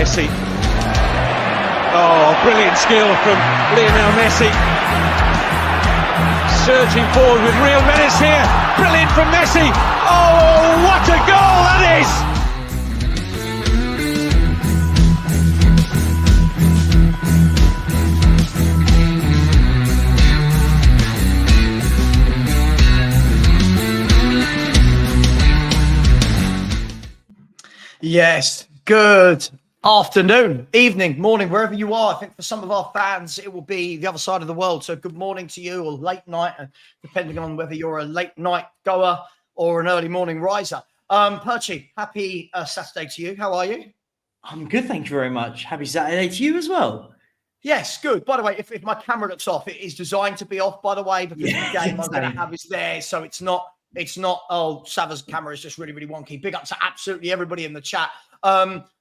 Messi. Oh, brilliant skill from Lionel Messi. Surging forward with real menace here. Brilliant from Messi. Oh, what a goal that is! Yes, good afternoon, evening, morning, wherever you are. I think for some of our fans, it will be the other side of the world. So good morning to you, or late night, depending on whether you're a late night goer or an early morning riser. Perchy, happy Saturday to you. How are you? I'm good, thank you very much. Happy Saturday to you as well. Yes, good. By the way, if my camera looks off, it is designed to be off, by the way, because the game I'm going to have is there. So it's not, oh, Savva's camera is just really, really wonky. Big up to absolutely everybody in the chat.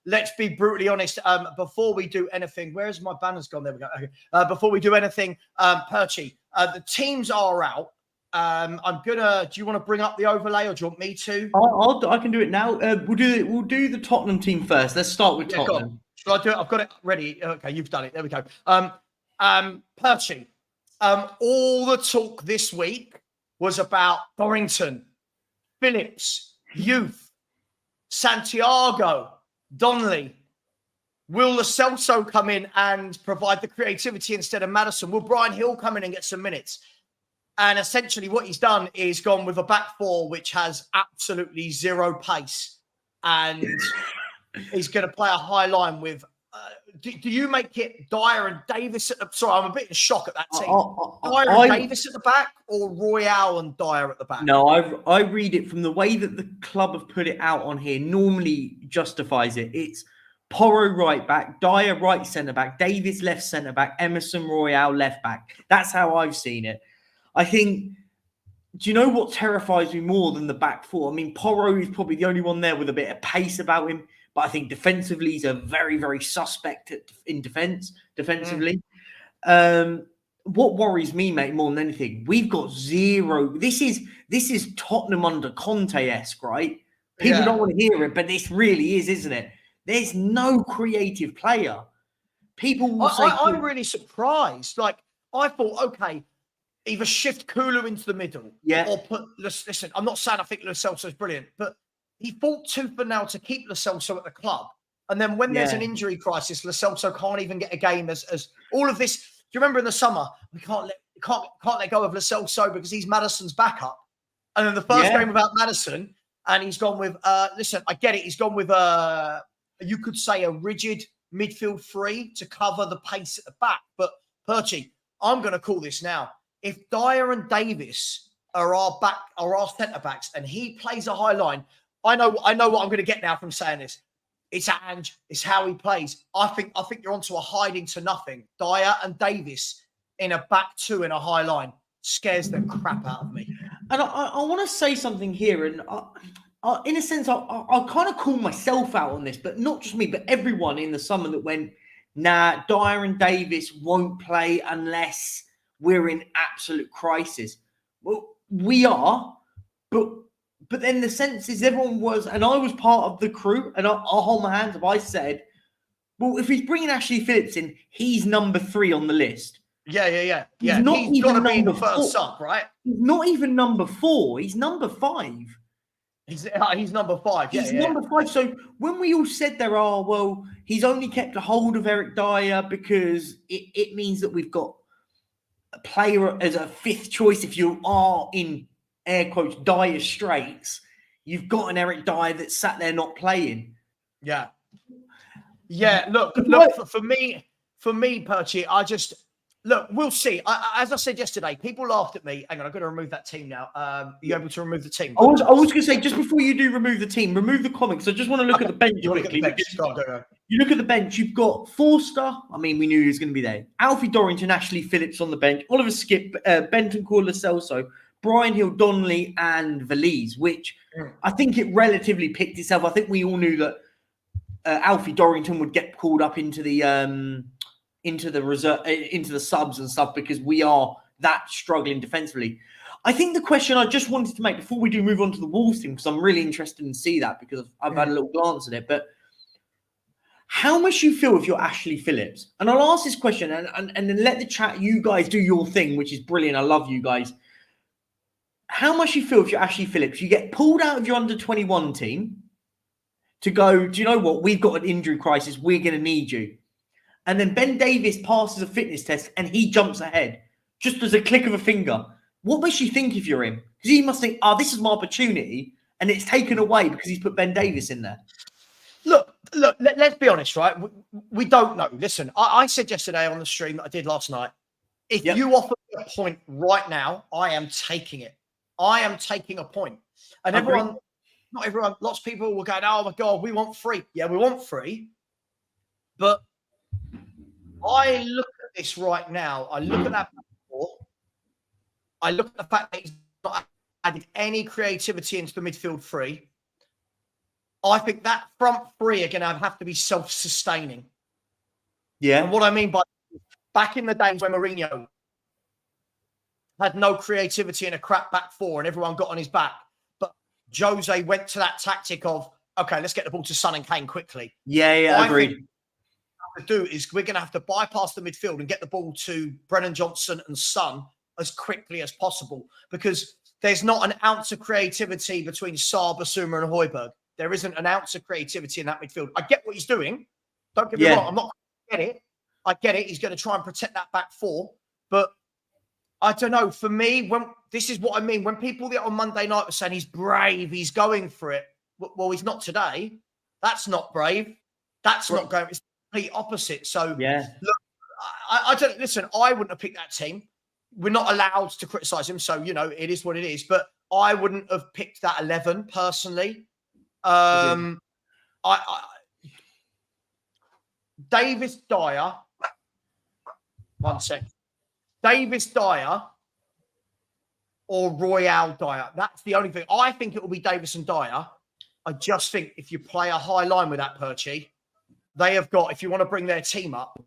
Let's be brutally honest. Before we do anything, where's my banners gone? There we go. Okay. Before we do anything, Perchy, the teams are out. Do you want to bring up the overlay, or do you want me to? I can do it now. We'll do the Tottenham team first. Let's start with Tottenham. Shall I do it? I've got it ready. Okay, you've done it. There we go. Perchy, all the talk this week was about Dorrington, Phillips, Youth, Santiago, Donnelly. Will Lo Celso come in and provide the creativity instead of Maddison? Will Brian Hill come in and get some minutes? And essentially what he's done is gone with a back four, which has absolutely zero pace. And he's going to play a high line with... Do you make it Dyer and Davis at the... Sorry, I'm a bit in shock at that team. Dyer and Davis at the back, or Royale and Dyer at the back? No, I read it from the way that the club have put it out on here, normally justifies it. It's Porro right back, Dyer right centre-back, Davis left centre-back, Emerson Royale left back. That's how I've seen it. I think... Do you know what terrifies me more than the back four? I mean, Porro is probably the only one there with a bit of pace about him. But I think defensively, he's a very, very suspect in defensively. What worries me, mate, more than anything, we've got zero. This is Tottenham under Conte-esque, right? People don't want to hear it, but this really is, isn't it? There's no creative player. People will say... I'm really surprised. Like, I thought, okay, either shift Kulu into the middle, or put... Listen, I'm not saying I think Lo Celso is brilliant, but he fought tooth and nail to keep Lo Celso at the club. And then when there's an injury crisis, Lo Celso can't even get a game as all of this. Do you remember in the summer, we can't let go of Lo Celso because he's Maddison's backup. And then the first game without Maddison, and he's gone with, listen, I get it. He's gone with, you could say, a rigid midfield three to cover the pace at the back. But Perchy, I'm going to call this now. If Dyer and Davis are our centre backs, and he plays a high line, I know what I'm going to get now from saying this. It's Ange. It's how he plays. I think you're onto a hiding to nothing. Dyer and Davis in a back two in a high line scares the crap out of me. And I want to say something here. And in a sense, I kind of call myself out on this, but not just me, but everyone in the summer that went, nah, Dyer and Davis won't play unless we're in absolute crisis. Well, we are, but then the sense is everyone was, and I was part of the crew, and I'll hold my hands up. I said, well, if he's bringing Ashley Phillips in, he's number 3 on the list. Yeah. He's got to be the first sub, right? He's not even number 4. He's number 5. He's number 5. He's number 5. So when we all said there are, well, he's only kept a hold of Eric Dyer because it means that we've got a player as a 5th choice. If you are in air quotes dire straits, you've got an Eric Dyer that sat there not playing. Yeah. Look. For me, Perchy, we'll see. As I said yesterday, people laughed at me. Hang on, I've got to remove that team now. Are you able to remove the team? I was going to say, just before you do remove the team, remove the comics. I just want to look at the bench quickly. Go. You look at the bench, you've got Forster. I mean, we knew he was going to be there. Alfie Dorrington, Ashley Phillips on the bench. Oliver Skip, Bentancur, Lo Celso, Brian Hill, Donnelly, and Valise, which I think it relatively picked itself. I think we all knew that Alfie Dorrington would get called up into the reserve, into the subs and stuff, because we are that struggling defensively. I think the question I just wanted to make before we do move on to the Wolves team, because I'm really interested in see that, because I've had a little glance at it, but How much you feel if you're Ashley Phillips? And I'll ask this question and then let the chat, you guys do your thing, which is brilliant. I love you guys. How much you feel if you're Ashley Phillips? You get pulled out of your under-21 team to go, do you know what? We've got an injury crisis. We're going to need you. And then Ben Davies passes a fitness test and he jumps ahead just as a click of a finger. What makes you think if you're him? Because he must think, oh, this is my opportunity. And it's taken away because he's put Ben Davies in there. Look, let's be honest, right? We don't know. Listen, I said yesterday on the stream that I did last night, if you offer me a point right now, I am taking it. I am taking a point. And everyone, not everyone, lots of people will go, oh my God, we want free. Yeah, we want free. But I look at this right now. I look at that before. I look at the fact that he's not added any creativity into the midfield three. I think that front three are going to have to be self-sustaining. Yeah. And what I mean by back in the days when Mourinho had no creativity and a crap back four and everyone got on his back, but Jose went to that tactic of, okay, let's get the ball to Son and Kane quickly. Yeah, agreed. What we have to do is we're going to have to bypass the midfield and get the ball to Brennan Johnson and Son as quickly as possible, because there's not an ounce of creativity between Saar, Basuma and Højbjerg. There isn't an ounce of creativity in that midfield. I get what he's doing. Don't get me wrong. I'm not going to get it. I get it. He's going to try and protect that back four. But I don't know. For me, this is what I mean. When people on Monday night were saying he's brave, he's going for it. Well, he's not today. That's not brave. That's not going. It's the complete opposite. So, look, I don't listen. I wouldn't have picked that team. We're not allowed to criticise him. So, it is what it is. But I wouldn't have picked that 11 personally. Davis Dyer. One sec. Davis Dyer or Royale Dyer. That's the only thing. I think it will be Davis and Dyer. I just think if you play a high line with that Perchy, they have got, if you want to bring their team up,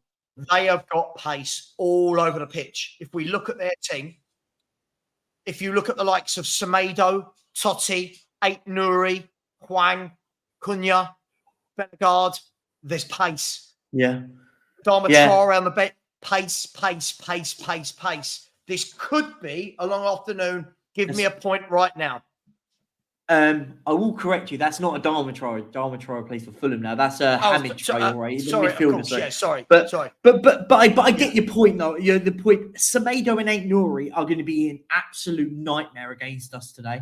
they have got pace all over the pitch. If we look at their team, if you look at the likes of Semedo, Totti, Ait Nouri, Hwang, Cunha, Bellegarde, there's pace. Yeah. Darmatra around the bit. Pace. This could be a long afternoon. Give me a point right now. I will correct you. That's not a Darmatra. Darmatra plays for Fulham now. That's a Hamid. Sorry, sorry. But I get your point though. The point. Semedo and Ait Nouri are going to be an absolute nightmare against us today.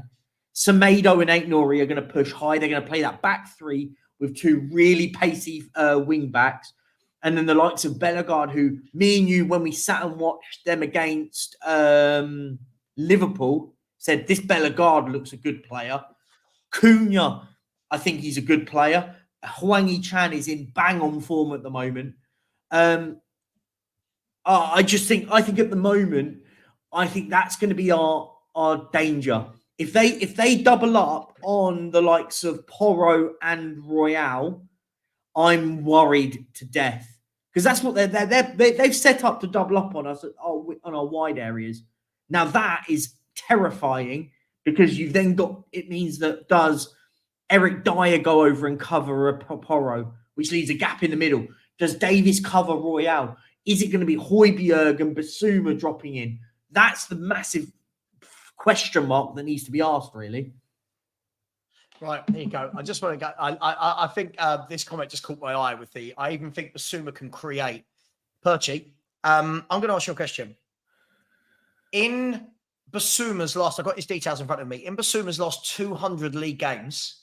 Semedo and Ait Nouri are going to push high. They're going to play that back three with two really pacey wing backs. And then the likes of Bellegarde, who me and you, when we sat and watched them against Liverpool, said this Bellegarde looks a good player. Cunha, I think he's a good player. Hwang Hee-chan is in bang-on form at the moment. I think at the moment, I think that's going to be our danger. If they double up on the likes of Porro and Royale, I'm worried to death. Because that's what they've set up to double up on us on our wide areas. Now that is terrifying because you've then got, it means that does Eric Dyer go over and cover a Porro, which leaves a gap in the middle? Does Davies cover Royale? Is it going to be Højbjerg and Basuma dropping in? That's the massive question mark that needs to be asked, really. Right, there you go. I just want to go. I think this comment just caught my eye with I even think Basuma can create. Perchy, I'm going to ask you a question. In Basuma's last, I've got his details in front of me. In Basuma's last 200 league games,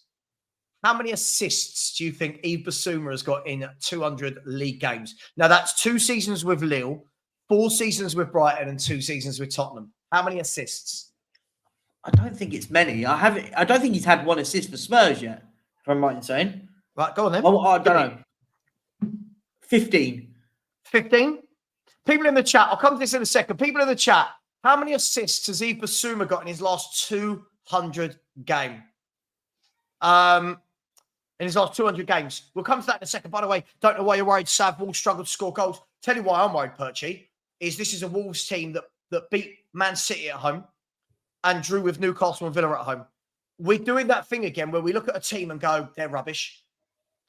how many assists do you think Yves Basuma has got in 200 league games? Now, that's 2 seasons with Lille, 4 seasons with Brighton, and 2 seasons with Tottenham. How many assists? I don't think it's many. I don't think he's had 1 assist for Spurs yet, if I'm right in saying. Right, go on then. I don't know. 15. 15? People in the chat, I'll come to this in a second. People in the chat, how many assists has Yves Basuma got in his last 200 game? In his last 200 games. We'll come to that in a second. By the way, don't know why you're worried. Sav Wolves struggled to score goals. Tell you why I'm worried, Perchy, is this is a Wolves team that beat Man City at home and drew with Newcastle and Villa at home. We're doing that thing again where we look at a team and go, they're rubbish.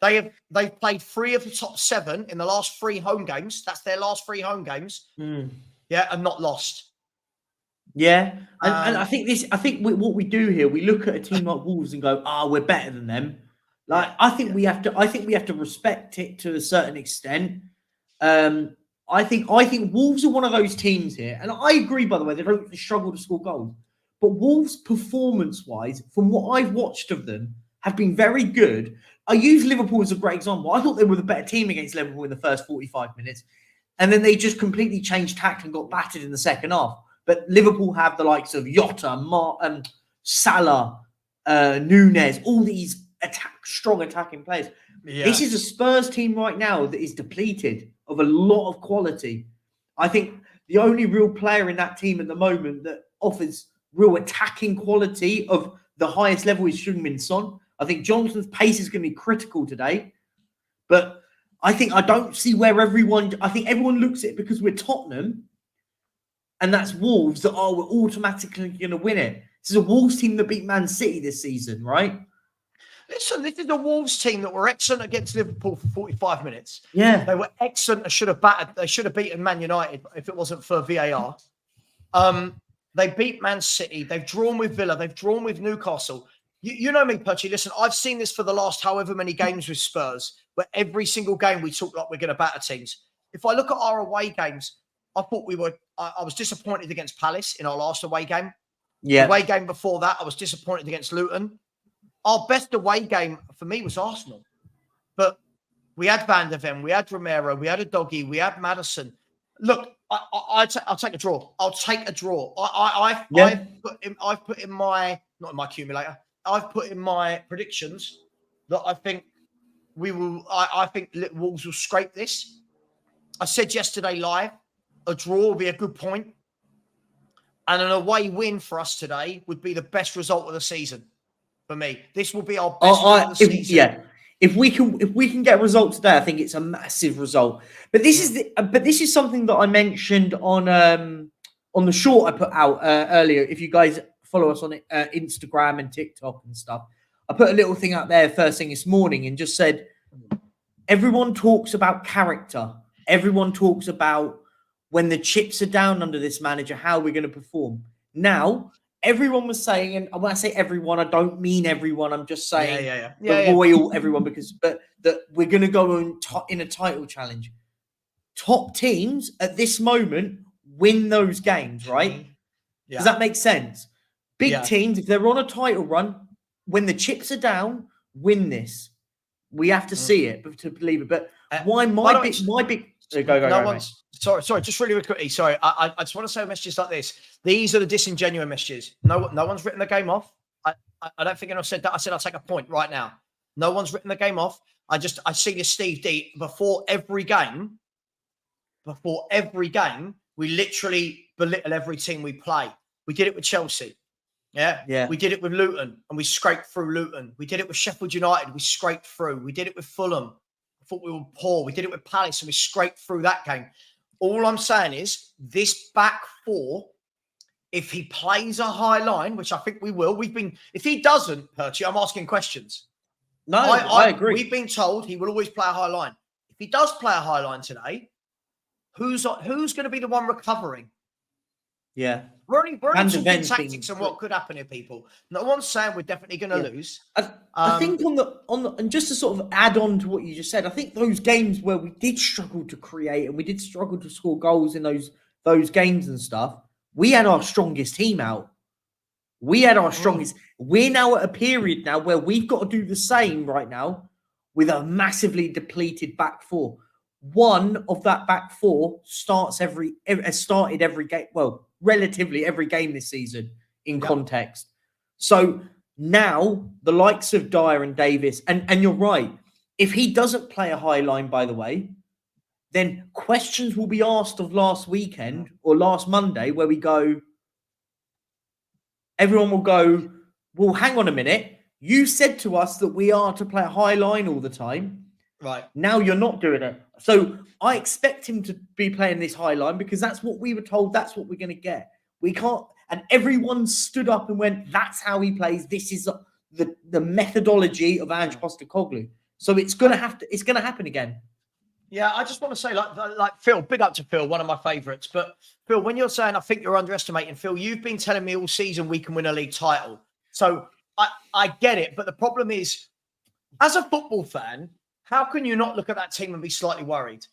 They've played 3 of the top 7 in the last 3 home games. That's their last 3 home games. Yeah, and not lost. Yeah, and I think what we do here, we look at a team like Wolves and go, we're better than them. Like I think we have to respect it to a certain extent. I think Wolves are one of those teams here, and I agree. By the way, they don't struggle to score goals, but Wolves, performance-wise, from what I've watched of them, have been very good. I use Liverpool as a great example. I thought they were the better team against Liverpool in the first 45 minutes, and then they just completely changed tack and got battered in the second half. But Liverpool have the likes of Jota, Salah, Nunez, all these strong attacking players. Yeah. This is a Spurs team right now that is depleted of a lot of quality. I think the only real player in that team at the moment that offers real attacking quality of the highest level is Heung-min Son. I think Johnson's pace is going to be critical today. But I don't see where everyone looks at it because we're Tottenham. And that's Wolves that we're automatically going to win it. This is a Wolves team that beat Man City this season, right? Listen, this is a Wolves team that were excellent against Liverpool for 45 minutes. Yeah. They were excellent. They should have beaten Man United if it wasn't for VAR. They beat Man City. They've drawn with Villa. They've drawn with Newcastle. You know me, Perchy. Listen, I've seen this for the last however many games with Spurs, where every single game we talk like we're going to batter teams. If I look at our away games, I thought I was disappointed against Palace in our last away game. Yeah. The away game before that, I was disappointed against Luton. Our best away game for me was Arsenal. But we had Van der Ven, we had Romero, we had a doggy, we had Maddison. Look, I'll take a draw. I'll take a draw. I've put in my, not in my accumulator, I've put in my predictions that I think I think Wolves will scrape this. I said yesterday live, a draw will be a good point, and an away win for us today would be the best result of the season for me. This will be our best win of the season. Yeah, if we can get a result today, I think it's a massive result. But this is something that I mentioned on the short I put out earlier. If you guys follow us on Instagram and TikTok and stuff, I put a little thing out there first thing this morning and just said, everyone talks about character. Everyone talks about when the chips are down under this manager, how we're going to perform. Now, everyone was saying, and when I say everyone, I don't mean everyone. I'm just saying royal everyone, but that we're going to go in a title challenge. Top teams at this moment win those games, right? Yeah. Does that make sense? Big teams, if they're on a title run, when the chips are down, win this. We have to see it to believe it. But why my big go. Sorry, just really quickly. Sorry, I just want to say messages like this. These are the disingenuous messages. No one's written the game off. I don't think anyone said that. I said I'll take a point right now. No one's written the game off. I see this Steve D before every game, we literally belittle every team we play. We did it with Chelsea. Yeah. We did it with Luton and we scraped through Luton. We did it with Sheffield United. We scraped through. We did it with Fulham. I thought we were poor. We did it with Palace and we scraped through that game. All I'm saying is this back four, if he plays a high line, which I think we will, if he doesn't, Perchy, I'm asking questions. No, I agree. We've been told he will always play a high line. If he does play a high line today, who's going to be the one recovering? Yeah. We're only talking tactics and what could happen here, people. No one's saying we're definitely going to lose. I think on the and just to sort of add on to what you just said, I think those games where we did struggle to create and we did struggle to score goals in those games and stuff, we had our strongest team out. We had our strongest. We're now at a period now where we've got to do the same right now with a massively depleted back four. One of that back four has started every game. Well, relatively every game this season in context. So now the likes of Dyer and Davis, and you're right. If he doesn't play a high line, by the way, then questions will be asked of last weekend or last Monday where we go, everyone will go, well, hang on a minute. You said to us that we are to play a high line all the time. Right. Now you're not doing it. So I expect him to be playing this high line because that's what we were told. That's what we're going to get. We can't. And everyone stood up and went, that's how he plays. This is the methodology of angepostecoglou. So it's gonna happen again. Yeah, I just want to say, like Phil, big up to Phil, one of my favourites. But Phil, when you're saying I think you're underestimating, Phil, you've been telling me all season we can win a league title. So I get it, but the problem is, as a football fan, how can you not look at that team and be slightly worried?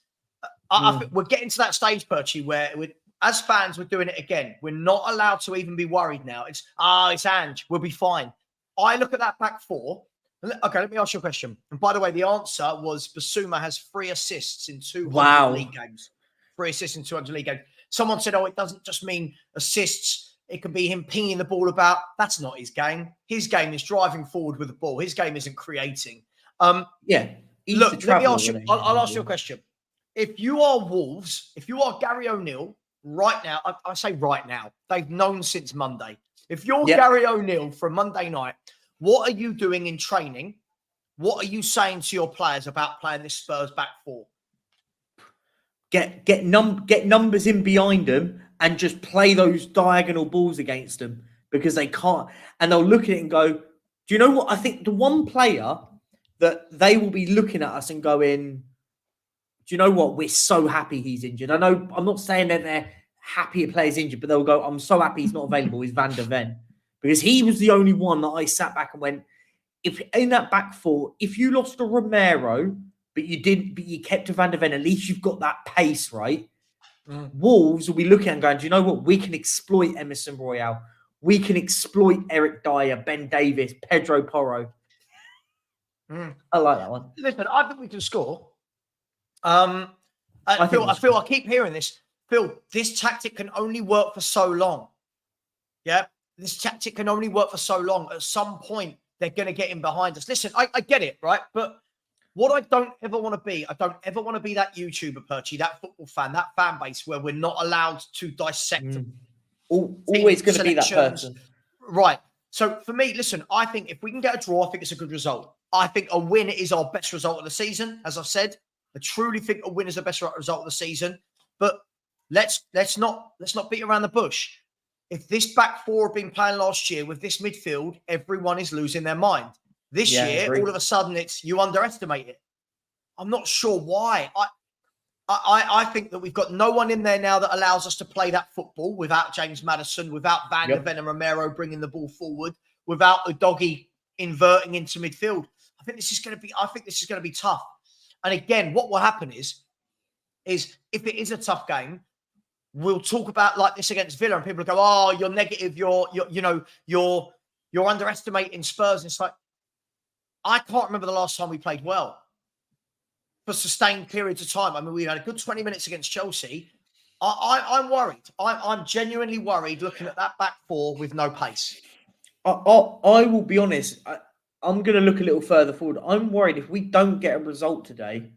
I think we're getting to that stage, Perchy, where as fans, we're doing it again. We're not allowed to even be worried now. It's Ange, we'll be fine. I look at that back four. Okay, let me ask you a question. And by the way, the answer was Basuma has 3 assists in 200 league games. 3 assists in 200 league games. Someone said, it doesn't just mean assists. It can be him pinging the ball about. That's not his game. His game is driving forward with the ball. His game isn't creating. Look, let me ask you. I'll ask you a question. If you are Wolves, if you are Gary O'Neill right now, I say right now, they've known since Monday. If you're Gary O'Neill from Monday night, what are you doing in training? What are you saying to your players about playing this Spurs back four? Get numbers in behind them and just play those diagonal balls against them because they can't. And they'll look at it and go, do you know what? I think the one player that they will be looking at us and going, do you know what? We're so happy he's injured. I know I'm not saying that they're happy a player's injured, but they'll go, I'm so happy he's not available. Is Van der Ven. Because he was the only one that I sat back and went, if in that back four, if you lost a Romero, but you kept a Van der Ven, at least you've got that pace, right? Wolves will be looking and going, do you know what? We can exploit Emerson Royale. We can exploit Eric Dyer, Ben Davis, Pedro Porro. I like that one. Listen, I think we can score. I keep hearing this. Phil, this tactic can only work for so long. Yeah? This tactic can only work for so long. At some point, they're going to get in behind us. Listen, I get it, right? But what I don't ever want to be, that YouTuber, Perchy, that football fan, that fan base where we're not allowed to dissect always going to be that person. Right. So for me, listen, I think if we can get a draw, I think it's a good result. I think a win is our best result of the season. As I've said, I truly think a win is the best result of the season. But let's not beat around the bush. If this back four have been playing last year with this midfield, everyone is losing their mind. This year, all of a sudden, it's you underestimate it. I'm not sure why. I think that we've got no one in there now that allows us to play that football without James Maddison, without Van der Ven and Romero bringing the ball forward, without Udogie inverting into midfield. I think this is going to be tough. And again, what will happen is if it is a tough game, we'll talk about like this against Villa, and people will go, "Oh, you're negative. You're underestimating Spurs." And it's like, I can't remember the last time we played well for sustained periods of time. I mean, we had a good 20 minutes against Chelsea. I'm worried. I'm genuinely worried looking at that back four with no pace. I will be honest. I'm going to look a little further forward. I'm worried if we don't get a result today,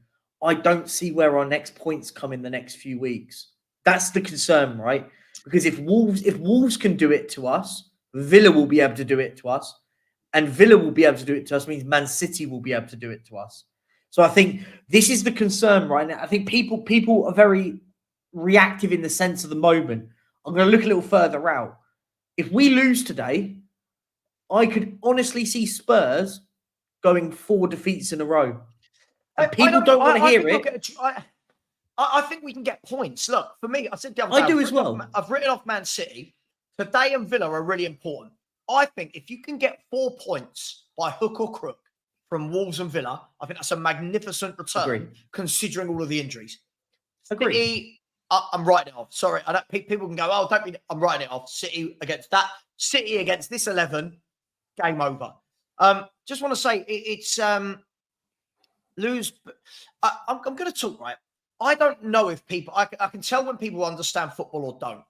I don't see where our next points come in the next few weeks. That's the concern, right? Because if Wolves can do it to us, Villa will be able to do it to us. And Villa will be able to do it to us, means Man City will be able to do it to us. So I think this is the concern right now. I think people are very reactive in the sense of the moment. I'm going to look a little further out. If we lose today, I could honestly see Spurs going 4 defeats in a row. And people don't want to hear it. I think we can get points. Look, for me, I said the other day, I do as well. I've written off Man City. Today and Villa are really important. I think if you can get 4 points by hook or crook from Wolves and Villa, I think that's a magnificent return, considering all of the injuries. City, I'm writing it off. Sorry, people can go, "Oh, don't be." I'm writing it off. City against this 11, game over. Just want to say it's lose. I'm going to talk right. I don't know if people. I can tell when people understand football or don't.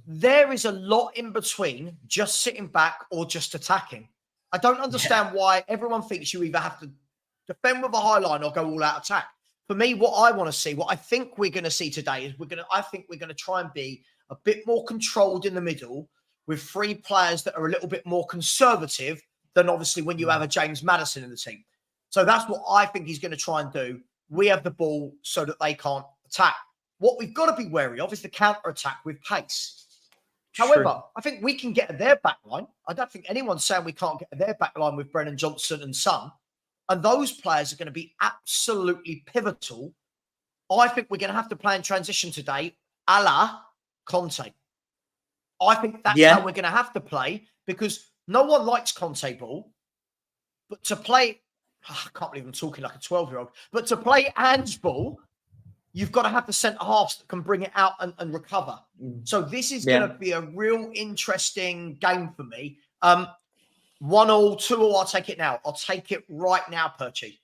There is a lot in between just sitting back or just attacking. I don't understand why everyone thinks you either have to defend with a high line or go all out attack. For me, what I want to see, what I think we're going to see today is I think we're going to try and be a bit more controlled in the middle with 3 players that are a little bit more conservative than obviously when you have a James Maddison in the team. So that's what I think he's going to try and do. We have the ball so that they can't attack. What we've got to be wary of is the counter-attack with pace. However, I think we can get their back line. I don't think anyone's saying we can't get their back line with Brennan Johnson and Son. And those players are going to be absolutely pivotal. I think we're going to have to play in transition today, a la Conte. I think that's how we're going to have to play, because no one likes Conte ball. But to play, I can't believe I'm talking like a 12-year-old, but to play Ange ball, you've got to have the centre-halves that can bring it out and recover. So this is going to be a real interesting game for me. 1-1, 2-2, I'll take it now. I'll take it right now, Perchy.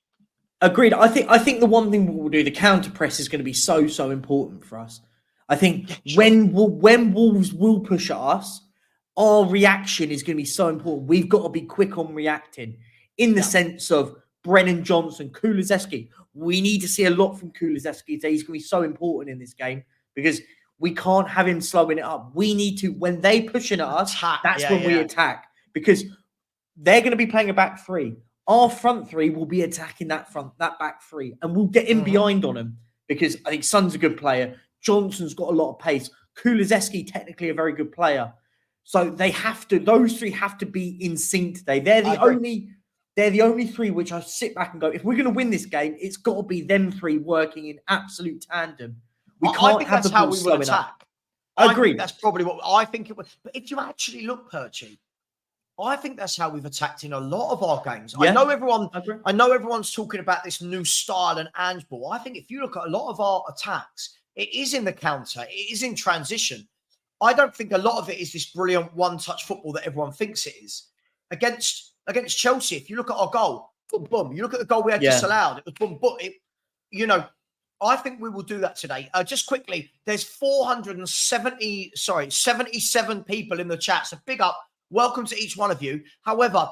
Agreed. I think the one thing we'll do, the counter press, is going to be so important for us. I think when Wolves will push at us, our reaction is going to be so important. We've got to be quick on reacting in the sense of Brennan Johnson, Kulusevski. We need to see a lot from Kulusevski today. He's going to be so important in this game because we can't have him slowing it up. We need to, when they pushing at us, that's when we attack, because they're going to be playing a back three. Our front three will be attacking that back three, and we'll get in behind on them because I think Son's a good player. Johnson's got a lot of pace. Kulusevski, technically a very good player. So those three have to be in sync today. They're the only three which I sit back and go, if we're going to win this game, it's got to be them three working in absolute tandem. We can't have the ball slowing up. I agree. That's probably what I think it was. But if you actually look, Perchy, I think that's how we've attacked in a lot of our games. Yeah. I know everyone's talking about this new style and Ange ball. I think if you look at a lot of our attacks, it is in the counter. It is in transition. I don't think a lot of it is this brilliant one-touch football that everyone thinks it is. Against Chelsea, if you look at our goal, boom, boom. You look at the goal we had disallowed. It was boom, boom. I think we will do that today. Just quickly, there's 77 people in the chat. So big up. Welcome to each one of you. However,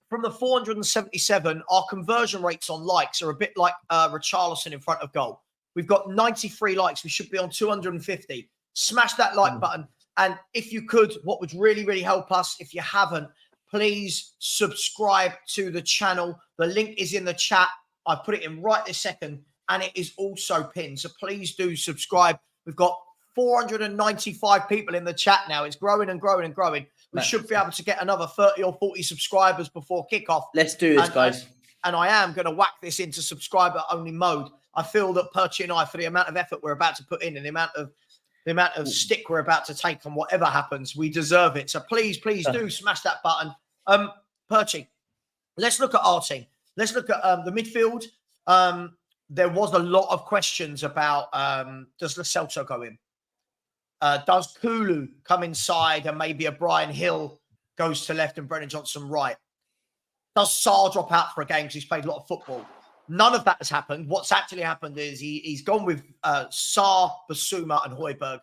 from the 477, our conversion rates on likes are a bit like Richarlison in front of goal. We've got 93 likes. We should be on 250. Smash that like button. And if you could, what would really, really help us, if you haven't, please subscribe to the channel. The link is in the chat. I put it in right this second, and it is also pinned. So please do subscribe. We've got 495 people in the chat now. It's growing and growing and growing. We should be able to get another 30 or 40 subscribers before kickoff. Let's do this, guys. And I am going to whack this into subscriber-only mode. I feel that Perchy and I, for the amount of effort we're about to put in and the amount of stick we're about to take from whatever happens, we deserve it. So please do smash that button. Perchy, let's look at our team. Let's look at the midfield. There was a lot of questions about does Lo Celso go in? Does Kulu come inside and maybe a Brian Hill goes to left and Brennan Johnson right? Does Sarr drop out for a game because he's played a lot of football? None of that has happened. What's actually happened is he's gone with Sarr, Basuma and Højbjerg.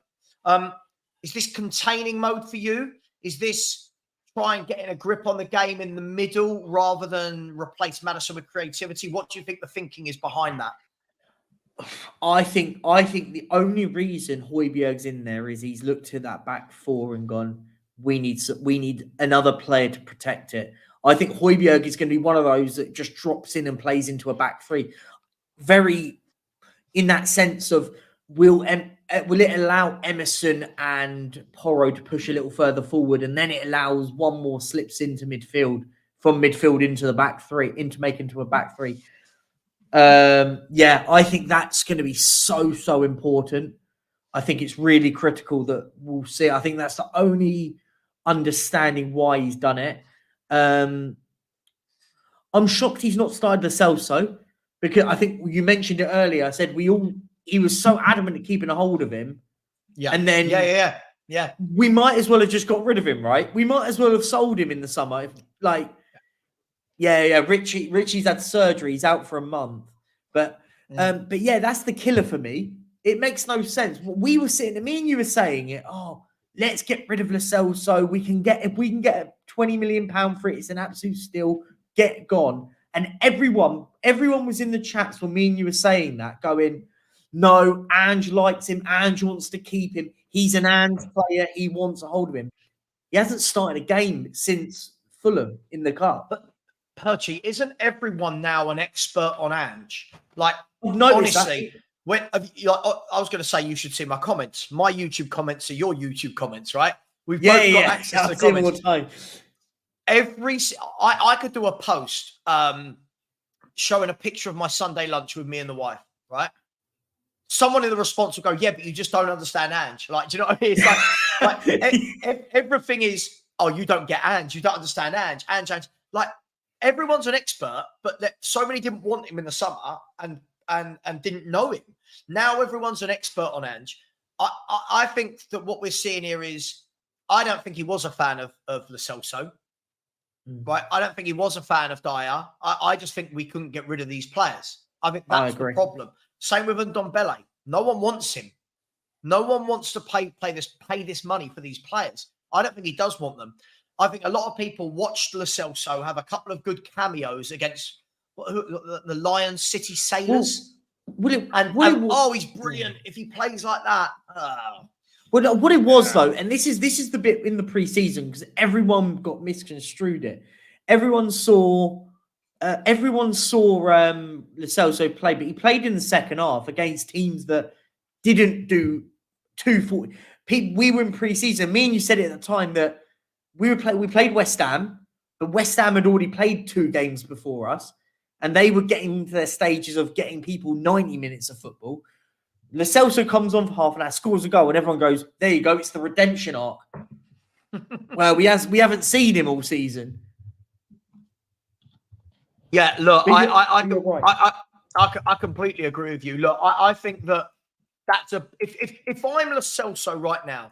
Is this containing mode for you? Is this try and getting a grip on the game in the middle rather than replace Maddison with creativity? What do you think the thinking is behind that? I think the only reason Højbjerg's in there is he's looked to that back four and gone, we need another player to protect it. I think Højbjerg is going to be one of those that just drops in and plays into a back three. Very in that sense of will it allow Emerson and Porro to push a little further forward, and then it allows one more slips into midfield, from midfield into the back three, into a back three. I think that's going to be so important. I think it's really critical that we'll see. I think that's the only understanding why he's done it. I'm shocked he's not started Lo Celso, because I think you mentioned it earlier. I said he was so adamant at keeping a hold of him. Yeah. And then we might as well have just got rid of him, right? We might as well have sold him in the summer. Richie's had surgery. He's out for a month. But that's the killer for me. It makes no sense. Me and you were saying it. Oh, let's get rid of Lo Celso. If we can get a £20 million for it, it's an absolute steal. Get gone. And everyone was in the chats when me and you were saying that, going, no, Ange likes him. Ange wants to keep him. He's an Ange player. He wants a hold of him. He hasn't started a game since Fulham in the cup. But Perchy, isn't everyone now an expert on Ange? Honestly, I was going to say you should see my comments. My YouTube comments are your YouTube comments, right? We've both got access to the comments. All the time. I could do a post showing a picture of my Sunday lunch with me and the wife, right? Someone in the response will go, yeah, but you just don't understand Ange. Like, do you know what I mean? It's like everything is, oh, you don't get Ange. You don't understand Ange. Ange. Like, everyone's an expert, but so many didn't want him in the summer and didn't know him. Now everyone's an expert on Ange. I think that what we're seeing here is, I don't think he was a fan of Lo Celso. Right? I don't think he was a fan of Dyer. I just think we couldn't get rid of these players. I think that's the problem. Same with Ndombele. No one wants him. No one wants to pay this money for these players. I don't think he does want them. I think a lot of people watched Lo Celso have a couple of good cameos against the Lions City Sailors. He's brilliant if he plays like that. Well, what it was though, and this is the bit in the preseason because everyone got misconstrued it. Everyone saw Lo Celso play, but he played in the second half against teams that didn't do 240. We were in preseason. Me and you said it at the time that we played West Ham, but West Ham had already played 2 games before us, and they were getting to their stages of getting people 90 minutes of football. Lo Celso comes on for half an hour, scores a goal, and everyone goes, there you go, it's the redemption arc. Well, we haven't seen him all season. Yeah, look, I completely agree with you. Look, I think that's if I'm Lo Celso right now,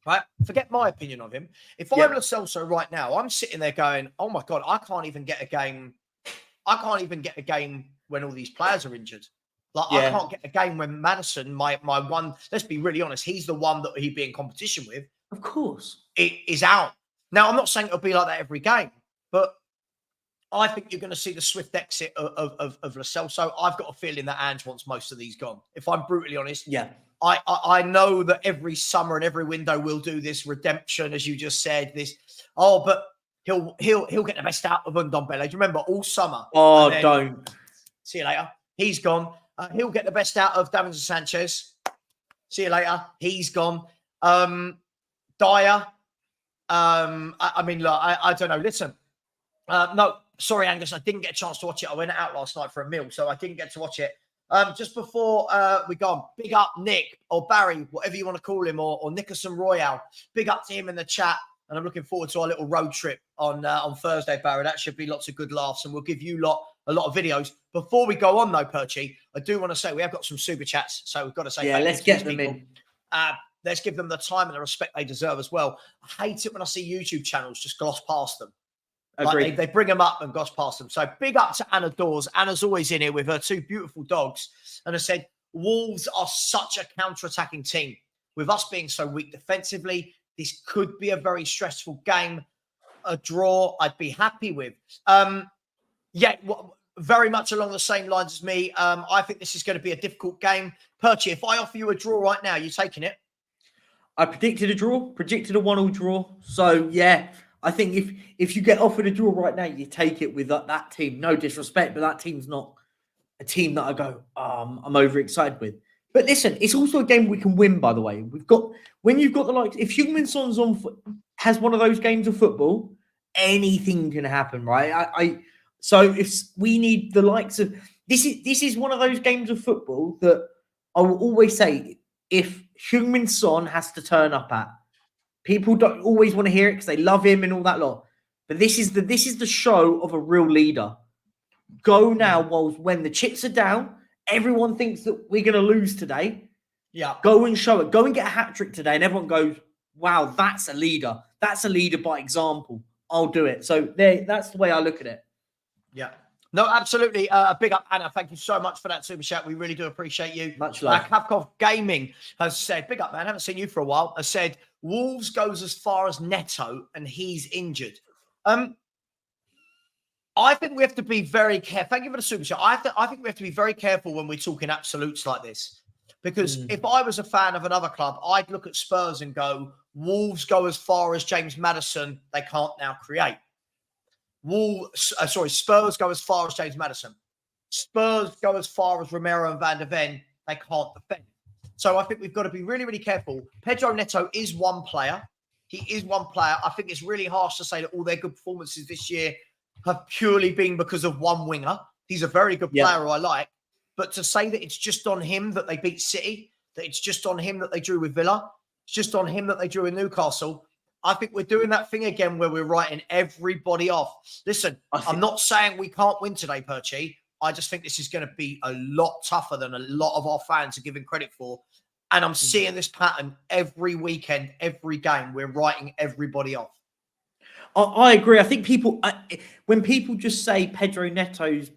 right? Forget my opinion of him. If I'm Lo Celso right now, I'm sitting there going, oh my God, I can't even get a game. I can't even get a game when all these players are injured. Like, I can't get a game when Maddison, my one, let's be really honest, he's the one that he'd be in competition with. Of course. It is out. Now, I'm not saying it'll be like that every game, but I think you're going to see the swift exit of Lo Celso. I've got a feeling that Ange wants most of these gone. If I'm brutally honest, I know that every summer and every window we'll do this redemption, as you just said. But he'll get the best out of Ndombele. Do you remember all summer? Oh, don't. See you later. He's gone. He'll get the best out of Davinson Sanchez. See you later. He's gone. Dyer. I mean, look, I don't know. Listen. No, sorry, Angus. I didn't get a chance to watch it. I went out last night for a meal, so I didn't get to watch it. Just before we go on, big up Nick or Barry, whatever you want to call him, or Nickerson Royale. Big up to him in the chat. And I'm looking forward to our little road trip on Thursday, Barry. That should be lots of good laughs, and we'll give you a lot of videos. Before we go on, though, Perchy, I do want to say we have got some super chats, so we've got to say let's get them in. Let's give them the time and the respect they deserve as well. I hate it when I see YouTube channels just gloss past them. Like they bring them up and gloss past them. So big up to Anna Dawes. Anna's always in here with her 2 beautiful dogs. And I said, Wolves are such a counter-attacking team. With us being so weak defensively, this could be a very stressful game. A draw, I'd be happy with. Very much along the same lines as me. I think this is going to be a difficult game. Perchy, if I offer you a draw right now, you taking it? I predicted a 1-1 draw. So, yeah, I think if you get offered a draw right now, you take it with that team. No disrespect, but that team's not a team that I go, I'm overexcited with. But listen, it's also a game we can win, by the way. When you've got the likes, if Heung-min Son's has one of those games of football, anything can happen, right? So if we need the likes of this is one of those games of football that I will always say, if Heung-min Son has to turn up at, people don't always want to hear it because they love him and all that lot. But this is the show of a real leader. Go now when the chips are down. Everyone thinks that we're going to lose today. Yeah. Go and show it. Go and get a hat-trick today. And everyone goes, wow, that's a leader. That's a leader by example. I'll do it. So that's the way I look at it. Yeah. No, absolutely. A big up, Anna. Thank you so much for that super chat. We really do appreciate you. Much love. Kavkov Gaming has said, big up, man. I haven't seen you for a while. Has said, Wolves goes as far as Neto and he's injured. I think we have to be very careful. Thank you for the super chat. I think we have to be very careful when we're talking absolutes like this. Because if I was a fan of another club, I'd look at Spurs and go, Wolves go as far as James Maddison. They can't now create. Spurs go as far as James Maddison. Spurs go as far as Romero and Van der Ven. They can't defend. So I think we've got to be really, really careful. Pedro Neto is one player. He is one player. I think it's really harsh to say that all their good performances this year have purely been because of one winger. He's a very good player who I like. But to say that it's just on him that they beat City, that it's just on him that they drew with Villa, it's just on him that they drew with Newcastle, I think we're doing that thing again where we're writing everybody off. Listen, I'm not saying we can't win today, Perchy. I just think this is going to be a lot tougher than a lot of our fans are giving credit for. And I'm seeing this pattern every weekend, every game. We're writing everybody off. I agree. I think when people just say Pedro Neto's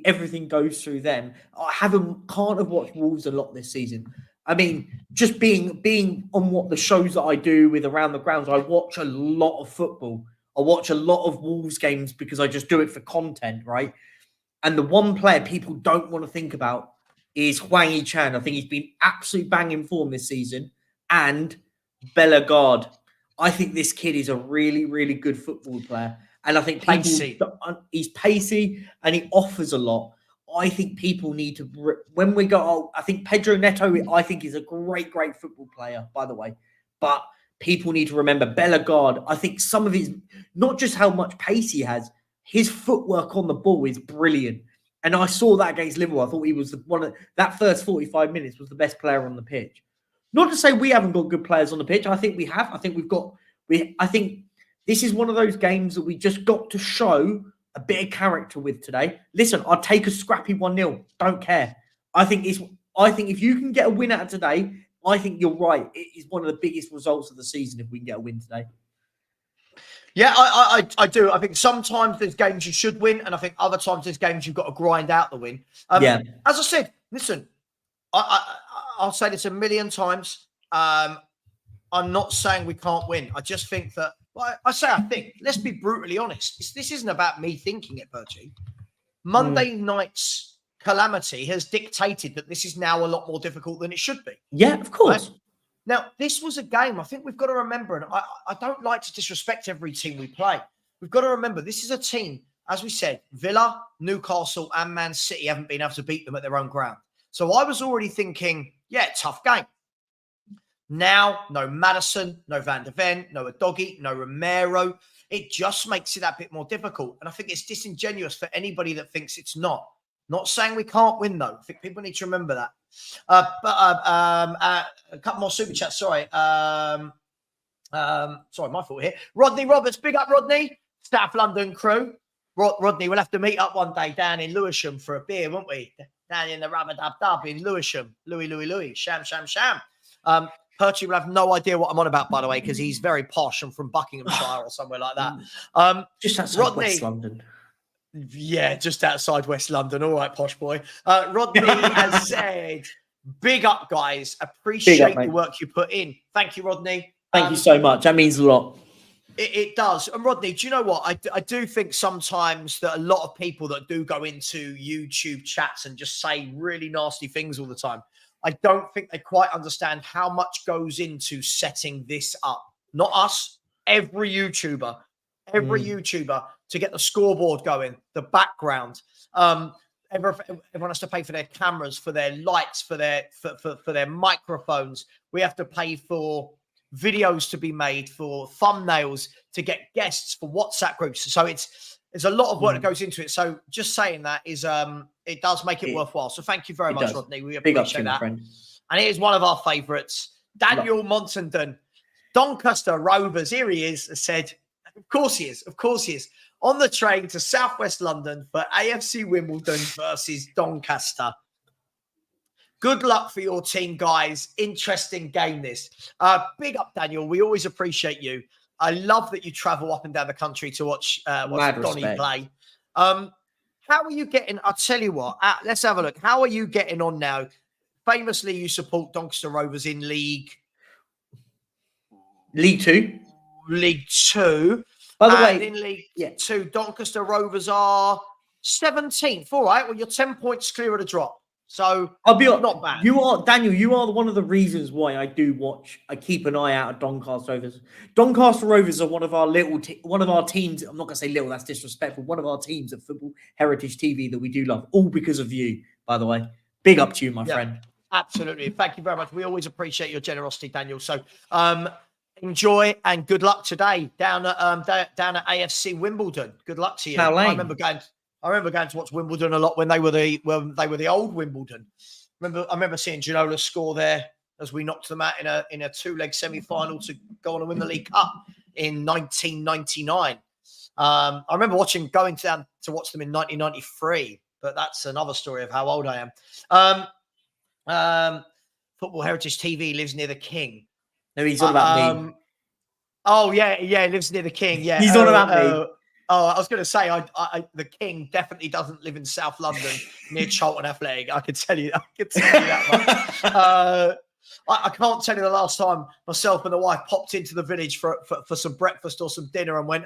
everything goes through them, can't have watched Wolves a lot this season. I mean, just being on what the shows that I do with Around the Grounds, I watch a lot of football. I watch a lot of Wolves games because I just do it for content, right? And the one player people don't want to think about is Hwang Hee-chan. I think he's been absolute banging form this season. And Bellegarde. I think this kid is a really, really good football player. And I think he's pacey and he offers a lot. I think people need to, when we go, I think Pedro Neto, I think is a great, great football player, by the way. But people need to remember Bellegarde. I think some of his, not just how much pace he has, his footwork on the ball is brilliant. And I saw that against Liverpool. I thought he was that first 45 minutes was the best player on the pitch. Not to say we haven't got good players on the pitch. I think we have. I think I think this is one of those games that we just got to show a bit of character with today. Listen, I'll take a scrappy 1-0. Don't care. I think if you can get a win out of today, I think you're right. It is one of the biggest results of the season if we can get a win today. Yeah, I do. I think sometimes there's games you should win, and I think other times there's games you've got to grind out the win. As I said, listen, I'll say this a million times. I'm not saying we can't win. I just think that, I think, let's be brutally honest. This isn't about me thinking it, Virgie. Monday night's calamity has dictated that this is now a lot more difficult than it should be. Yeah, of course. Right? Now, this was a game, I think we've got to remember, and I don't like to disrespect every team we play. We've got to remember, this is a team, as we said, Villa, Newcastle, and Man City haven't been able to beat them at their own ground. So I was already thinking, tough game. Now, no Maddison, no Van de Ven, no Udogie, no Romero. It just makes it that bit more difficult. And I think it's disingenuous for anybody that thinks it's not. Not saying we can't win, though. I think people need to remember that. A couple more super chats. Sorry. Sorry, my fault here. Rodney Roberts, big up, Rodney. South London crew. Rodney, we'll have to meet up one day down in Lewisham for a beer, won't we? Down in the Rubber-Dub-Dub in Lewisham. Louis. Sham. Perchy will have no idea what I'm on about, by the way, because he's very posh and from Buckinghamshire or somewhere like that. Just outside Rodney, West London. Yeah, just outside West London. All right, posh boy. Rodney has said, big up, guys. Appreciate the work you put in. Thank you, Rodney. Thank you so much. That means a lot. It does. And Rodney, do you know what? I do think sometimes that a lot of people that do go into YouTube chats and just say really nasty things all the time, I don't think they quite understand how much goes into setting this up. Not us, every YouTuber. To get the scoreboard going, the background. Everyone has to pay for their cameras, for their lights, for their microphones. We have to pay for videos to be made, for thumbnails, to get guests, for WhatsApp groups. So there's a lot of work that goes into it. So just saying that is it does make it worthwhile. So thank you very much, Rodney. We appreciate that. And here's one of our favourites, Daniel Montandon, Doncaster Rovers. Here he is. Said, of course he is. On the train to Southwest London for AFC Wimbledon versus Doncaster. Good luck for your team, guys. Interesting game, this. Big up, Daniel. We always appreciate you. I love that you travel up and down the country to watch Donny play. How are you getting? I'll tell you what. Let's have a look. How are you getting on now? Famously, you support Doncaster Rovers in League 2. League 2. By the way, in League 2, Doncaster Rovers are 17th. All right. Well, you're 10 points clear of the drop. So I'll be not bad. You are, Daniel, you are one of the reasons why I keep an eye out at Doncaster Rovers. Doncaster Rovers are one of our teams. I'm not going to say little, that's disrespectful. One of our teams at Football Heritage TV that we do love, all because of you, by the way. Big up to you, my friend. Absolutely. Thank you very much. We always appreciate your generosity, Daniel. So enjoy and good luck today down at AFC Wimbledon. Good luck to you. I remember going to watch Wimbledon a lot when they were the old Wimbledon. I remember seeing Ginola score there as we knocked them out in a two-leg semi-final to go on and win the League Cup in 1999. I remember going down to watch them in 1993, but that's another story of how old I am. Football Heritage TV lives near the King. No, he's on about me. Oh, yeah, he lives near the King. Yeah, he's on about me. Oh, I was going to say, the King definitely doesn't live in South London near Charlton Athletic. I could tell you that much. I can't tell you the last time myself and the wife popped into the village for some breakfast or some dinner and went,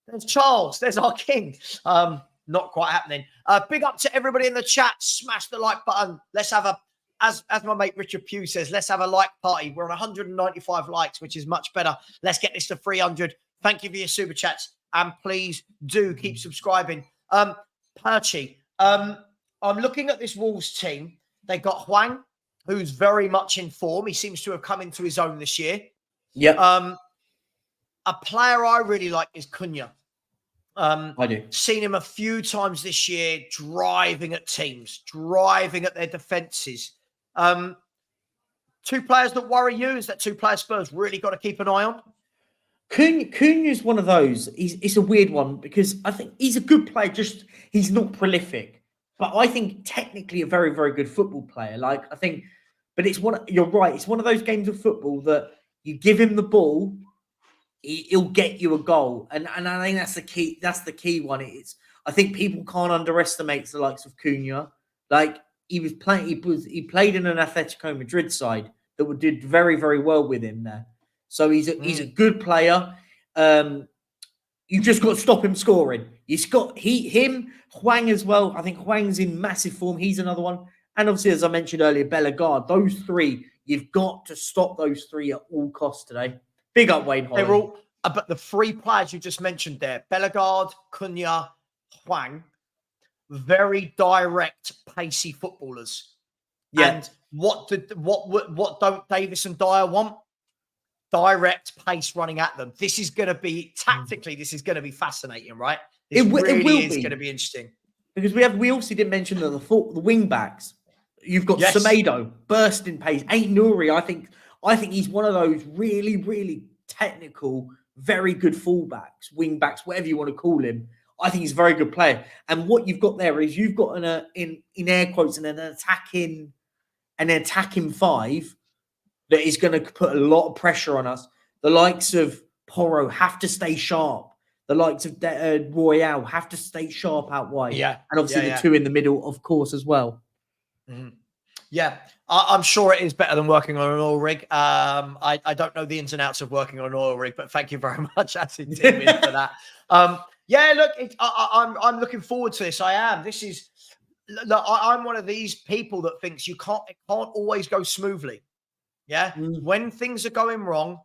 there's Charles, there's our King. Not quite happening. Big up to everybody in the chat. Smash the like button. Let's have as my mate Richard Pugh says, let's have a like party. We're on 195 likes, which is much better. Let's get this to 300. Thank you for your super chats. And please do keep subscribing. Perchy, I'm looking at this Wolves team. They got Hwang, who's very much in form. He seems to have come into his own this year. Yep. A player I really like is Cunha. I do. Seen him a few times this year driving at teams, driving at their defences. Two players that worry you? Is that two players Spurs really got to keep an eye on? Cunha is one of those. It's a weird one because I think he's a good player. Just he's not prolific, but I think technically a very, very good football player. But you're right. It's one of those games of football that you give him the ball, he'll get you a goal, and I think that's the key. That's the key one. I think people can't underestimate the likes of Cunha. Like he played in an Atletico Madrid side that did very, very well with him there. So he's a good player. You've just got to stop him scoring. He's got Hwang as well. I think Hwang's in massive form. He's another one. And obviously, as I mentioned earlier, Bellegarde. Those three, you've got to stop those three at all costs today. Big up, Wayne Holland. They're all, but the three players you just mentioned there, Bellegarde, Cunha, Hwang, very direct, pacey footballers. Yeah. And what don't Davis and Dyer want? Direct pace running at them. This is going to be tactically. This is going to be fascinating, right? This it will is be going to be interesting because we also didn't mention the wing backs. You've got Semedo, bursting pace. Ain't Nouri. I think he's one of those really, really technical, very good fullbacks, wing backs, whatever you want to call him. I think he's a very good player. And what you've got there is you've got in air quotes an attacking five that is going to put a lot of pressure on us. The likes of Porro have to stay sharp. The likes of Royale have to stay sharp out wide. Yeah. And obviously the two in the middle, of course, as well. Mm-hmm. Yeah, I'm sure it is better than working on an oil rig. I don't know the ins and outs of working on an oil rig, but thank you very much, Acid Team, for that. Look, I'm looking forward to this. I am. I'm one of these people that thinks it can't always go smoothly. Yeah, when things are going wrong,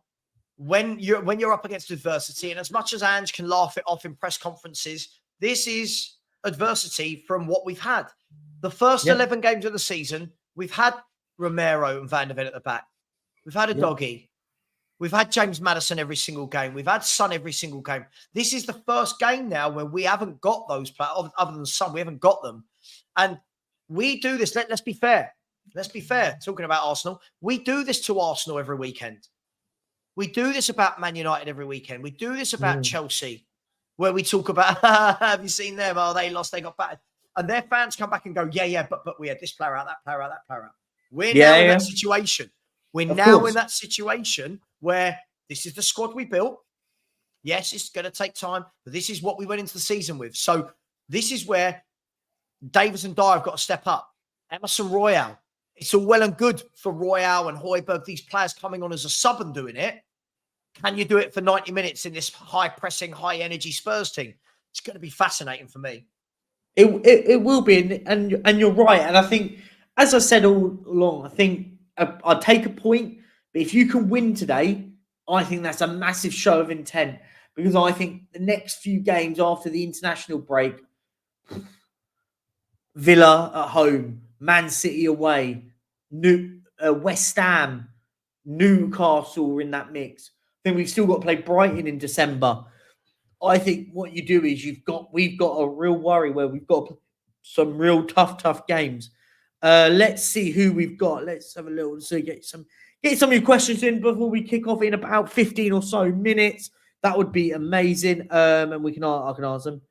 when you're up against adversity, and as much as Ange can laugh it off in press conferences, this is adversity from what we've had. The first 11 games of the season, we've had Romero and Van der Ven at the back. We've had a doggy. We've had James Maddison every single game. We've had Son every single game. This is the first game now where we haven't got those players, other than Son. We haven't got them. And we do this. Let's be fair. Let's be fair. Talking about Arsenal, we do this to Arsenal every weekend. We do this about Man United every weekend. We do this about Chelsea, where we talk about, have you seen them? Oh, they lost, they got battered. And their fans come back and go, but we had this player out, that player out, that player out. We're now in that situation. We're now in that situation where this is the squad we built. Yes, it's going to take time, but this is what we went into the season with. So this is where Davis and Dyer have got to step up. Emerson Royale. It's all well and good for Royale and Højbjerg, these players coming on as a sub and doing it. Can you do it for 90 minutes in this high-pressing, high-energy Spurs team? It's going to be fascinating for me. It will be, and you're right. And I think, as I said all along, I think I'd take a point. But if you can win today, I think that's a massive show of intent. Because I think the next few games after the international break, Villa at home, Man City away, West Ham, Newcastle are in that mix. I think we've still got to play Brighton in December. I think what you do is we've got a real worry where we've got some real tough games. Let's see who we've got. Let's have a little get some of your questions in before we kick off in about 15 or so minutes. That would be amazing. And I can ask them.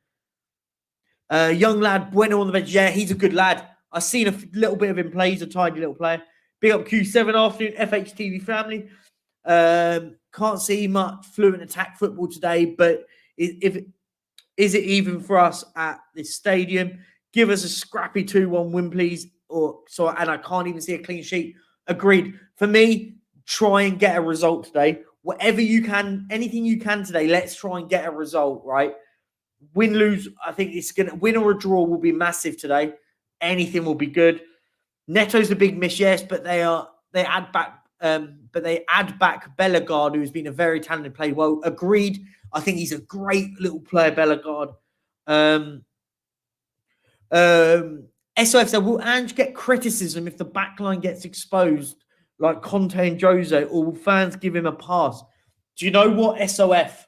Young lad, Bueno on the bench. Yeah, he's a good lad. I've seen a little bit of him play. He's a tidy little player. Big up Q7 afternoon, FHTV family. Can't see much fluent attack football today, but is it even for us at this stadium? Give us a scrappy 2-1 win, please. And I can't even see a clean sheet. Agreed. For me, try and get a result today. Whatever you can, anything you can today, let's try and get a result, right? Win, lose, I think it's going to win or a draw will be massive today. Anything will be good. Neto's a big miss, yes, but they add back Bellegarde, who's been a very talented player. Well, agreed. I think he's a great little player, Bellegarde. SOF said, will Ange get criticism if the backline gets exposed like Conte and Jose, or will fans give him a pass? Do you know what, SOF?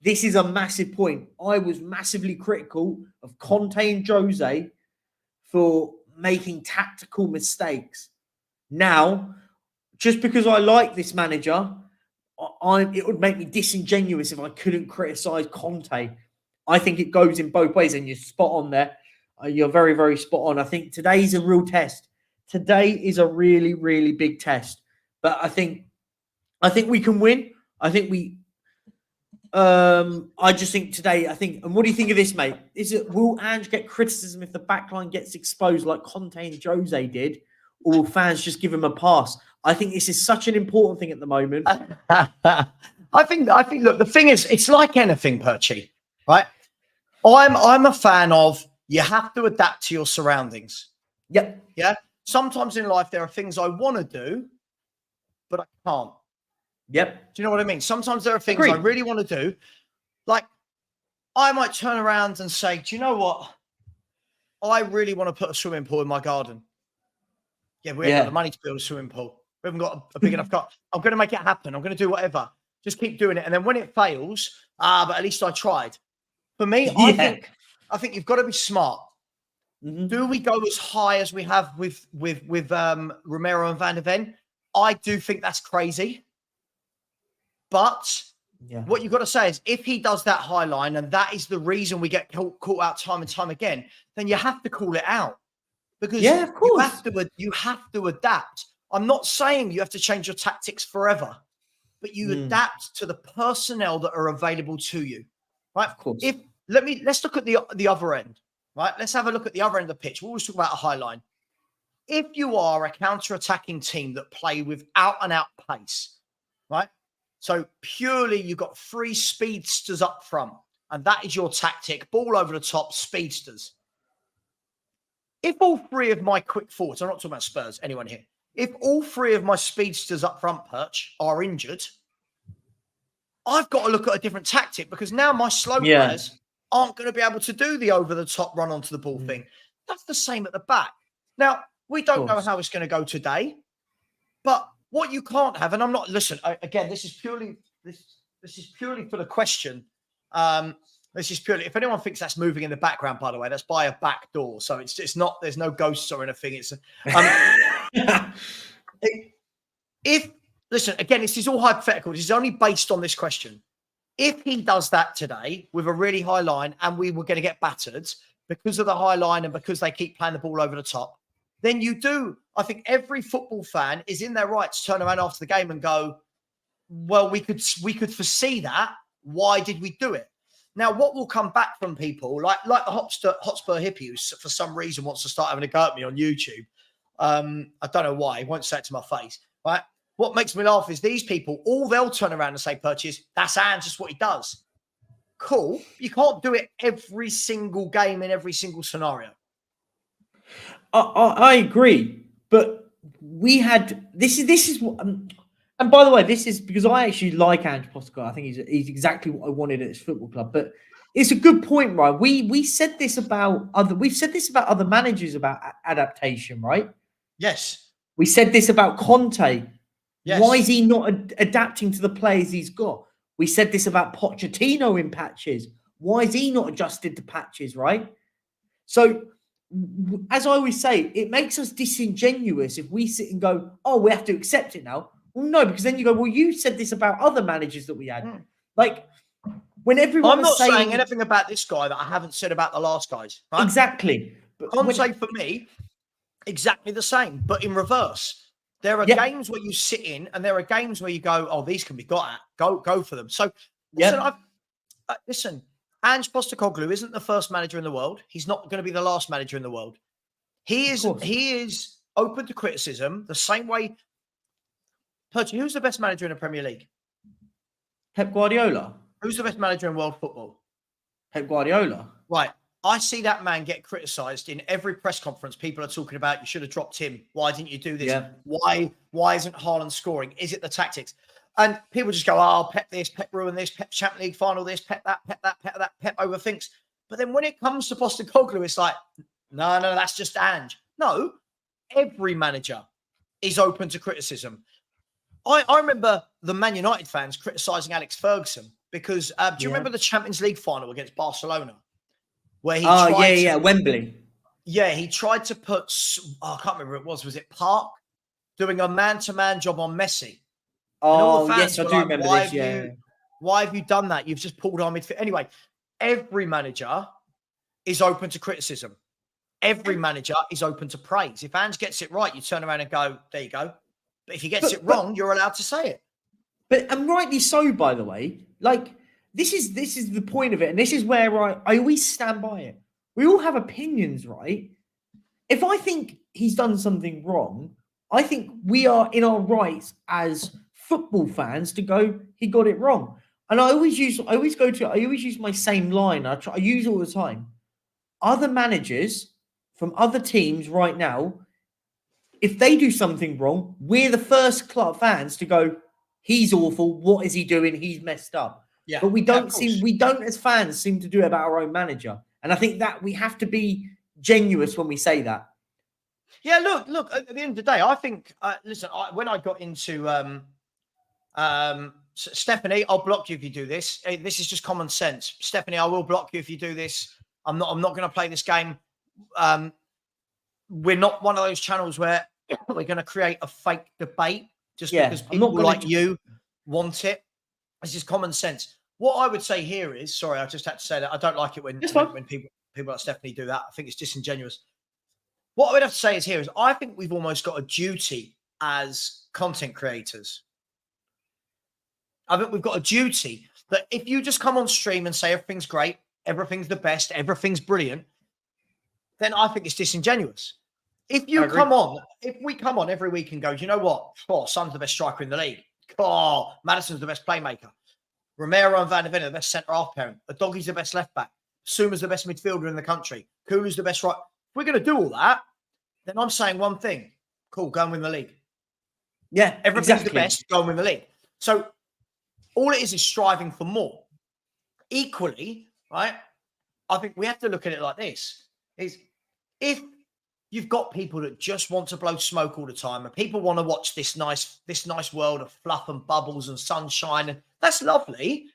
This is a massive point. I was massively critical of Conte and Jose for making tactical mistakes. Now, just because I like this manager, it would make me disingenuous if I couldn't criticise Conte. I think it goes in both ways, and you're spot on there. You're very, very spot on. I think today's a real test. Today is a really, really big test. But I think we can win. I just think today, and what do you think of this, mate? Will Ange get criticism if the backline gets exposed like Conte and Jose did, or will fans just give him a pass? I think this is such an important thing at the moment. I think. Look, the thing is, it's like anything, Perchy, right? I'm a fan of you have to adapt to your surroundings. Yep. Yeah. Sometimes in life there are things I want to do, but I can't. Yep. Do you know what I mean? Sometimes there are things Agreed. I really want to do. Like, I might turn around and say, do you know what? I really want to put a swimming pool in my garden. Yeah, we haven't got the money to build a swimming pool. We haven't got a big enough garden. I'm going to make it happen. I'm going to do whatever. Just keep doing it. And then when it fails, but at least I tried. For me, I think you've got to be smart. Mm-hmm. Do we go as high as we have with Romero and Van de Ven? I do think that's crazy. But what you've got to say is, if he does that high line, and that is the reason we get caught out time and time again, then you have to call it out. Because of course. you have to adapt. I'm not saying you have to change your tactics forever, but you adapt to the personnel that are available to you. Right? Of course. Let's look at the other end. Right? Let's have a look at the other end of the pitch. We'll always talk about a high line. If you are a counter-attacking team that play with out-and-out pace, right? So purely you've got 3 speedsters up front, and that is your tactic. Ball over the top, speedsters. If all 3 of my quick forwards, I'm not talking about Spurs, anyone here. If all 3 of my speedsters up front, Perch, are injured, I've got to look at a different tactic, because now my slow players aren't going to be able to do the over-the-top run onto the ball thing. That's the same at the back. Now, we don't know how it's going to go today, but what you can't have, and I'm not, listen, again, this is purely for the question. This is purely, if anyone thinks that's moving in the background, by the way, that's by a back door. So it's not, there's no ghosts or anything. It's, listen, again, this is all hypothetical. This is only based on this question. If he does that today with a really high line, and we were going to get battered because of the high line and because they keep playing the ball over the top, then you do. I think every football fan is in their right to turn around after the game and go, well, we could foresee that. Why did we do it? Now, what will come back from people like the Hotspur hippie, who for some reason wants to start having a go at me on YouTube. I don't know why. He won't say it to my face, right? What makes me laugh is these people, all they'll turn around and say, Purchase, that's Ange, just what he does. Cool. You can't do it every single game in every single scenario. I agree, but we had this is what, and by the way, this is because I actually like Angepostecoglou. I think he's exactly what I wanted at this football club. But it's a good point, right? We said this about other managers about adaptation, right? Yes. We said this about Conte. Yes. Why is he not adapting to the players he's got? We said this about Pochettino in patches. Why is he not adjusted to patches, right? So, as I always say, it makes us disingenuous if we sit and go, oh, we have to accept it now. Well, no, because then you go, well, you said this about other managers that we had. Like, when everyone I'm not was saying anything about this guy that I haven't said about the last guys. Right? Exactly. But Conte, for me, exactly the same, but in reverse. There are games where you sit in, and there are games where you go, "Oh, these can be got at. Go for them." So, listen, Ange Postecoglou isn't the first manager in the world. He's not going to be the last manager in the world. He is open to criticism the same way. Percy, who's the best manager in the Premier League? Pep Guardiola. Who's the best manager in world football? Pep Guardiola. Right. I see that man get criticised in every press conference. People are talking about, you should have dropped him. Why didn't you do this? Yeah. Why isn't Haaland scoring? Is it the tactics? And people just go, oh, Pep this, Pep ruined this, Pep Champions League final this, Pep that, Pep that, Pep that, Pep overthinks. But then when it comes to Postecoglou, it's like, no, that's just Ange. No, every manager is open to criticism. I remember the Man United fans criticising Alex Ferguson because do you remember the Champions League final against Barcelona? Where he Wembley. Yeah, he tried to put, I can't remember who it was. Was it Park doing a man-to-man job on Messi? Oh, yes, I do remember this. Yeah. Why have you done that? You've just pulled our midfield. Anyway, every manager is open to criticism. Every manager is open to praise. If Ange gets it right, you turn around and go, there you go. But if he gets it wrong, you're allowed to say it. And rightly so, by the way. Like, this is the point of it. And this is where I always stand by it. We all have opinions, right? If I think he's done something wrong, I think we are in our rights as football fans to go, he got it wrong. And I always use my same line. I use it all the time. Other managers from other teams right now, if they do something wrong, we're the first club fans to go, he's awful. What is he doing? He's messed up. Yeah, but we don't as fans seem to do it about our own manager. And I think that we have to be genuine when we say that. Yeah, look, at the end of the day, I think, listen, when I got into Stephanie, I'll block you if you do this. This is just common sense. Stephanie, I will block you if you do this. I'm not going to play this game. We're not one of those channels where we're going to create a fake debate just because people like you want it. This is common sense. What I would say here is, sorry, I just had to say that I don't like it when people like Stephanie do that. I think it's disingenuous. What I would have to say is here is I think we've almost got a duty as content creators. I think we've got a duty that if you just come on stream and say everything's great, everything's the best, everything's brilliant, then I think it's disingenuous. If we come on every week and go, you know what? Oh, Son's the best striker in the league. Oh, Maddison's the best playmaker. Romero and Van der Ven are the best centre-half pairing. Adoghi's the best left-back. Suma's the best midfielder in the country. Kulu's the best right. If we're going to do all that, then I'm saying one thing. Cool, go and win the league. Yeah, everything's the best, go and win the league. So all it is striving for more. Equally, right, I think we have to look at it like this. Is if you've got people that just want to blow smoke all the time and people want to watch this nice world of fluff and bubbles and sunshine, and that's lovely,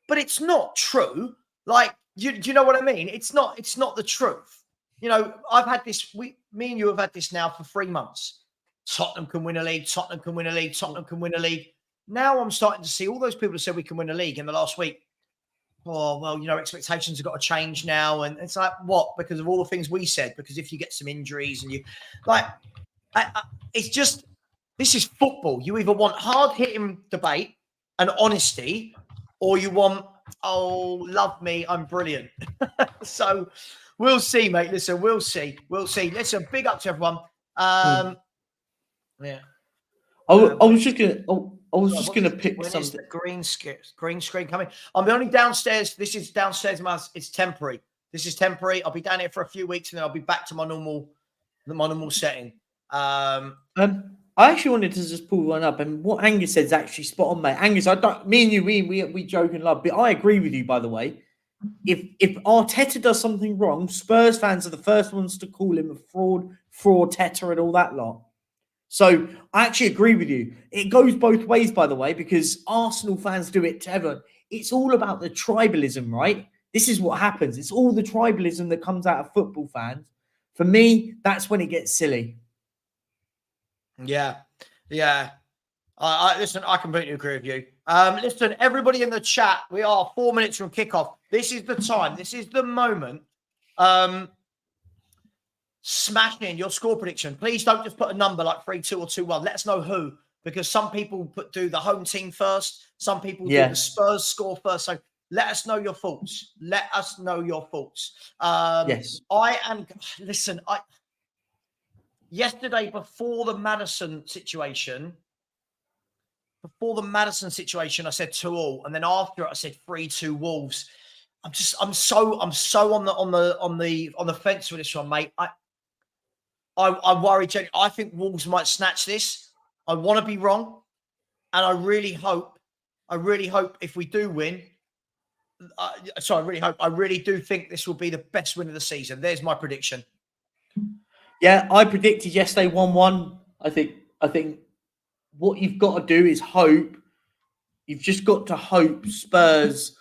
but it's not true. Like, do you know what I mean? It's not the truth. You know, I've had this, me and you have had this now for 3 months. Tottenham can win a league, Tottenham can win a league, Tottenham can win a league. Now I'm starting to see all those people who said we can win a league in the last week. Oh, well, you know, expectations have got to change now. And it's like, what? Because of all the things we said. Because if you get some injuries and you, like, it's just, this is football. You either want hard-hitting debate and honesty, or you want, oh, love me, I'm brilliant. So we'll see, mate. Listen, we'll see. Listen, big up to everyone. Yeah. I was just gonna pick something. Green screen coming. I'm only downstairs. This is downstairs. It's temporary. This is temporary. I'll be down here for a few weeks and then I'll be back to my normal setting. I actually wanted to just pull one up, and what Angus said is actually spot on, mate. Angus, me and you, we joke and love, but I agree with you, by the way. If Arteta does something wrong, Spurs fans are the first ones to call him a fraud, Teta, and all that lot. So I actually agree with you. It goes both ways, by the way, because Arsenal fans do it to everyone. It's all about the tribalism, right? This is what happens. It's all the tribalism that comes out of football fans. For me, that's when it gets silly. Yeah. Listen, I completely agree with you. Listen, everybody in the chat, we are 4 minutes from kickoff. This is the time. This is the moment. Smash in your score prediction. Please don't just put a number like 3-2 or 2-1. Let us know who, because some people do the home team first. Some people do the Spurs score first. So let us know your thoughts. Let us know your thoughts. Yes. Yesterday, before the Maddison situation, I said 2-2, and then after it, I said 3-2 Wolves. I'm so on the fence with this one, mate. I worry, Jenny. I think Wolves might snatch this. I want to be wrong, and I really hope if we do win. I really do think this will be the best win of the season. There's my prediction. Yeah, I predicted yesterday 1-1. I think what you've got to do is hope. You've just got to hope Spurs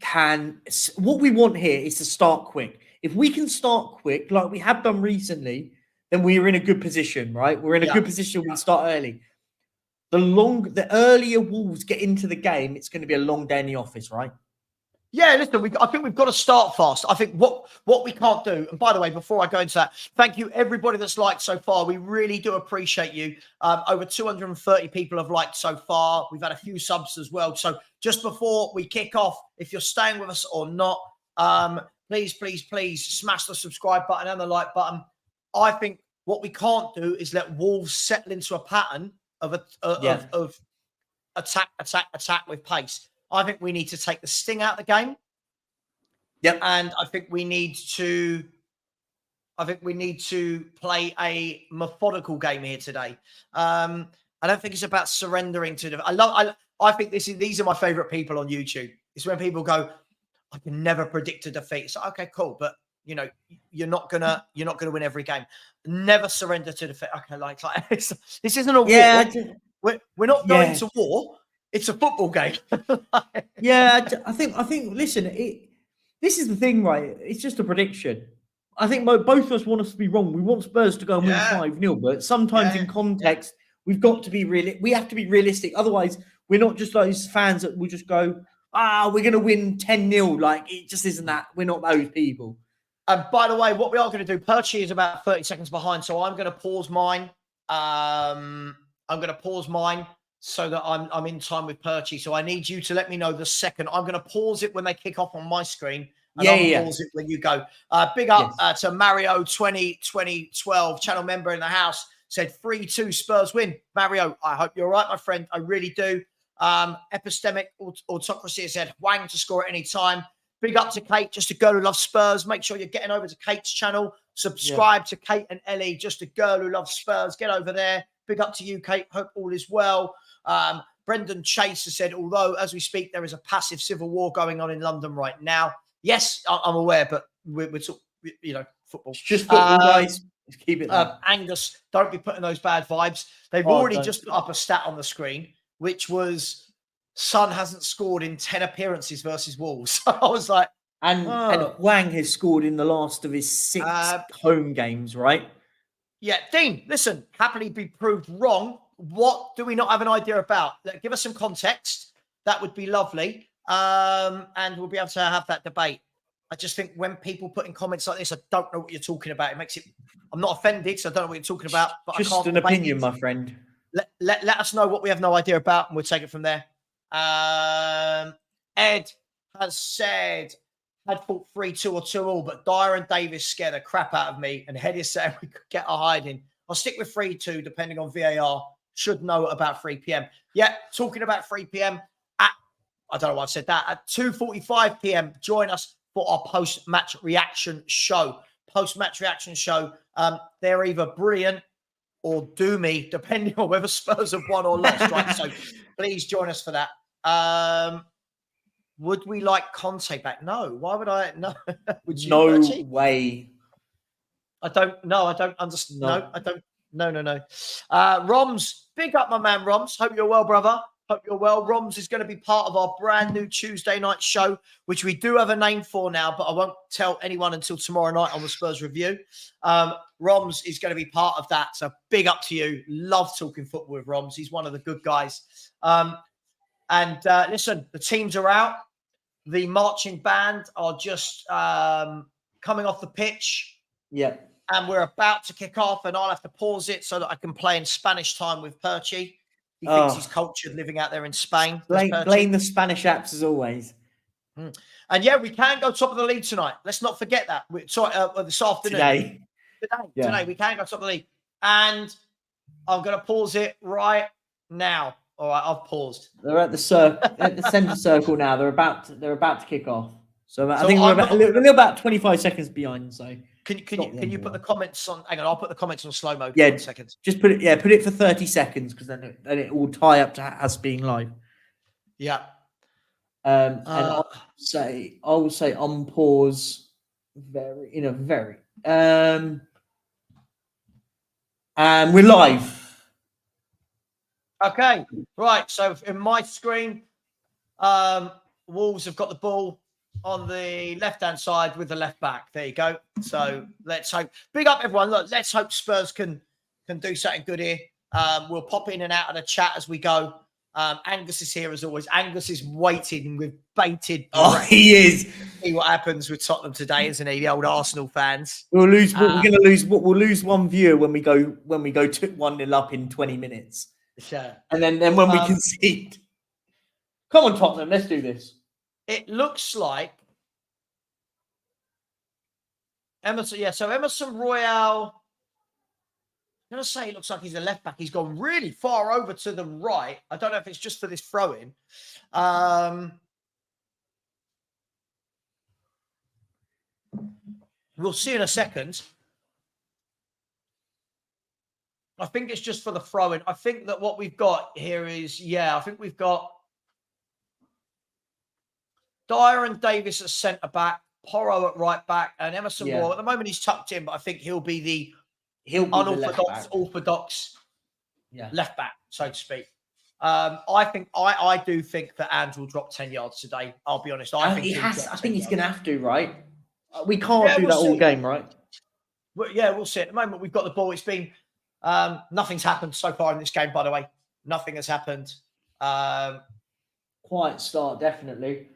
can. What we want here is to start quick. If we can start quick, like we have done recently, then we're in a good position, right? We're in a good position. We start early. The earlier Wolves get into the game, it's going to be a long day in the office, right? Yeah, listen, I think we've got to start fast. I think what we can't do, and by the way, before I go into that, thank you everybody that's liked so far. We really do appreciate you. Over 230 people have liked so far. We've had a few subs as well. So just before we kick off, if you're staying with us or not, please smash the subscribe button and the like button. I think what we can't do is let Wolves settle into a pattern of attack with pace. I think we need to take the sting out of the game. Yep. And I think we need to play a methodical game here today. I don't think it's about surrendering to I think these are my favorite people on YouTube. It's when people go, I can never predict a defeat. It's like, okay, cool, but you're not gonna win every game. Never surrender to defeat. Okay, this isn't a war. We're not going to war. It's a football game. I think. Listen, this is the thing, right? It's just a prediction. I think both of us want us to be wrong. We want Spurs to go and win 5-0, but sometimes in context, we've got to be we have to be realistic. Otherwise, we're not just those fans that will just go, we're going to win 10-0. Like, it just isn't that. We're not those people. And by the way, what we are going to do, Perchie is about 30 seconds behind, so I'm going to pause mine. So that I'm in time with Perchie. So I need you to let me know the second. I'm going to pause it when they kick off on my screen. And I'll pause it when you go. Big up to Mario 2012, channel member in the house. Said 3-2 Spurs win. Mario, I hope you're right, my friend. I really do. Epistemic Autocracy said Wang to score at any time. Big up to Kate, just a girl who loves Spurs. Make sure you're getting over to Kate's channel. Subscribe to Kate and Ellie, just a girl who loves Spurs. Get over there. Big up to you, Kate. Hope all is well. Brendan Chase has said, although as we speak, there is a passive civil war going on in London right now. Yes, I'm aware, but we're talking, football. It's just football, guys. Just keep it there. Angus, don't be putting those bad vibes. They've already just put up a stat on the screen, which was Son hasn't scored in 10 appearances versus Wolves. I was like, and Wang has scored in the last of his 6 home games, right? Yeah, Dean, listen, happily be proved wrong. What do we not have an idea about? Give us some context. That would be lovely. And we'll be able to have that debate. I just think when people put in comments like this, I don't know what you're talking about. It makes it, I'm not offended, so I don't know what you're talking about. But just I can't an opinion, my friend. Let us know what we have no idea about, and we'll take it from there. Ed has said, I'd thought 3-2 or 2-2, but Dyer and Davis scare the crap out of me, and Head is saying we could get a hiding. I'll stick with 3-2, depending on VAR. Should know about 3 p.m. Yeah, talking about 3 p.m. I don't know why I've said that. At 2:45 p.m., join us for our post-match reaction show. Post-match reaction show. They're either brilliant or doomy, depending on whether Spurs have won or lost. Right, so please join us for that. Would we like Conte back? No. Why would I? No. Would you? No way. I don't. No, I don't understand. No. I don't. No. Roms, big up my man, Roms. Hope you're well, brother. Hope you're well. Roms is going to be part of our brand new Tuesday night show, which we do have a name for now, but I won't tell anyone until tomorrow night on the Spurs review. Roms is going to be part of that. So big up to you. Love talking football with Roms. He's one of the good guys. Listen, the teams are out. The marching band are just coming off the pitch. Yeah. And we're about to kick off, and I'll have to pause it so that I can play in Spanish time with Perchy. He thinks he's cultured living out there in Spain. Blame the Spanish apps as always. And yeah, we can go top of the league tonight. Let's not forget that. This afternoon. Today, we can go top of the league. And I'm going to pause it right now. All right, I've paused. They're at the centre circle now. They're about to kick off. So I think we're about 25 seconds behind. So can you put the comments on? Hang on, I'll put the comments on slow mo. Yeah, seconds. Just put it for 30 seconds because then it will tie up to us being live. Yeah. And I'll say on pause and we're live. Okay, right. So in my screen, Wolves have got the ball on the left-hand side with the left back. There you go. So let's hope. Big up, everyone. Look, let's hope Spurs can do something good here. We'll pop in and out of the chat as we go. Angus is here as always. Angus is waiting with bated breath. Oh, he is. See what happens with Tottenham today, isn't he? The old Arsenal fans. We'll lose. We'll lose one viewer when we go 1-0 up in 20 minutes. Yeah. And then when we concede. Come on, Tottenham, let's do this. It looks like Emerson. Yeah, so Emerson Royale. I'm going to say it looks like he's a left back. He's gone really far over to the right. I don't know if it's just for this throw-in. We'll see in a second. I think it's just for the throw-in. I think that what we've got here is, I think we've got Dyer and Davis at centre-back, Porro at right-back, and Emerson Royal. At the moment, he's tucked in, but I think he'll be the orthodox left back, so to speak. I do think that Ange will drop 10 yards today. I'll be honest. I think he's going to have to, right? We can't do that all game, right? We'll see. At the moment, we've got the ball. It's been nothing's happened so far in this game, by the way. Nothing has happened. Quiet start, definitely.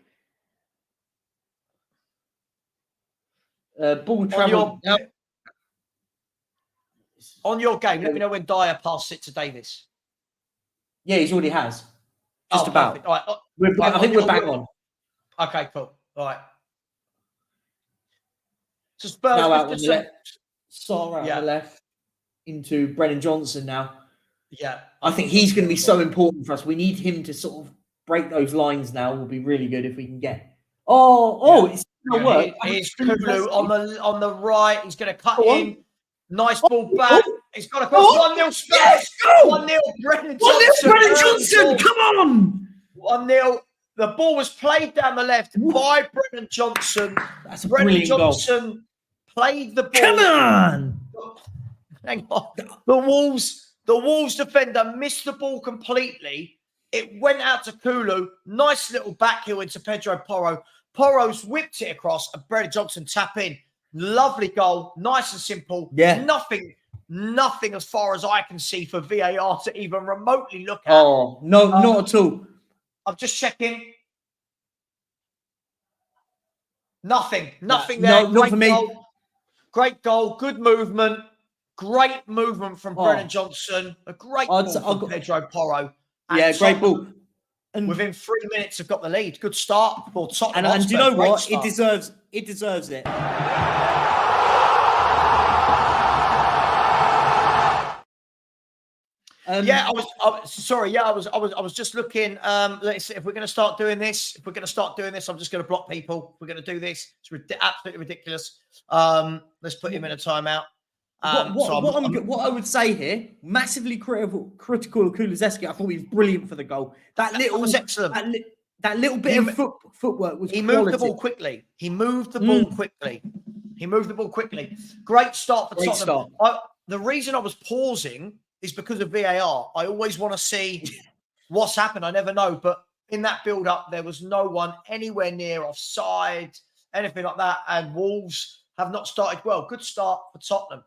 Ball travel. On your game, let me know when Dyer passes it to Davis. Yeah, he already has. Just about. All right. I think we're bang on. Okay, cool. All right. So Spurs now out on the left. On the left into Brennan Johnson now. Yeah. I think he's going to be so important for us. We need him to sort of break those lines now. Will be really good if we can get. It's going to work. Here's Coglou on the right. He's going to cut in. Nice ball back. He's got across 1-0 Spurs. Yes, go! 1-0 Brennan Johnson. 1-0 Brennan Johnson. Come on. 1-0. The ball was played down the left by Brennan Johnson. That's a Brennan brilliant Johnson goal. Played the ball. Come on. Hang on. The Wolves defender missed the ball completely. It went out to Coglou. Nice little backheel into Pedro Porro. Porro's whipped it across and Brennan Johnson tap in. Lovely goal. Nice and simple. Yeah. Nothing as far as I can see for VAR to even remotely look at. Oh, no, not at all. I'm just checking. Nothing there. No, not for me. Great goal. Good movement. Great movement from Brennan Johnson. A great ball from Pedro Porro. Yeah, great ball. And within 3 minutes, have got the lead. Good start for Tottenham Hotspur. And do you know what? It deserves it. I was just looking. Let's see if we're going to start doing this. I'm just going to block people. We're going to do this. It's absolutely ridiculous. Let's put him in a timeout. What I would say here, massively critical of Kulusevski. I thought he was brilliant for the goal. That was excellent. That little bit of footwork was. He moved the ball quickly. Great start for Tottenham. the reason I was pausing is because of VAR. I always want to see what's happened. I never know. But in that build-up, there was no one anywhere near offside, anything like that. And Wolves have not started well. Good start for Tottenham.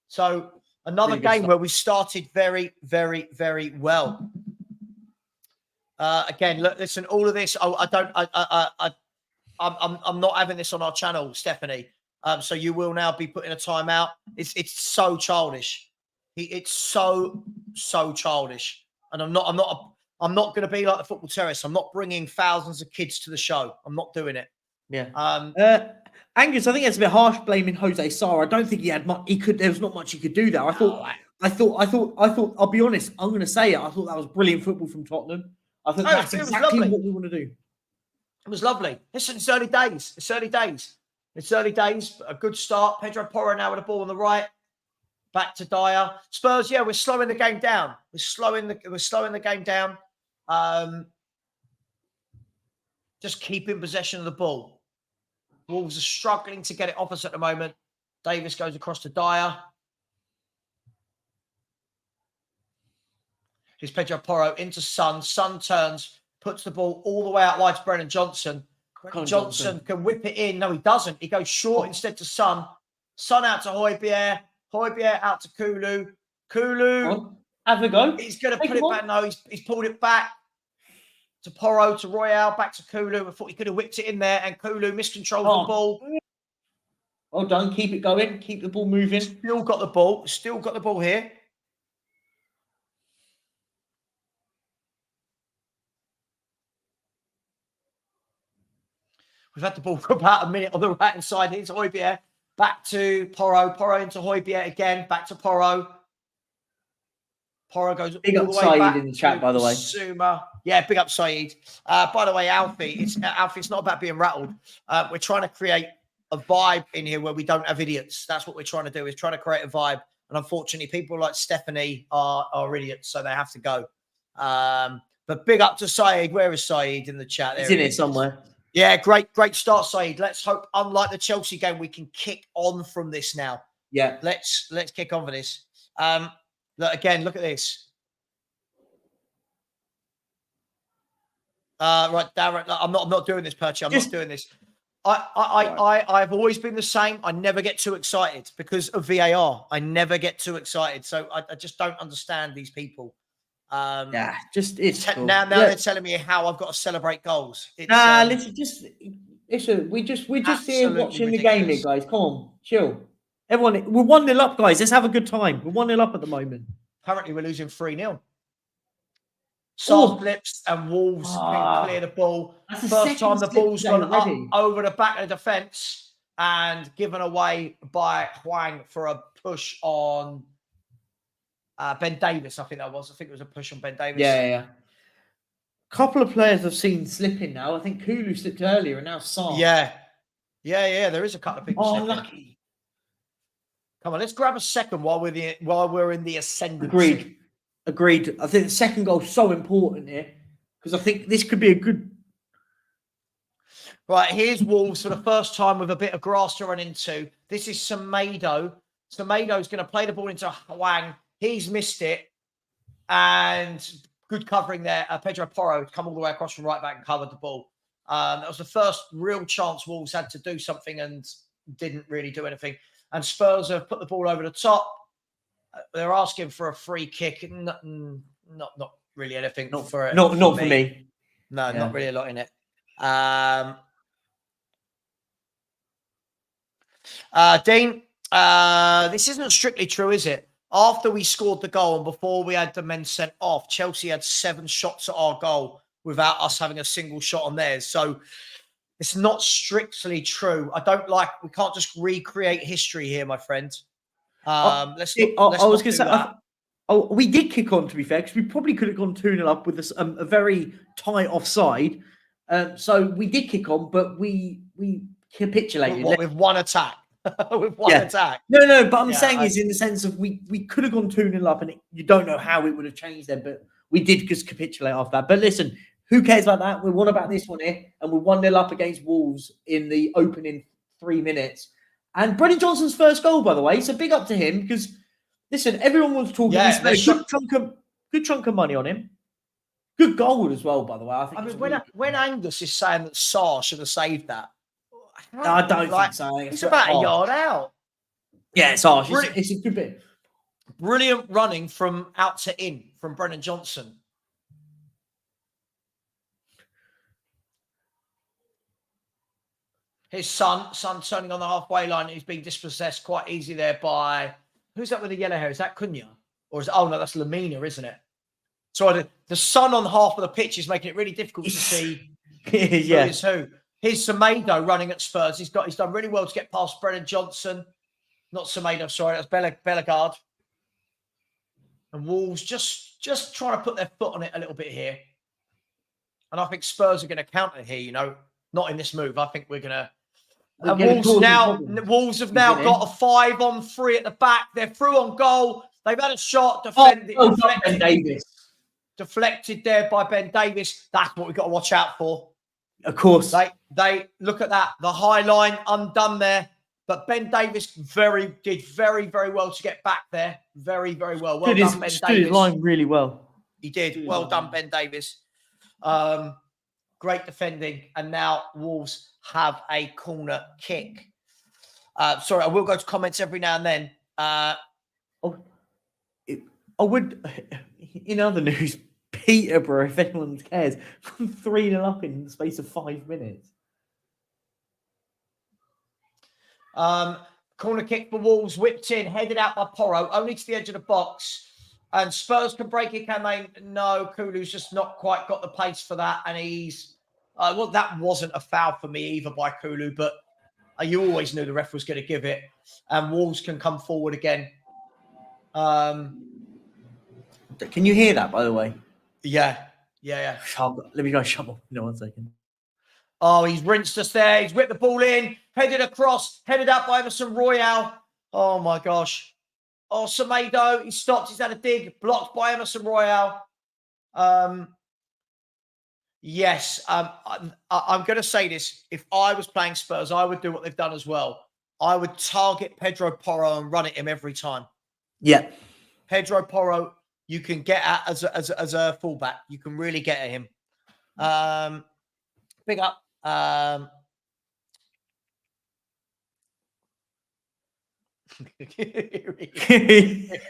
So another Really good game start. where we started very, very, very well. Again, look, listen, all of this, I'm not having this on our channel, Stephanie. So you will now be putting a timeout. It's so childish. It's so childish. And I'm not going to be like the Football Terrace. I'm not bringing thousands of kids to the show. I'm not doing it. Yeah. Angus, I think it's a bit harsh blaming Jose Sarr. I don't think he had much. There was not much he could do there. I thought. I'll be honest. I'm going to say it. I thought that was brilliant football from Tottenham. I think that's exactly what we want to do. It was lovely. Listen, it's early days. It's early days. A good start. Pedro Porro now with the ball on the right. Back to Dyer. Spurs, yeah, we're slowing the game down. We're slowing the game down. Just keeping possession of the ball. Wolves are struggling to get it off us at the moment. Davis goes across to Dyer. Here's Pedro Porro into Son. Son turns, puts the ball all the way out wide to Brennan Johnson. Johnson can whip it in. No, he doesn't. He goes short instead to Son. Son out to Højbjerg. Højbjerg out to Coglou. Coglou. Have a go. He's going to put it back. No, he's pulled it back to Porro, to Royale, back to Coglou. I thought he could have whipped it in there, and Coglou miscontrols the ball. Well done. Keep it going. Keep the ball moving. Still got the ball. Still got the ball here. We've had the ball for about a minute on the right-hand side. Here's Højbjerg. Back to Porro. Porro into Højbjerg again. Back to Porro. Porro goes big all up the way back in the chat, by the way. Suma. Yeah, big up Saeed. By the way, Alfie, it's not about being rattled. We're trying to create a vibe in here where we don't have idiots. That's what we're trying to do, is trying to create a vibe. And unfortunately, people like Stephanie are idiots, so they have to go. But big up to Saeed. Where is Saeed in the chat? He's in it somewhere. Yeah, great start, Saeed. Let's hope, unlike the Chelsea game, we can kick on from this now. Yeah. Let's kick on for this. Look at this. Right, Darren. I'm not doing this, Perchy. I'm not doing this. I've always been the same. I never get too excited because of VAR. I never get too excited. So I just don't understand these people. Cool. Now they're telling me how I've got to celebrate goals. Listen, we're just here watching the game, here, guys. Come on, chill. Everyone, we're 1-0 up, guys. Let's have a good time. We're 1-0 up at the moment. Currently, we're losing 3-0. Soft flips and Wolves can clear the ball. First time the ball's gone up over the back of the defence and given away by Hwang for a push on Ben Davis. I think it was a push on Ben Davis. Yeah. Couple of players I've seen slipping now. I think Coglou slipped earlier, and now Sarr. Yeah. There is a couple of people slipping. Lucky. Come on, let's grab a second while we're in the ascendant. Agreed. I think the second goal is so important here because I think this could be a good. Right, here's Wolves for the first time with a bit of grass to run into. This is Semedo. Semedo's going to play the ball into Hwang. He's missed it, and good covering there. Pedro Porro come all the way across from right back and covered the ball. That was the first real chance Wolves had to do something and didn't really do anything. And Spurs have put the ball over the top. They're asking for a free kick. Not really anything. Not for me. No, not really a lot in it. Dean, this isn't strictly true, is it? After we scored the goal and before we had the men sent off, Chelsea had 7 shots at our goal without us having a single shot on theirs. So it's not strictly true. We can't just recreate history here, my friend. We did kick on, to be fair, because we probably could have gone 2-0 up with a very tight offside. So we did kick on, but we capitulated. With one attack? With one attack? No, but I'm saying is in the sense of we could have gone 2-0 up, and you don't know how it would have changed then, but we did just capitulate after that. But listen, who cares about that? We're about this one here, and we're 1-0 up against Wolves in the opening 3 minutes. And Brennan Johnson's first goal, by the way, so big up to him because Listen, everyone was talking. Yeah, He spent a good chunk of money on him. Good goal as well, by the way. I mean, when Angus is saying that Sarr should have saved that, I don't think so. He's about a yard out. Yeah, it's harsh. It's a good bit. Brilliant running from out to in from Brennan Johnson. His son turning on the halfway line. He's being dispossessed quite easy there by... Who's that with the yellow hair? Is that Cunha? Or is it... Oh, no, that's Lamina, isn't it? So the sun on half of the pitch is making it really difficult to see who is who. Here's Semedo running at Spurs. He's done really well to get past Brennan Johnson. Not Semedo, sorry. That's Bellegarde. And Wolves just trying to put their foot on it a little bit here. And I think Spurs are going to counter here, you know. Not in this move. I think we're going to... Wolves have now got a 5-on-3 at the back. They're through on goal. They've had a shot. Ben Davis. Deflected there by Ben Davis. That's what we've got to watch out for. Of course. They look at that. The high line undone there. But Ben Davis did very, very well to get back there. Very, very well. Well done, Ben Davis. Stood his line really well. He did. Well done, Ben Davis. Great defending. And now Wolves have a corner kick. Sorry, I will go to comments every now and then. I would, in other news, Peterborough, if anyone cares, 3-0 up in the space of 5 minutes. Corner kick for Wolves, whipped in, headed out by Porro, only to the edge of the box. And Spurs can break it, can they? No, Kulu's just not quite got the pace for that. And he's... well, that wasn't a foul for me either by Kulu, but you always knew the ref was going to give it. And Wolves can come forward again. Can you hear that, by the way? Yeah. Let me go shovel. No, 1 second. Oh, he's rinsed us there. He's whipped the ball in, headed across, headed out by Emerson Royale. Oh, my gosh. Oh, Semedo, he stopped. He's had a dig, blocked by Emerson Royale. Yes, I'm going to say this. If I was playing Spurs, I would do what they've done as well. I would target Pedro Porro and run at him every time. Yeah. Pedro Porro, you can get at as a fullback. You can really get at him. Big up.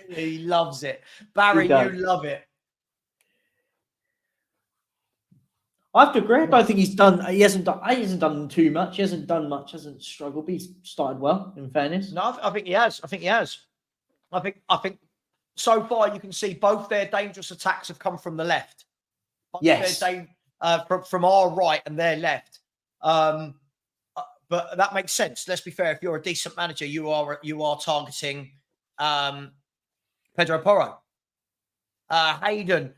He loves it. Barry, you love it. I have to agree. I don't think he hasn't done too much. He hasn't done much, hasn't struggled, but he's started well, in fairness. No, I think he has. I think so far you can see both their dangerous attacks have come from the left. Yes. From our right and their left. But that makes sense. Let's be fair. If you're a decent manager, you are targeting Pedro Porro. Hayden.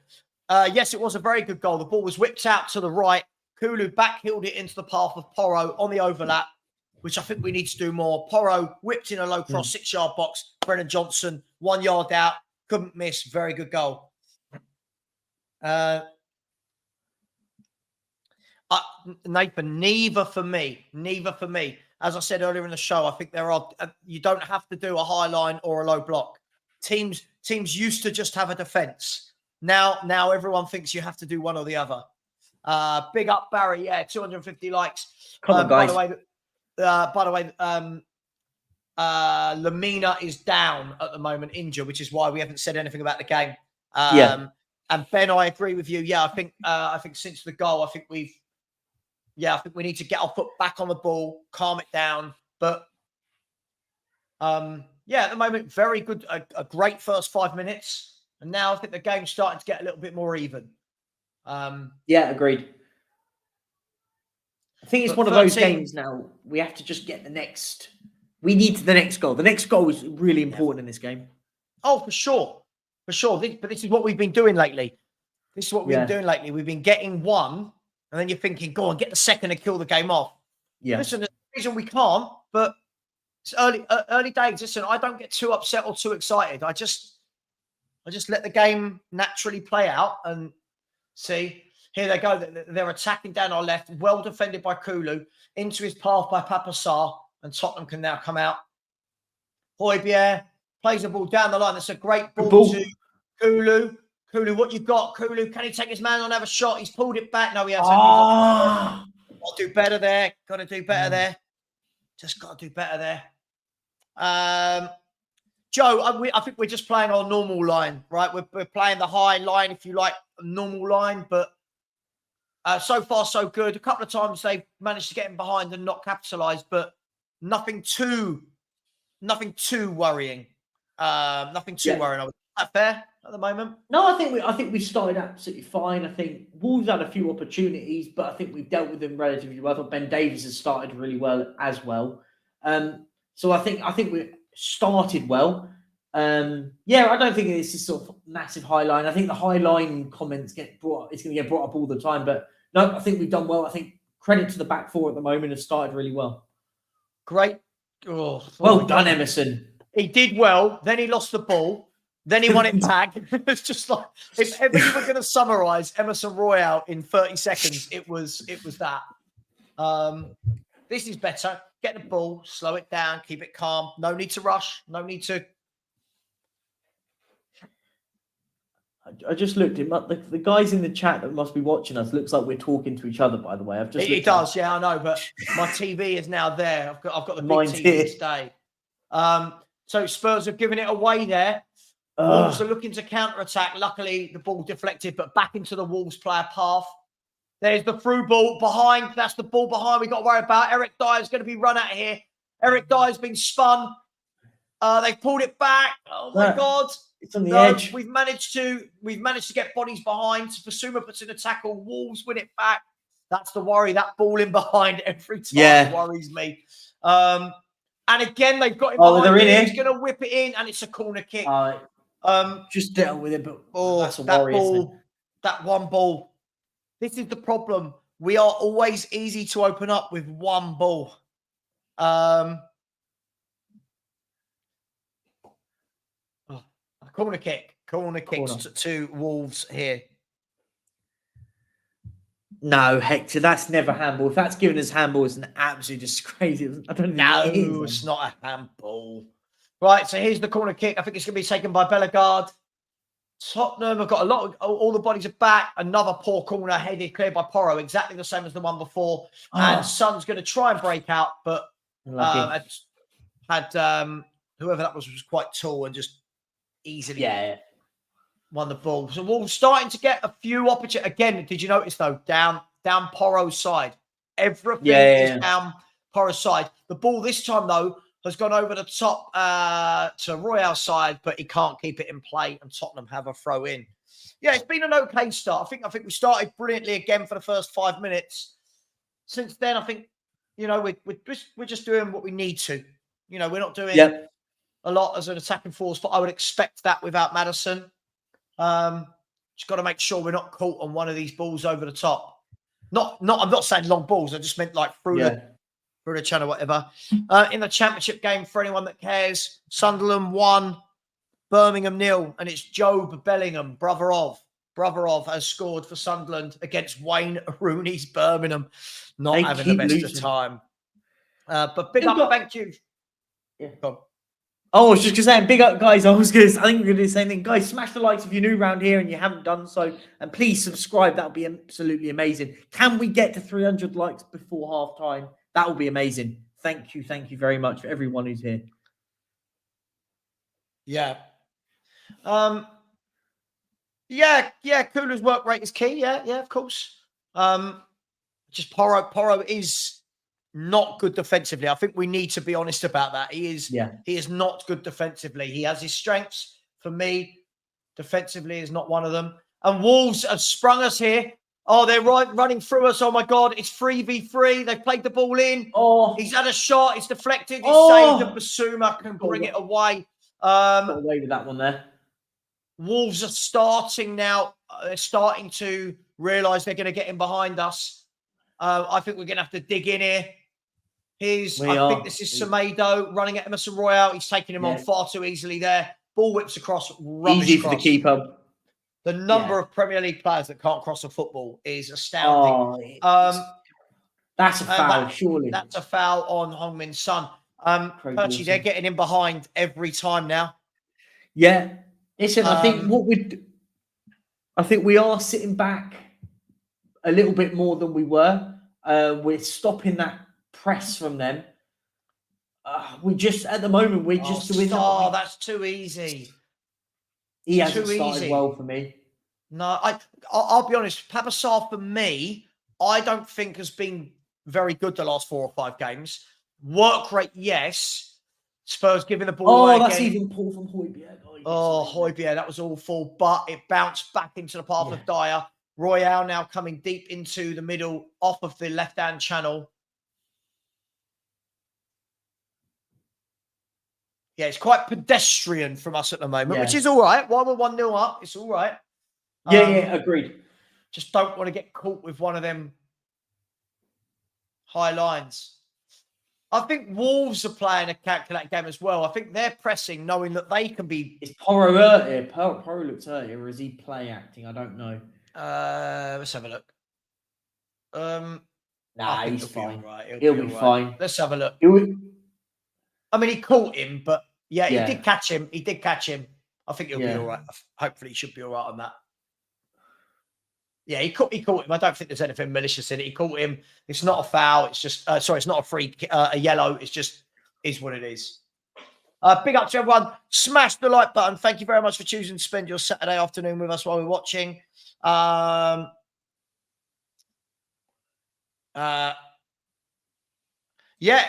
Yes, it was a very good goal. The ball was whipped out to the right. Kulu backheeled it into the path of Porro on the overlap, which I think we need to do more. Porro whipped in a low cross, 6-yard box. Brennan Johnson, 1 yard out. Couldn't miss. Very good goal. Nathan, neither for me. As I said earlier in the show, I think you don't have to do a high line or a low block. Teams used to just have a defence. Now everyone thinks you have to do one or the other. Big up, Barry. Yeah, 250 likes. Come on, guys. By the way, Lamina is down at the moment, injured, which is why we haven't said anything about the game. And Ben, I agree with you. Yeah, I think since the goal, I think we need to get our foot back on the ball, calm it down. But at the moment, very good, a great first 5 minutes. And now I think the game's starting to get a little bit more even. Agreed. I think it's one of those games now. We have to just get we need the next goal. The next goal is really important in this game. Oh, for sure. But this is what we've been doing lately. We've been getting one, and then you're thinking, go on, get the second and kill the game off. Yeah. Listen, there's a reason we can't, but it's early days. Listen, I don't get too upset or too excited. I just let the game naturally play out and see. Here they go. They're attacking down our left. Well defended by Kulu. Into his path by Papa Sarr. And Tottenham can now come out. Højbjerg Plays the ball down the line. That's a great ball to Kulu. Kulu, what you got? Kulu, can he take his man on, have a shot? He's pulled it back. No, he hasn't. Got to do better there. Got to do better there. Just got to do better there. Joe, I think we're just playing our normal line, right? We're playing the high line, if you like, a normal line. But so far, so good. A couple of times they've managed to get in behind and not capitalise, but nothing too worrying. Nothing too worrying. Is that fair at the moment? No, I think we started absolutely fine. I think Wolves had a few opportunities, but I think we've dealt with them relatively well. I thought Ben Davies has started really well as well. So I think we started well. I don't think it's this sort of massive high line. I think the high line comments it's going to get brought up all the time. But no, I think we've done well. I think credit to the back four at the moment has started really well. Great. Oh, well done, Emerson. He did well. Then he lost the ball. Then he won it back. It's just like, if ever you were going to summarise Emerson Royale in 30 seconds, it was that. This is better. Get the ball, slow it down, keep it calm. No need to rush. No need to. I just looked him up. The guys in the chat that must be watching us looks like we're talking to each other. By the way, I've just. It does, yeah, I know. But my TV is now there. I've got the big TV today. So Spurs have given it away there. Wolves are looking to counter-attack. Luckily, the ball deflected, but back into the Wolves player path. There's the through ball behind. That's the ball behind we got to worry about. Eric Dyer's going to be run out here. Eric Dyer's been spun. They've pulled it back. Oh my God. It's on the edge. We've managed to get bodies behind. Basuma puts in a tackle. Wolves win it back. That's the worry. That ball in behind every time worries me. And again, they've got him behind. They're in here. He's going to whip it in, and it's a corner kick. Just dealt with it, but that's a that worry, ball, isn't it? that one ball. This is the problem. We are always easy to open up with one ball. A corner kick. Corner kicks to Wolves here. No, Hector, that's never handball. If that's given as handball, it's an absolute disgrace. I don't know. No, it's not a handball. Right, so here's the corner kick. I think it's going to be taken by Bellegarde. Tottenham have got a lot of, all the bodies are back. Another poor corner headed, cleared by Porro, exactly the same as the one before. And Son's going to try and break out, but had whoever that was quite tall and just easily won the ball. So Wolves starting to get a few opportunities. Again, did you notice though, down Porro's side? Everything is down Porro's side. The ball this time though has gone over the top to Royale's side, but he can't keep it in play, and Tottenham have a throw in. Yeah, it's been an okay start. I think we started brilliantly again for the first 5 minutes. Since then, I think we're just doing what we need to. We're not doing a lot as an attacking force, but I would expect that without Maddison. Just got to make sure we're not caught on one of these balls over the top. I'm not saying long balls. I just meant like through the channel, whatever. In the championship game, for anyone that cares, Sunderland 1, Birmingham 0, and it's Job Bellingham, brother of, has scored for Sunderland against Wayne Rooney's Birmingham. Not having the best of time. But big up, thank you. Yeah. I was just saying, big up, guys. I think we're going to do the same thing. Guys, smash the likes if you're new around here and you haven't done so. And please subscribe. That would be absolutely amazing. Can we get to 300 likes before half time? That will be amazing. Thank you. Thank you very much for everyone who's here. Yeah. Kulu's work rate is key. Yeah, of course. Just Porro is not good defensively. I think we need to be honest about that. He is not good defensively. He has his strengths. For me, defensively is not one of them. And Wolves have sprung us here. Oh, they're running through us. Oh my God, it's 3v3. They've played the ball in. Oh, he's had a shot. It's deflected. It's saved, and Basuma can bring it away. Got away with that one there. Wolves are starting now. They're starting to realise they're going to get in behind us. I think we're going to have to dig in here. I think this is Semedo running at Emerson Royale. He's taking him on far too easily there. Ball whips across. Easy for the keeper. The number of Premier League players that can't cross a football is astounding. That's a foul, surely. That's a foul on Heung-min Son. Percy, they're getting in behind every time now. Yeah. Listen, I think we are sitting back a little bit more than we were. We're stopping that press from them. We just at the moment we're just doing. That's too easy. He hasn't started well for me. No, I'll be honest. Papa Sarr for me, I don't think has been very good the last 4 or 5 games. Work rate, yes. Spurs giving the ball away. Oh, that's even Paul from Højbjerg. Højbjerg, that was awful, but it bounced back into the path of Dyer. Royale now coming deep into the middle, off of the left-hand channel. Yeah, it's quite pedestrian from us at the moment, which is all right. While we're 1-0 up, it's all right. Agreed. Just don't want to get caught with one of them high lines. I think Wolves are playing a calculated game as well. I think they're pressing, knowing that they can be... Is Porro hurt here? Porro looks hurt here, or is he play acting? I don't know. Let's have a look. Nah, he's fine. Right. He'll be fine. Let's have a look. I mean, he caught him, but he did catch him. He did catch him. I think he'll be all right. Hopefully, he should be all right on that. Yeah, he caught him. I don't think there's anything malicious in it. He caught him. It's not a foul. It's just, it's not a free, a yellow. It's just is what it is. Big up to everyone. Smash the like button. Thank you very much for choosing to spend your Saturday afternoon with us while we're watching. Yeah,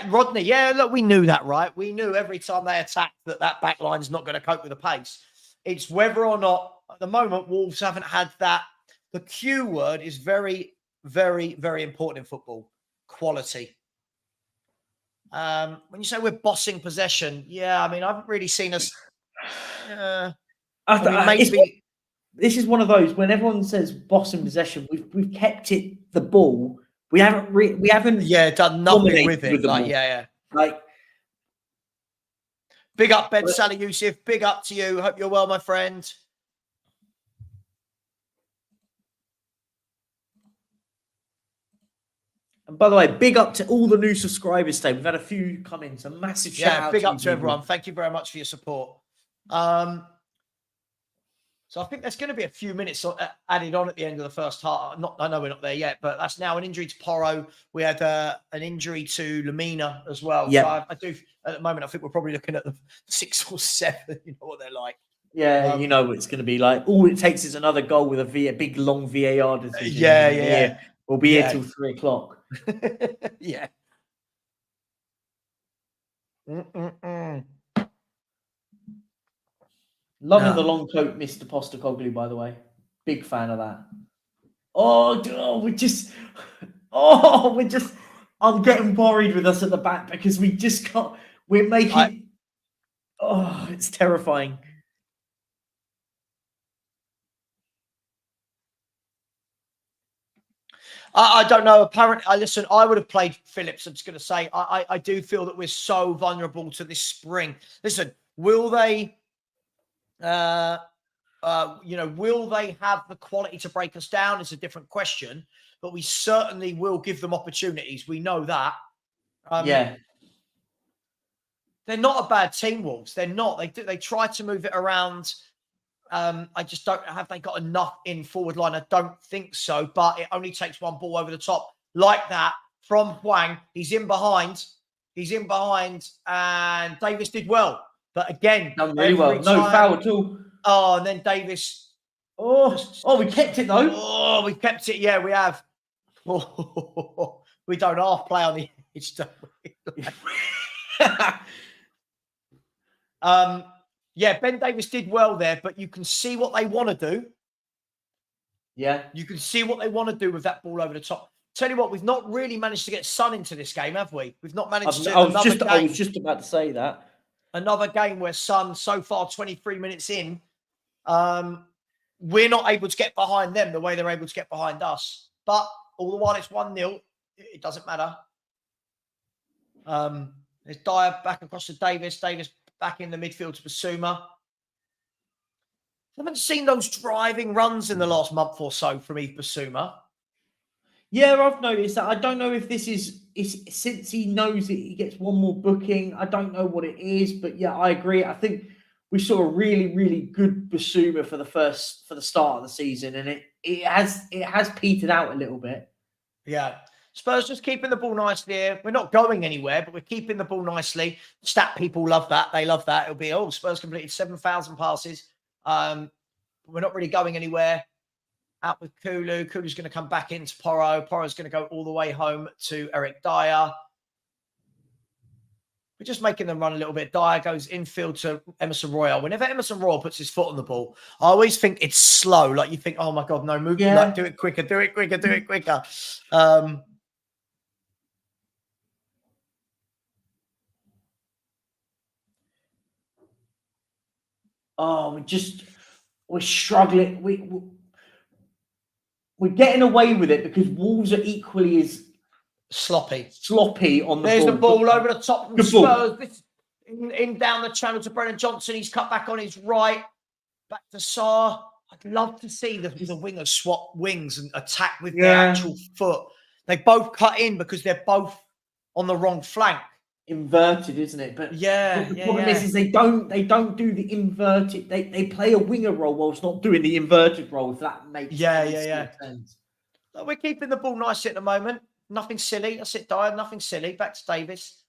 Rodney. Yeah, look, we knew that, right? We knew every time they attacked that back line's not going to cope with the pace. It's whether or not, at the moment, Wolves haven't had that. The Q word is very, very, very important in football. Quality. When you say we're bossing possession, I mean, I haven't really seen us. Maybe this is one of those when everyone says bossing possession, we've kept it the ball. We haven't done nothing with it. Like, big up, Ben Sally Yusuf. Big up to you. Hope you're well, my friend. And by the way, big up to all the new subscribers today. We've had a few come in. So massive shout out. Big up to everyone. Thank you very much for your support. So I think there's going to be a few minutes added on at the end of the first half. I know we're not there yet, but that's now an injury to Porro. We had an injury to Lamina as well. Yeah. So I do, at the moment, I think we're probably looking at the 6 or 7. You know what they're like. Yeah, you know what it's going to be like. All it takes is another goal with a big, long VAR decision. Yeah. We'll be here till 3 o'clock. Yeah. Loving the long coat, Mr. Postecoglou, by the way. Big fan of that. I'm getting worried with us at the back because we just can't. We're making. It's terrifying. I don't know. Apparently, listen, I would have played Phillips. I'm just going to say, I do feel that we're so vulnerable to this spring. Listen, will they, will they have the quality to break us down? It's a different question, but we certainly will give them opportunities. We know that. They're not a bad team, Wolves. They're not. They try to move it around. I just don't have they got enough in forward line. I don't think so, but it only takes one ball over the top like that from Hwang. He's in behind, and Davis did well. But again, done really well. No foul at all. Oh, and then Davis. We kept it though. Oh, we kept it. Yeah, we have. We don't half play on the edge, don't we? Yeah, Ben Davis did well there, but you can see what they want to do. Yeah. You can see what they want to do with that ball over the top. Tell you what, we've not really managed to get Son into this game, have we? We've not managed to. I was just about to say that. Another game where Son, so far 23 minutes in, we're not able to get behind them the way they're able to get behind us. But all the while it's 1-0, it doesn't matter. There's Dyer back across to Davis. Davis back in the midfield to Basuma. I haven't seen those driving runs in the last month or so from Yves Basuma. Yeah, I've noticed that. I don't know if this is since he knows it, he gets one more booking. I don't know what it is, but yeah, I agree. I think we saw a really, really good Basuma for the start of the season, and it has petered out a little bit. Yeah. Spurs just keeping the ball nicely here. We're not going anywhere, but we're keeping the ball nicely. Stat people love that. They love that. It'll be, Spurs completed 7,000 passes. We're not really going anywhere. Out with Kulu. Kulu's going to come back into Porro. Porro's going to go all the way home to Eric Dyer. We're just making them run a little bit. Dyer goes infield to Emerson Royal. Whenever Emerson Royal puts his foot on the ball, I always think it's slow. Like you think, oh my God, no, move. Yeah. Like, do it quicker, do it quicker, do it quicker. We're struggling. We're getting away with it because Wolves are equally as sloppy on the There's ball. the ball over the top from Spurs. This, in down the channel to Brennan Johnson. He's cut back on his right. Back to Sarr. I'd love to see the wingers swap wings and attack with their actual foot. They both cut in because they're both on the wrong flank. Inverted, isn't it? But the problem is they don't do the inverted. They play a winger role whilst not doing the inverted role. If that makes sense. So we're keeping the ball nice at the moment. Nothing silly. That's it, Dyer. Nothing silly. Back to Davis.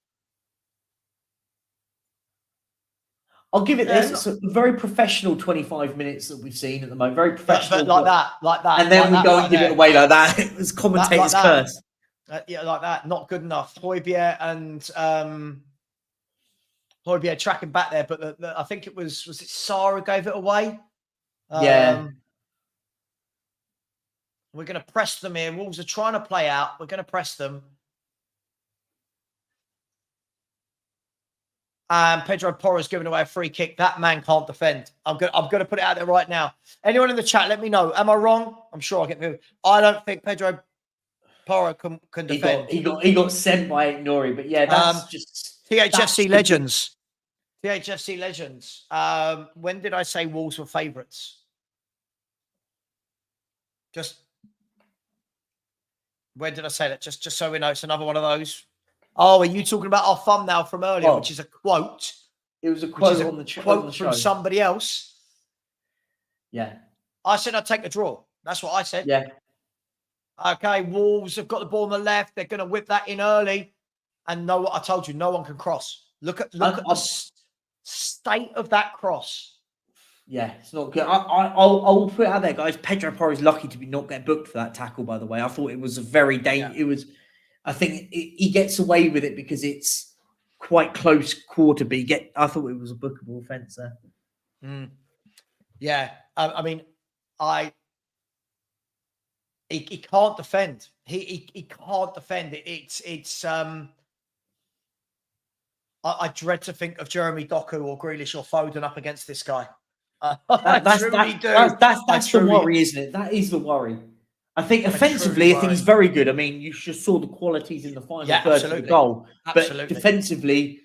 I'll give it this. It's a very professional 25 minutes that we've seen at the moment. Very professional. But like that. And then we go and give it away like that. It was commentator's curse. Like that. Not good enough. Højbjerg and Højbjerg tracking back there. But I think it was it Sarr who gave it away? We're going to press them here. Wolves are trying to play out. We're going to press them. And Pedro Porro's given away a free kick. That man can't defend. I'm going to put it out there right now. Anyone in the chat, let me know. Am I wrong? I'm sure I'll get people. I don't think Pedro Porro can defend. He got sent by Nori, but yeah, that's just THFC legends. THFC legends. When did I say Wolves were favourites? When did I say that? Just so we know, it's another one of those. Oh, are you talking about our thumbnail from earlier, which is a quote? It was a quote on the quote from somebody else. Yeah. I said I'd take a draw. That's what I said. Yeah. Okay, Wolves have got the ball on the left. They're going to whip that in early. And know what I told you, no one can cross. Look at the state of that cross. Yeah, it's not good. I'll put it out there, guys. Pedro Porro is lucky to not get booked for that tackle, by the way. I thought it was a very dangerous. It was. I think he gets away with it because it's quite close quarter. But I thought it was a bookable offence there. Yeah, I mean, he can't defend. He can't defend it. I dread to think of Jeremy Doku or Grealish or Foden up against this guy. That's the worry, isn't it? That is the worry. I think offensively, I think he's very good. I mean, you just saw the qualities in the final third of the goal. But defensively,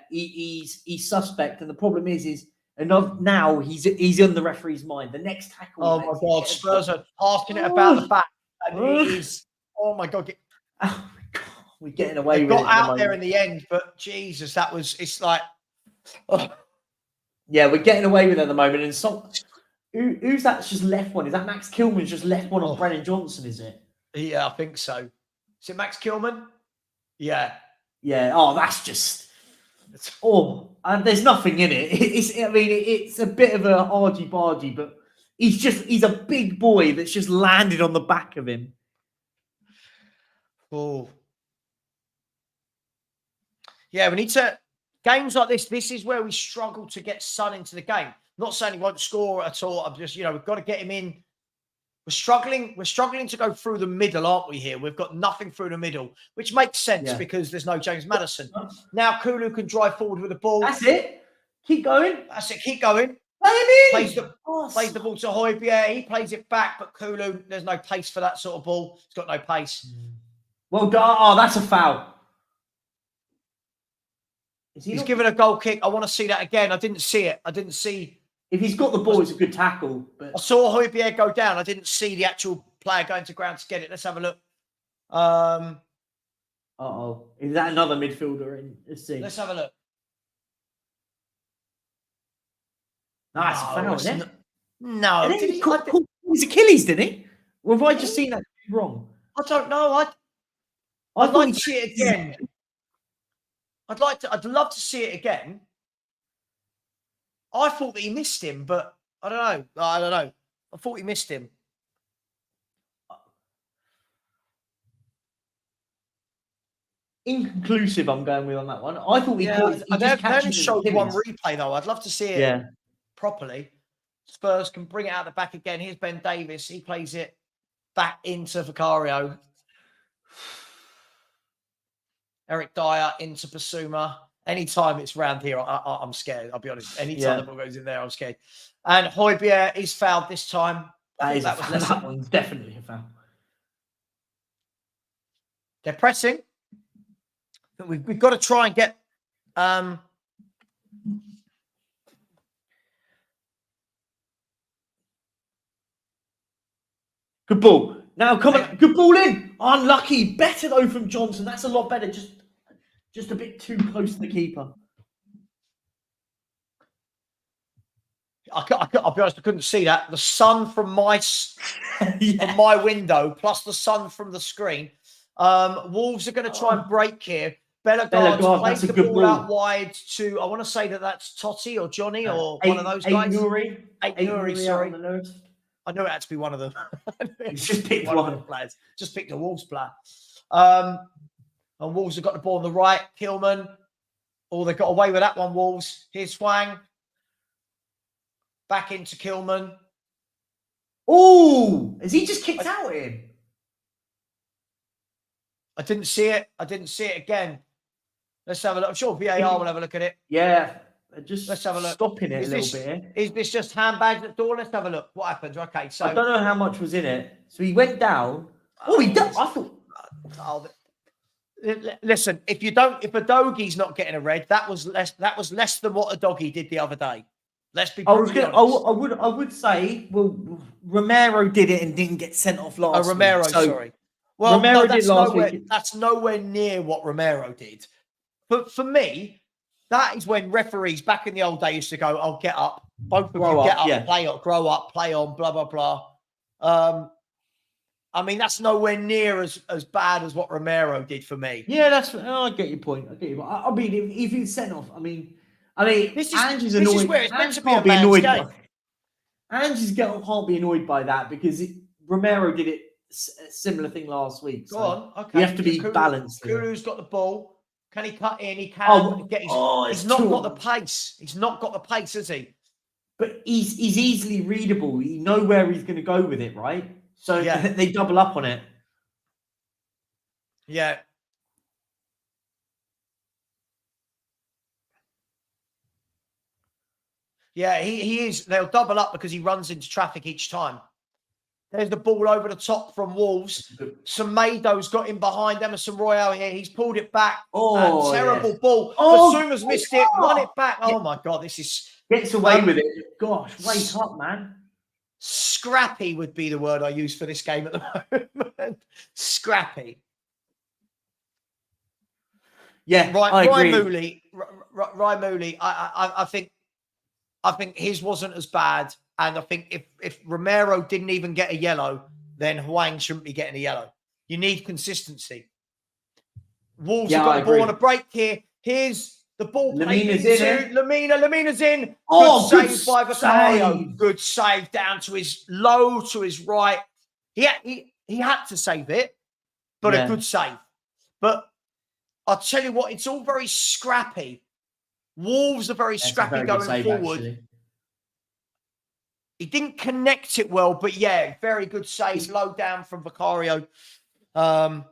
he's suspect. And the problem is now he's on the referee's mind. The next tackle. Oh my God, Spurs are asking it about the back. And it is. Oh my God. Oh my God, we're getting away with it. Got out there in the end, but Jesus, it's like. Yeah, we're getting away with it at the moment. And who's that just left one? Is that Max Kilman's just left one on Brennan Johnson, is it? Yeah, I think so. Is it Max Kilman? Yeah. Yeah. Oh, that's just... there's nothing in it. It's a bit of a argy-bargy, but he's a big boy that's just landed on the back of him. Oh. Yeah, we need to... Games like this is where we struggle to get Son into the game. Not saying he won't score at all. I'm just, we've got to get him in. We're struggling to go through the middle, aren't we, here? We've got nothing through the middle, which makes sense because there's no James Maddison. Now Kulu can drive forward with the ball. That's it. Keep going. That's it. Keep going. Plays the ball to Højbjerg. He plays it back, but Kulu, there's no pace for that sort of ball. It's got no pace. Well done. Oh, that's a foul. He's given a goal kick. I want to see that again. I didn't see it. If he's got the ball, it's a good tackle. But I saw Højbjerg go down. I didn't see the actual player going to ground to get it. Let's have a look. Is that another midfielder in? Let's see. Let's have a look. That's a foul, isn't it? No, And then did he he? caught his Achilles, didn't he? Or have I just seen that wrong? I don't know. I I'd thought like he to see it again. I'd love to see it again. I thought that he missed him, but I don't know. I thought he missed him. Inconclusive, I'm going with on that one. I thought he caught. He just they only catches showed his one Achilles. replay though. I'd love to see it properly. Spurs can bring it out the back again. Here's Ben Davies. He plays it back into Vicario. Eric Dyer into Basuma. Anytime it's round here, I'm scared. I'll be honest. Anytime the ball goes in there, I'm scared. And Højbjerg is fouled this time. That one's definitely a foul. They're pressing. We've got to try and get good ball. Now come on, good ball in. Unlucky. Better though from Johnson. That's a lot better. Just a bit too close to the keeper. I'll be honest, I couldn't see that. The sun from my from my window plus the sun from the screen. Wolves are going to try and break here. Bellegarde plays the ball out wide to, I want to say that's Totti or Johnny or one of those guys. Eight Nuri, sorry. I knew it had to be one of them. Just picked one of the players. Just picked a Wolves player. And Wolves have got the ball on the right. Kilman. Oh, they got away with that one, Wolves. Here's Hwang. Back into Kilman. Oh, has he just kicked out at him? I didn't see it. I didn't see it again. Let's have a look. I'm sure VAR will have a look at it. Yeah. Let's have a look. Stopping it a little bit here. Is this just handbags at the door? Let's have a look. What happens? Okay, so I don't know how much was in it. So he went down. Oh, he does. I thought. Listen, if a doggy's not getting a red, that was less than what a doggy did the other day. Let's be brutally honest. I would say, well, Romero did it and didn't get sent off last week. Romero, sorry. Well, Romero did last week. That's nowhere near what Romero did. But for me, that is when referees back in the old days used to go, "Oh, get up, both of you get up, play on, grow up, play on, blah blah blah." I mean, that's nowhere near as bad as what Romero did for me. Yeah, I get your point. I mean, if he's sent off, I mean, this is annoyed. This is where it's meant to be a man's game. Ange can't be annoyed by that because Romero did it. A similar thing last week. Go on. Okay. You have to be balanced. Kulu's got the ball. Can he cut in? He can. He's not got the pace. He's not got the pace, has he? But he's easily readable. You know where he's going to go with it, right? So they double up on it. Yeah. Yeah, he is. They'll double up because he runs into traffic each time. There's the ball over the top from Wolves. Semedo's got in behind Emerson Royale here. He's pulled it back. Oh, terrible ball. Basuma's missed it. Won it back. Oh, my God. This is... Gets away with it. Gosh, wake up, man. Scrappy would be the word I use for this game at the moment. Scrappy. Yeah, right. I agree. Ryan Mooley, I think his wasn't as bad. And I think if Romero didn't even get a yellow, then Hwang shouldn't be getting a yellow. You need consistency. Wolves have got the ball on a break here. Here's the ball. Lemina's in. Lemina's in. Good save by Vicario. Good save down to his low, to his right. He had to save it, but a good save. But I'll tell you what, it's all very scrappy. Wolves are very scrappy going forward. Actually. He didn't connect it well, but very good save. Low down from Vicario. And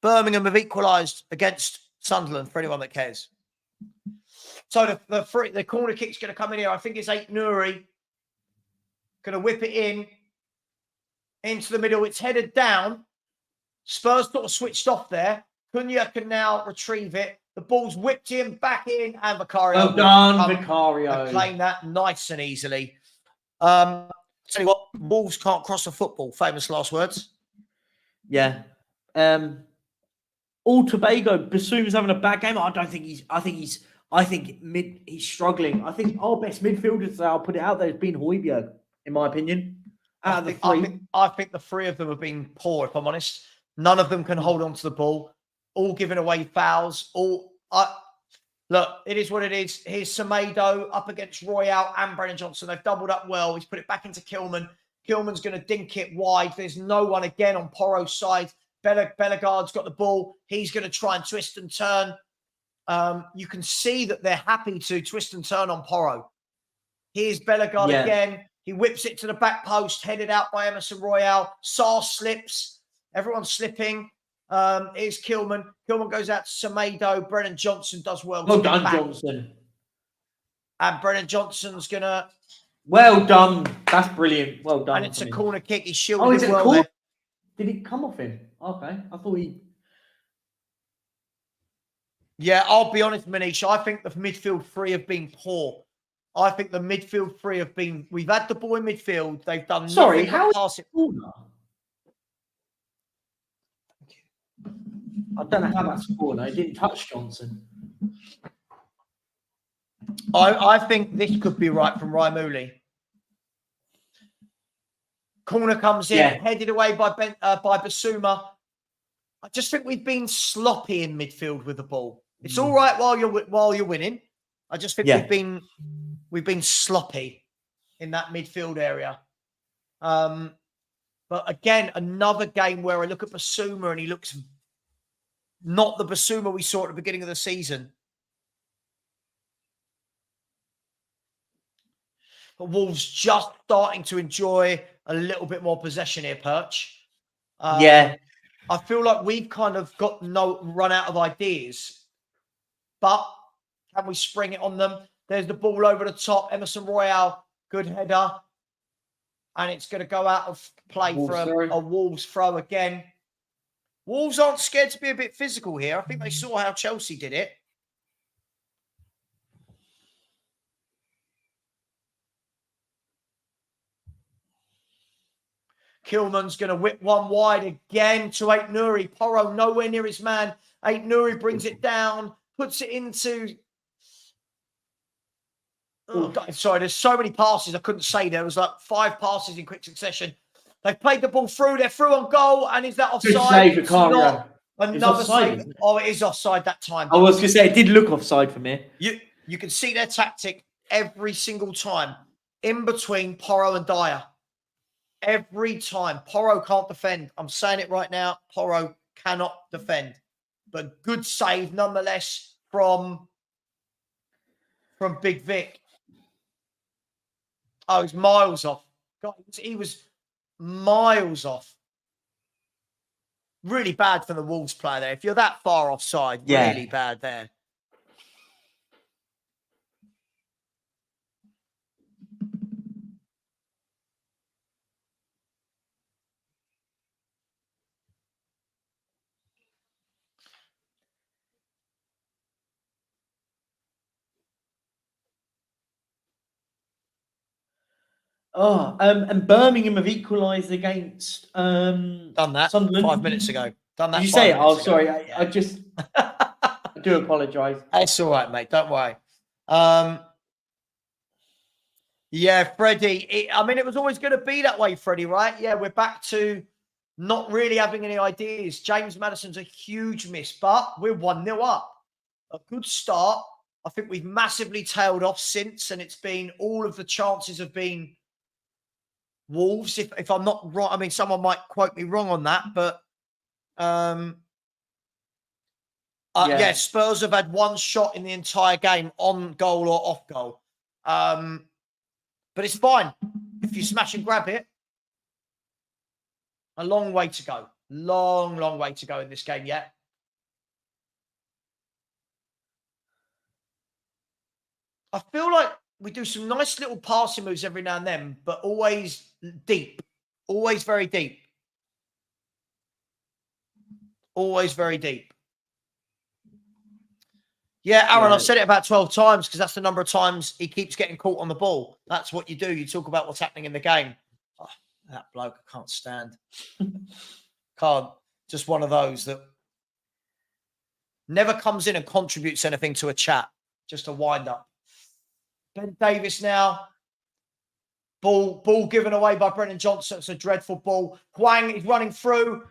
Birmingham have equalised against Sunderland for anyone that cares. So the corner kick's going to come in here. I think it's Eight Nuri. Going to whip it into the middle. It's headed down. Spurs sort of switched off there. Cunha can now retrieve it. The ball's whipped in, back in, and Vicario. Well done, Vicario. Claim that nice and easily. Tell you what, Wolves can't cross a football. Famous last words. Yeah. All Tobago, Basuma's having a bad game. I think he's I think he's struggling. I think our best midfielders, I'll put it out there, has been Højbjerg, in my opinion. Out of the three. I think the three of them have been poor, if I'm honest. None of them can hold on to the ball. All giving away fouls. Look, it is what it is. Here's Semedo up against Royale and Brennan Johnson. They've doubled up well. He's put it back into Kilman. Kilman's going to dink it wide. There's no one again on Porro's side. Bellegarde's got the ball. He's going to try and twist and turn. You can see that they're happy to twist and turn on Porro. Here's Bellegarde again. He whips it to the back post, headed out by Emerson Royale. Sarr slips. Everyone's slipping. Here's Kilman. Kilman goes out to Semedo. Brennan Johnson does well. Well done, Johnson. And Brennan Johnson's going to... Well done. That's brilliant. Well done. And it's a corner kick. He's shielded well there. Did it come off him? Okay. I thought he... Yeah, I'll be honest, Manish. I think the midfield three have been poor. I think the midfield three have been... We've had the ball in midfield. They've done nothing but pass it. I don't know how that's a corner. It didn't touch Johnson. I think this could be right from Raimuli. Corner comes in, headed away by Basuma. I just think we've been sloppy in midfield with the ball. It's all right while you're winning. I just think we've been sloppy in that midfield area. But again, another game where I look at Basuma and he looks not the Basuma we saw at the beginning of the season. But Wolves just starting to enjoy a little bit more possession here, Perch. I feel like we've kind of got run out of ideas. But can we spring it on them? There's the ball over the top. Emerson Royale, good header. And it's going to go out of play for a Wolves throw again. Wolves aren't scared to be a bit physical here. I think they saw how Chelsea did it. Kilman's going to whip one wide again to Ait Nouri. Porro nowhere near his man. Ait Nouri brings it down, puts it into... Oh, sorry, there's so many passes I couldn't say. There was like 5 passes in quick succession. They've played the ball through. They're through on goal. And is that offside? Good save, not another save. Oh, it is offside that time. I was going to say, it did look offside for me. You can see their tactic every single time in between Porro and Dyer. Every time. Porro can't defend. I'm saying it right now. Porro cannot defend. But good save nonetheless from Big Vic. Oh, he's miles off. God, he was miles off. Really bad for the Wolves player there. If you're that far offside, really bad there. Oh, and Birmingham have equalised against done that Sunderland 5 minutes ago. Done that. Did you say it? Oh, sorry. I just I do apologise. It's all right, mate. Don't worry. Yeah, Freddie. It was always going to be that way, Freddie, right? Yeah, we're back to not really having any ideas. James Maddison's a huge miss, but we're 1-0 up. A good start. I think we've massively tailed off since, and it's been all of the chances have been Wolves, if I'm not wrong. I mean, someone might quote me wrong on that, but Spurs have had one shot in the entire game on goal or off goal. But it's fine. If you smash and grab it, a long way to go. Long, long way to go in this game yet. I feel like we do some nice little passing moves every now and then, but always deep. Always very deep. Always very deep. Yeah, Aaron, I've said it about 12 times because that's the number of times he keeps getting caught on the ball. That's what you do. You talk about what's happening in the game. Oh, that bloke I can't stand. Can't. Just one of those that never comes in and contributes anything to a chat. just a wind up. Ben Davies now. Ball given away by Brennan Johnson. It's a dreadful ball. Hwang is running through.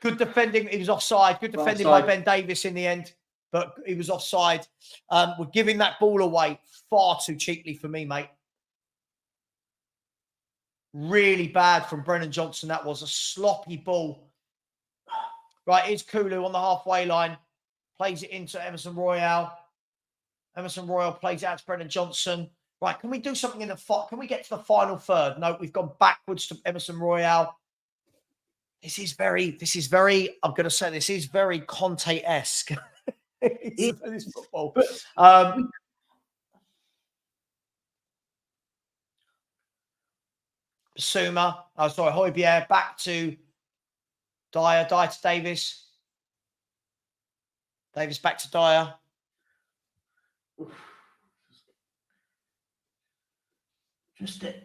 Good defending. He was offside. Good defending by Ben Davies in the end, but he was offside. We're giving that ball away far too cheaply for me, mate. Really bad from Brennan Johnson. That was a sloppy ball. Right, here's Kulu on the halfway line. Plays it into Emerson Royale. Emerson Royale plays it out to Brennan Johnson. Right, can we do something in the can we get to the final third? No, we've gone backwards to Emerson Royale. This is very, I'm going to say this is very Conte-esque. This football. Basuma, Højbjerg, back to Dyer to Davies. Davies back to Dyer.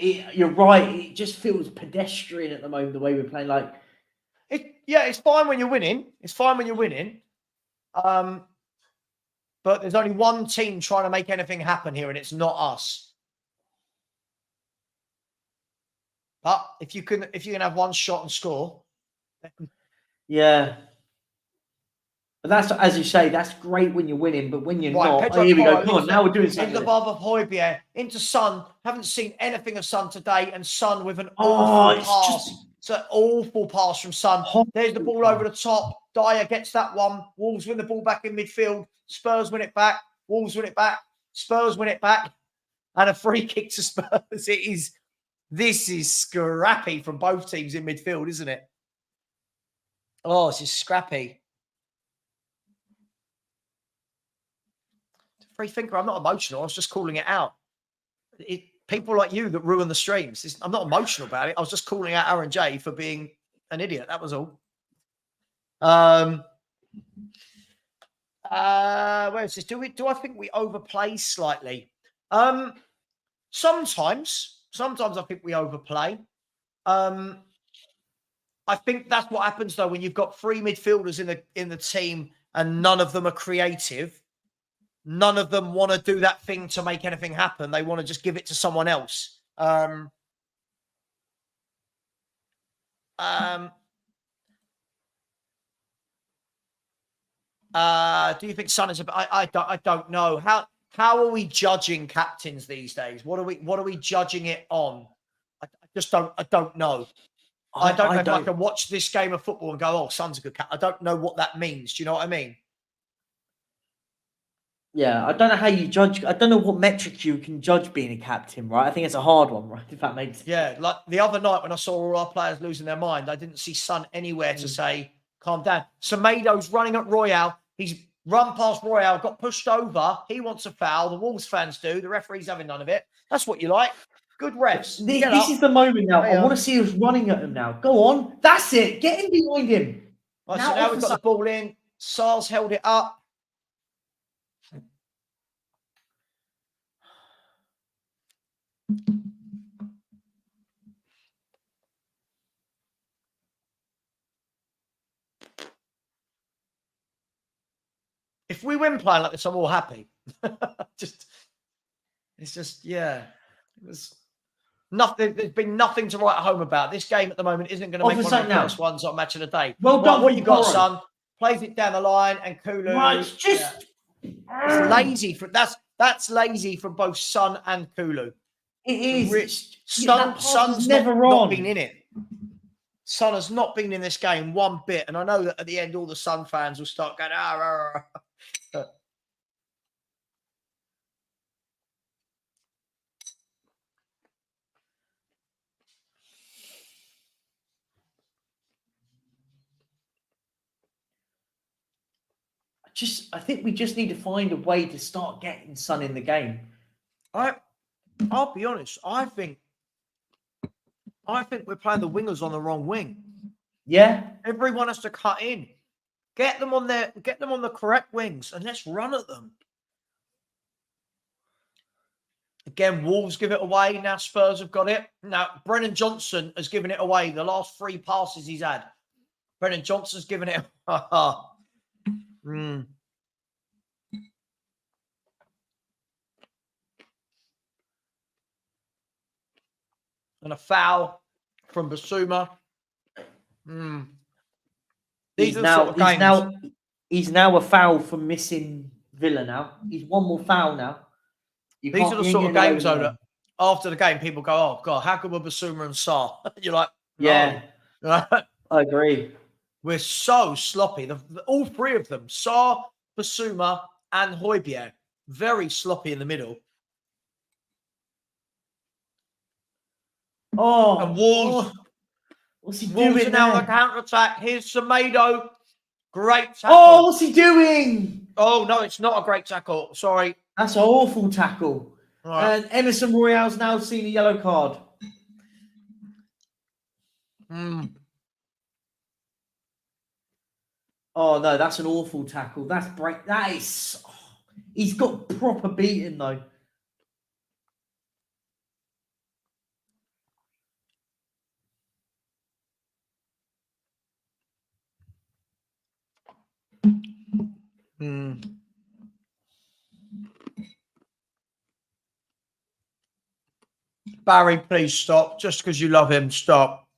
You're right. It just feels pedestrian at the moment, the way we're playing. Like, it's fine when you're winning. It's fine when you're winning. But there's only one team trying to make anything happen here, and it's not us. But if you can have one shot and score, yeah. But that's, as you say, that's great when you're winning. But when you're not, here we go. Come on, now we're doing something. Into the above of Højbjerg, into Son. Haven't seen anything of Son today, and Son with an awful pass. It's an awful pass from Son. There's the ball over the top. Dyer gets that one. Wolves win the ball back in midfield. Spurs win it back. Wolves win it back. Spurs win it back. And a free kick to Spurs. This is scrappy from both teams in midfield, isn't it? Oh, this is scrappy. Free thinker. I'm not emotional. I was just calling it out. People like you that ruin the streams. I'm not emotional about it. I was just calling out Aaron J for being an idiot. That was all. Where is this? Do I think we overplay slightly? Sometimes I think we overplay. I think that's what happens though when you've got three midfielders in the team and none of them are creative. None of them want to do that thing to make anything happen. They want to just give it to someone else. Do you think Son is a bit? I don't know. How are we judging captains these days? What are we judging it on? I don't know. I don't know if I can watch this game of football and go, oh, Son's a good captain. I don't know what that means. Do you know what I mean? Yeah, I don't know how you judge. I don't know what metric you can judge being a captain, right? I think it's a hard one, right? If that makes sense. Yeah, like the other night when I saw all our players losing their mind, I didn't see Son anywhere to say, calm down. Semedo's running at Royale. He's run past Royale, got pushed over. He wants a foul. The Wolves fans do. The referee's having none of it. That's what you like. Good refs. This is the moment now. I want to see us running at him now. Go on. That's it. Get in behind him. Right, so now we've got the ball in. Sar's held it up. If we win playing like this, I'm all happy. It's just, yeah. It was nothing. There's been nothing to write home about. This game at the moment isn't going to make one of the first ones on Match of the Day. Well done. What you got, Son? Plays it down the line, and Kulu. Right, it's just it's lazy. That's lazy from both Son and Kulu. It is. Son's never not been in it. Son has not been in this game one bit, and I know that at the end all the Son fans will start going, I think we just need to find a way to start getting Son in the game. I'll be honest. I think we're playing the wingers on the wrong wing. Yeah. Everyone has to cut in. Get them on the correct wings, and let's run at them. Again, Wolves give it away. Now Spurs have got it. Now Brennan Johnson has given it away. The last 3 passes he's had. Brennan Johnson's given it. and a foul from Basuma. These are the sort of games. He's now a foul for missing Villa now. He's one more foul now. These are the sort of games, though, that after the game, people go, oh, God, how good were Basuma and Sarr? You're like, no. Yeah, I agree. We're so sloppy. All three of them, Sarr, Basuma, and Højbjerg, very sloppy in the middle. Oh, and Wolves. What's he Wolves doing are now there? on the counter-attack. Here's Semedo. Great tackle. Oh, what's he doing? Oh, no, it's not a great tackle. Sorry. That's an awful tackle. Right. And Emerson Royale's now seen a yellow card. Oh, no, that's an awful tackle. That is... Oh, he's got proper beaten, though. Barry, please stop. Just because you love him, stop.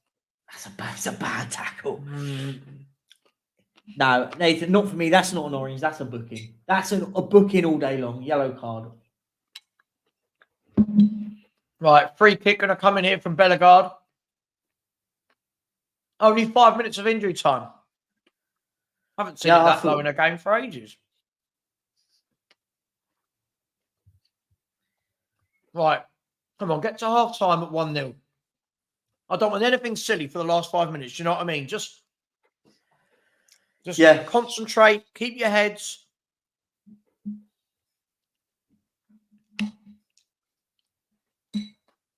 That's a bad tackle. No, Nathan, not for me. That's not an orange. That's a booking. That's a booking all day long. Yellow card. Right, free kick going to come in here from Bellegarde. Only 5 minutes of injury time. I haven't seen it that low in a game for ages. Right. Come on, get to half time at 1-0. I don't want anything silly for the last 5 minutes. Do you know what I mean? Just concentrate, keep your heads.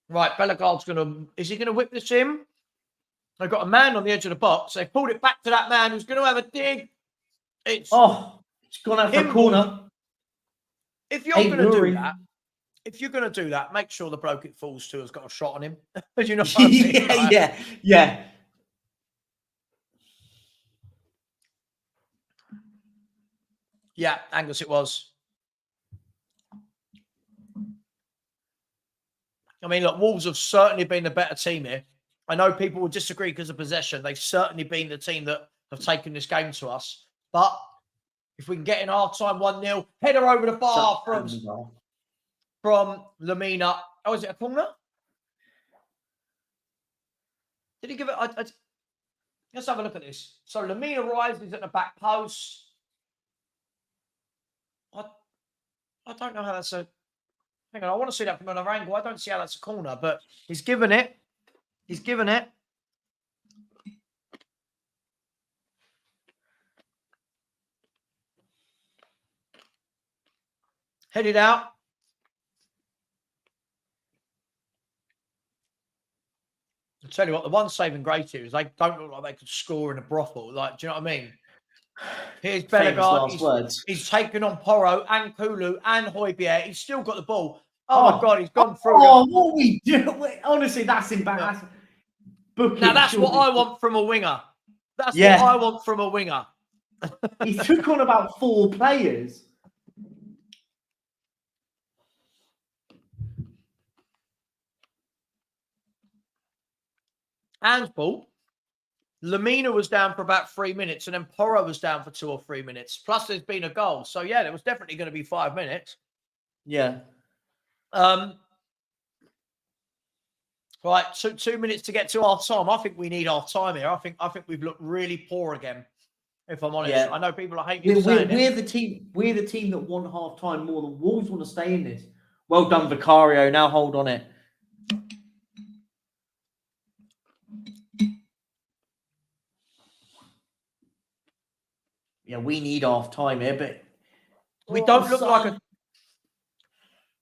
Right, Bellegarde's is he going to whip this in? They've got a man on the edge of the box. They pulled it back to that man who's going to have a dig. It's gone out for a corner. If you're going to do that, make sure the bloke it falls to has got a shot on him. You know what I mean? Yeah. Yeah, Angus it was. I mean, look, Wolves have certainly been the better team here. I know people will disagree because of possession. They've certainly been the team that have taken this game to us. But if we can get in half-time 1-0, header over the bar from Lamina. Oh, is it a corner? Did he give it? Let's have a look at this. So Lamina rises at the back post. I don't know how that's a... Hang on, I want to see that from another angle. I don't see how that's a corner, but he's given it. He's given it. Headed out. I'll tell you what, the one saving grace here is they don't look like they could score in a brothel. Like, do you know what I mean? Here's Bellegarde. He's taken on Porro and Kulu and Højbjerg. He's still got the ball. Oh my God, he's gone through. Oh, what we do? Honestly, that's embarrassing. Now, that's what I want from a winger. That's what I want from a winger. He took on about 4 players. Handball. Lamina was down for about 3 minutes, and then Porro was down for 2 or 3 minutes. Plus, there's been a goal. So, yeah, there was definitely going to be 5 minutes. Yeah. Right, 2 minutes to get to half time. I think we need half time here. I think we've looked really poor again. If I'm honest, I know people are hating saying we're the team that want half time more than Wolves want to stay in this. Well done, Vicario. Now hold on it. Yeah, we need half time here, but we don't look like a.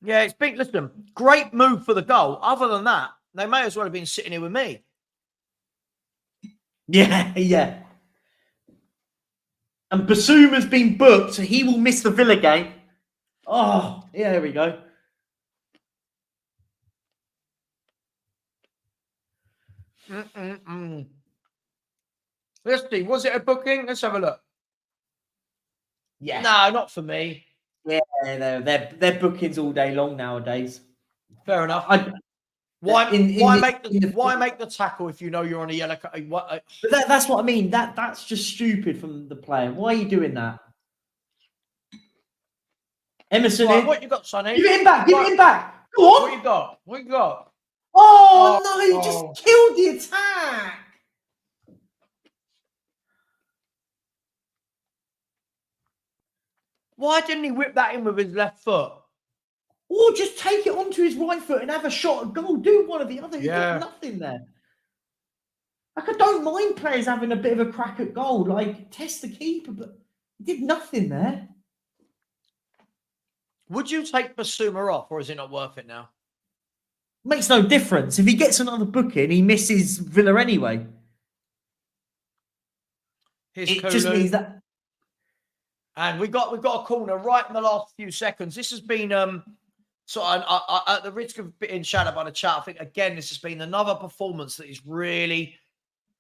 Yeah, it's big. Listen, great move for the goal. Other than that, they may as well have been sitting here with me. Yeah. And Basuma's been booked, so he will miss the Villa game. Oh, yeah, there we go. Let's see. Was it a booking? Let's have a look. Yeah. No, not for me. Yeah, they're bookings all day long nowadays. Fair enough. Why make the tackle if you know you're on a yellow card? But that's what I mean. That's just stupid from the player. Why are you doing that? Emerson, right, what you got, Sonny? Give it him back. Give it him back. Go on. What you got? Oh no! You just killed the attack. Why didn't he whip that in with his left foot? Or just take it onto his right foot and have a shot at goal. Do one or the other. He got nothing there. Like, I don't mind players having a bit of a crack at goal. Like, test the keeper, but he did nothing there. Would you take Basuma off, or is it not worth it now? Makes no difference. If he gets another booking, he misses Villa anyway. Just means that. And we got a corner right in the last few seconds. This has been at the risk of being shadowed by the chat, I think again this has been another performance that is really,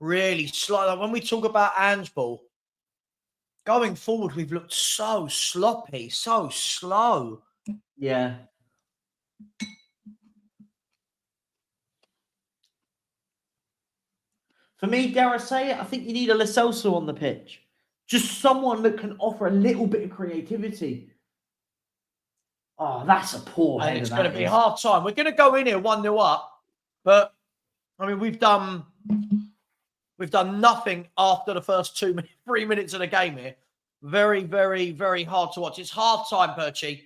really slow. Like when we talk about Angeball, going forward, we've looked so sloppy, so slow. Yeah. For me, dare I say it, I think you need a Lo Celso on the pitch. Just someone that can offer a little bit of creativity. Oh, that's a poor header. And it's going to be half time. We're going to go in here 1-0 up, but I mean we've done nothing after the first 3 minutes of the game here. Very, very, very hard to watch. It's half time, Perchy.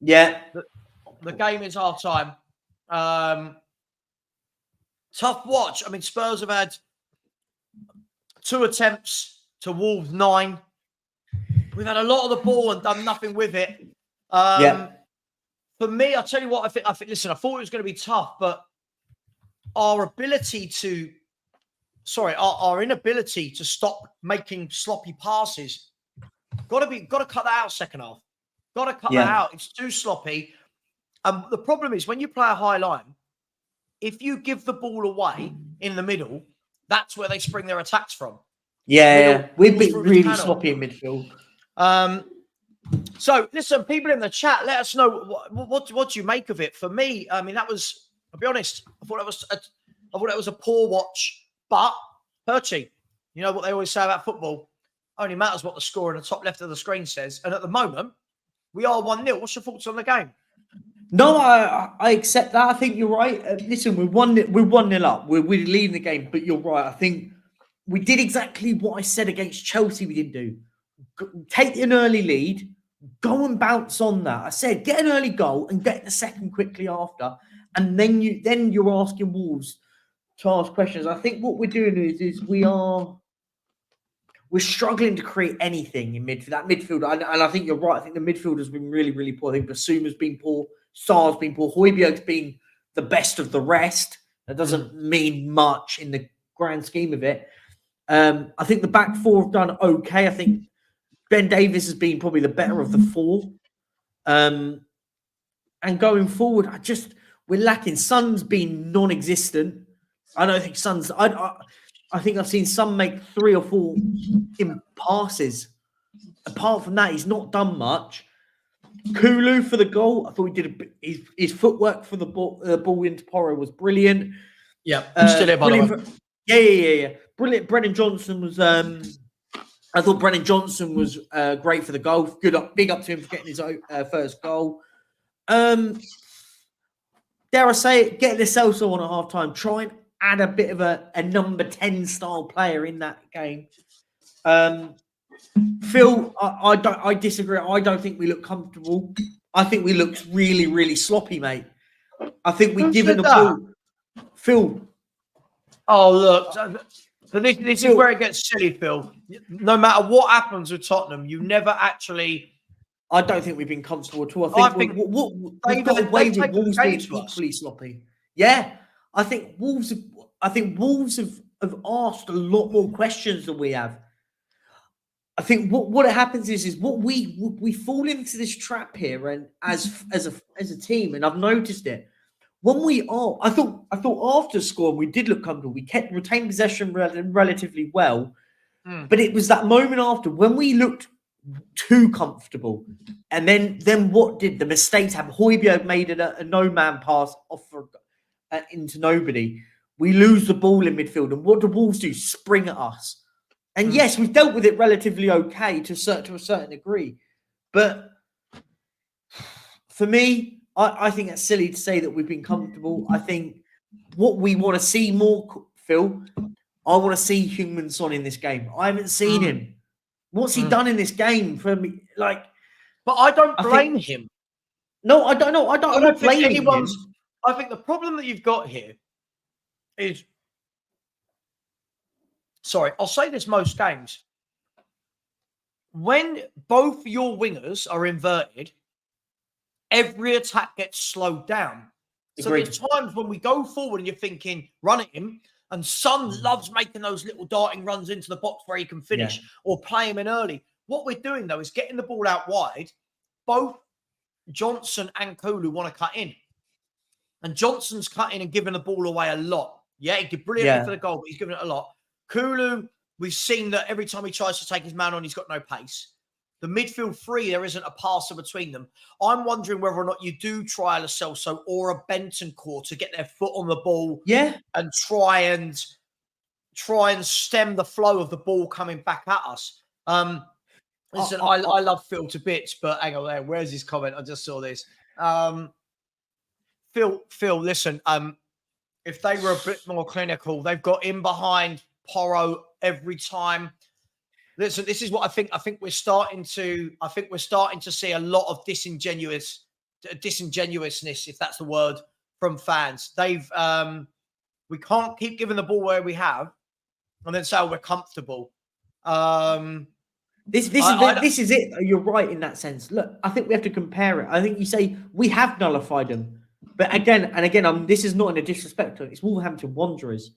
Yeah. The game is half time. Tough watch. I mean, Spurs have had 2 attempts to Wolves 9. We've had a lot of the ball and done nothing with it. For me, I'll tell you what, I think, listen, I thought it was going to be tough, but our inability to stop making sloppy passes, got to cut that out second half. Got to cut that out. It's too sloppy. The problem is when you play a high line, if you give the ball away in the middle, that's where they spring their attacks from. Yeah, we've been really sloppy in midfield. So, listen, people in the chat, let us know what do you make of it. For me, I mean, that was, I'll be honest, I thought it was a poor watch. But, Perchy, you know what they always say about football? Only matters what the score in the top left of the screen says. And at the moment, we are 1-0. What's your thoughts on the game? No, I accept that. I think you're right. Listen, we're 1-0 up. We're leading the game, but you're right. I think we did exactly what I said against Chelsea we didn't do. Take an early lead, go and bounce on that. I said, get an early goal and get the second quickly after. And then you're asking Wolves to ask questions. I think what we're doing is we're struggling to create anything in midfield. That midfield, and I think you're right. I think the midfield has been really, really poor. I think Basuma's been poor. Sarr's been poor. Højbjerg's been the best of the rest. That doesn't mean much in the grand scheme of it. I think the back four have done okay. I think Ben Davies has been probably the better of the four. And going forward, we're lacking. Son's been non-existent. I don't think Son's... I think I've seen Son make 3 or 4 in passes. Apart from that, he's not done much. Coglou for the goal. I thought he did his footwork for the ball into Porro was brilliant. Yeah, still here, by the way. Yeah. Brilliant. Brennan Johnson was... I thought Brennan Johnson was great for the goal. Big up to him for getting his first goal. Dare I say it, get Lo Celso on at half-time. Try and add a bit of a number 10 style player in that game. Phil, I disagree. I don't think we look comfortable. I think we look really, really sloppy, mate. I think we've given the ball. Phil. Oh, look. So this is where it gets silly, Phil. No matter what happens with Tottenham, you never actually... I don't think we've been comfortable at all. I think we've got away with Wolves being equally sloppy. Yeah. I think Wolves have asked a lot more questions than we have. I think what happens is what we fall into this trap here, and as a team, and I've noticed it. When I thought after scoring we did look comfortable. We retained possession relatively well, but it was that moment after when we looked too comfortable, and then what did the mistakes happen? Højbjerg made a no man pass off for into nobody. We lose the ball in midfield. And what do Wolves do? Spring at us. And yes, we've dealt with it relatively okay to a certain degree. But for me, I think it's silly to say that we've been comfortable. I think what we want to see more, Phil, I want to see Heung-min Son in this game. I haven't seen him. What's he done in this game for me? Like, but I don't blame him. No, I don't know. I'm not blaming him. I think the problem that you've got here is, sorry, I'll say this most games. When both your wingers are inverted, every attack gets slowed down. So there's times when we go forward and you're thinking, run at him, and Son loves making those little darting runs into the box where he can finish or play him in early. What we're doing, though, is getting the ball out wide. Both Johnson and Coglou want to cut in. And Johnson's cutting and giving the ball away a lot. Yeah, he did brilliantly for the goal, but he's giving it a lot. Coglou, we've seen that every time he tries to take his man on, he's got no pace. The midfield three, there isn't a passer between them. I'm wondering whether or not you do try a Lo Celso or a Bentancur to get their foot on the ball and try and stem the flow of the ball coming back at us. Listen, I love Phil to bits, but hang on there. Where's his comment? I just saw this. Phil, listen, if they were a bit more clinical, they've got in behind Porro every time. Listen, this is what I think. I think we're starting to see a lot of disingenuousness, if that's the word, from fans. We can't keep giving the ball where we have and then say, oh, we're comfortable. This is it. You're right in that sense. Look, I think we have to compare it. I think you say we have nullified them. But again, this is not in a disrespect. It's Wolverhampton Wanderers.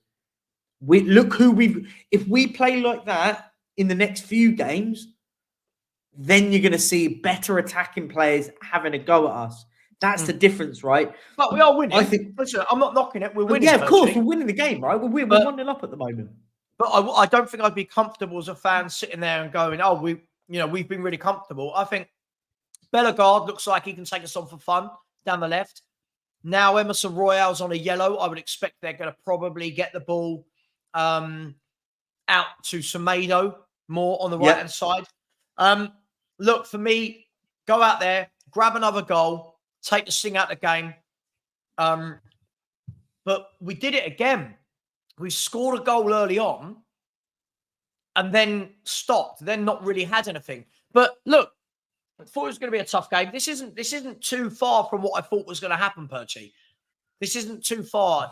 If we play like that in the next few games, then you're going to see better attacking players having a go at us. That's the difference, right? But we are winning. I think. Listen, I'm not knocking it. We're winning. Yeah, of course, we're winning the game, right? We're 1-0 up at the moment. But I don't think I'd be comfortable as a fan sitting there and going, "Oh, we've been really comfortable." I think Bellegarde looks like he can take us on for fun down the left. Now Emerson Royale's on a yellow. I would expect they're going to probably get the ball out to Semedo more on the right-hand side. Look, for me, go out there, grab another goal, take the sting out of the game. But we did it again. We scored a goal early on and then stopped, then not really had anything. But look, I thought it was going to be a tough game. This isn't too far from what I thought was going to happen, Perchy. This isn't too far.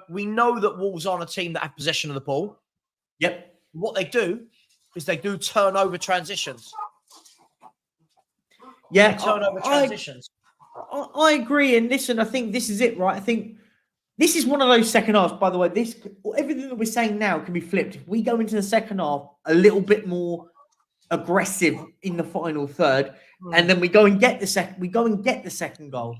We know that Wolves aren't a team that have possession of the ball. Yep. What they do is they do turnover transitions. Yeah, turnover transitions. I agree. And listen, I think this is it, right? I think this is one of those second halves, by the way. Everything that we're saying now can be flipped. If we go into the second half a little bit more aggressive in the final third, and then we go and get the second goal.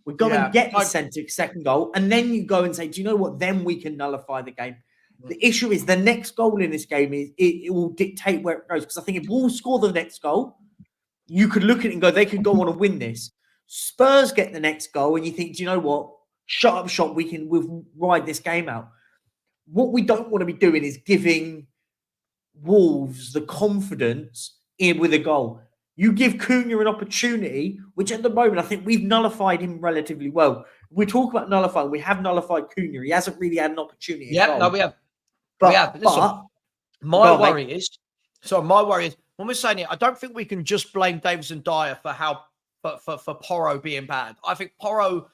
We go and get the second goal, and then you go and say, do you know what? Then we can nullify the game. The issue is the next goal in this game it will dictate where it goes. Because I think if Wolves score the next goal, you could look at it and go, they could go on and win this. Spurs get the next goal, and you think, do you know what? Shut up shop. We'll ride this game out. What we don't want to be doing is giving Wolves the confidence in with a goal. You give Cunha an opportunity, which at the moment I think we've nullified him relatively well. We talk about nullifying. We have nullified Cunha. He hasn't really had an opportunity. Yeah, no, we have. Listen, my worry is when we're saying it, I don't think we can just blame Davis and Dyer for Porro being bad. I think Porro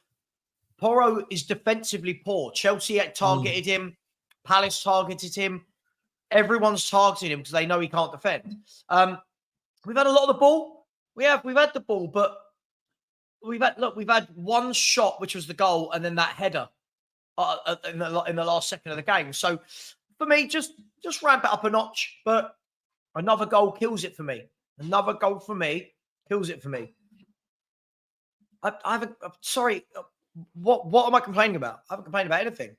is defensively poor. Chelsea targeted him. Palace targeted him. Everyone's targeting him because they know he can't defend. We've had a lot of the ball. We've had the ball, but we've had one shot, which was the goal, and then that header in the last second of the game. So for me, just ramp it up a notch. But another goal kills it for me. Another goal for me kills it for me. I haven't. Sorry. What am I complaining about? I haven't complained about anything.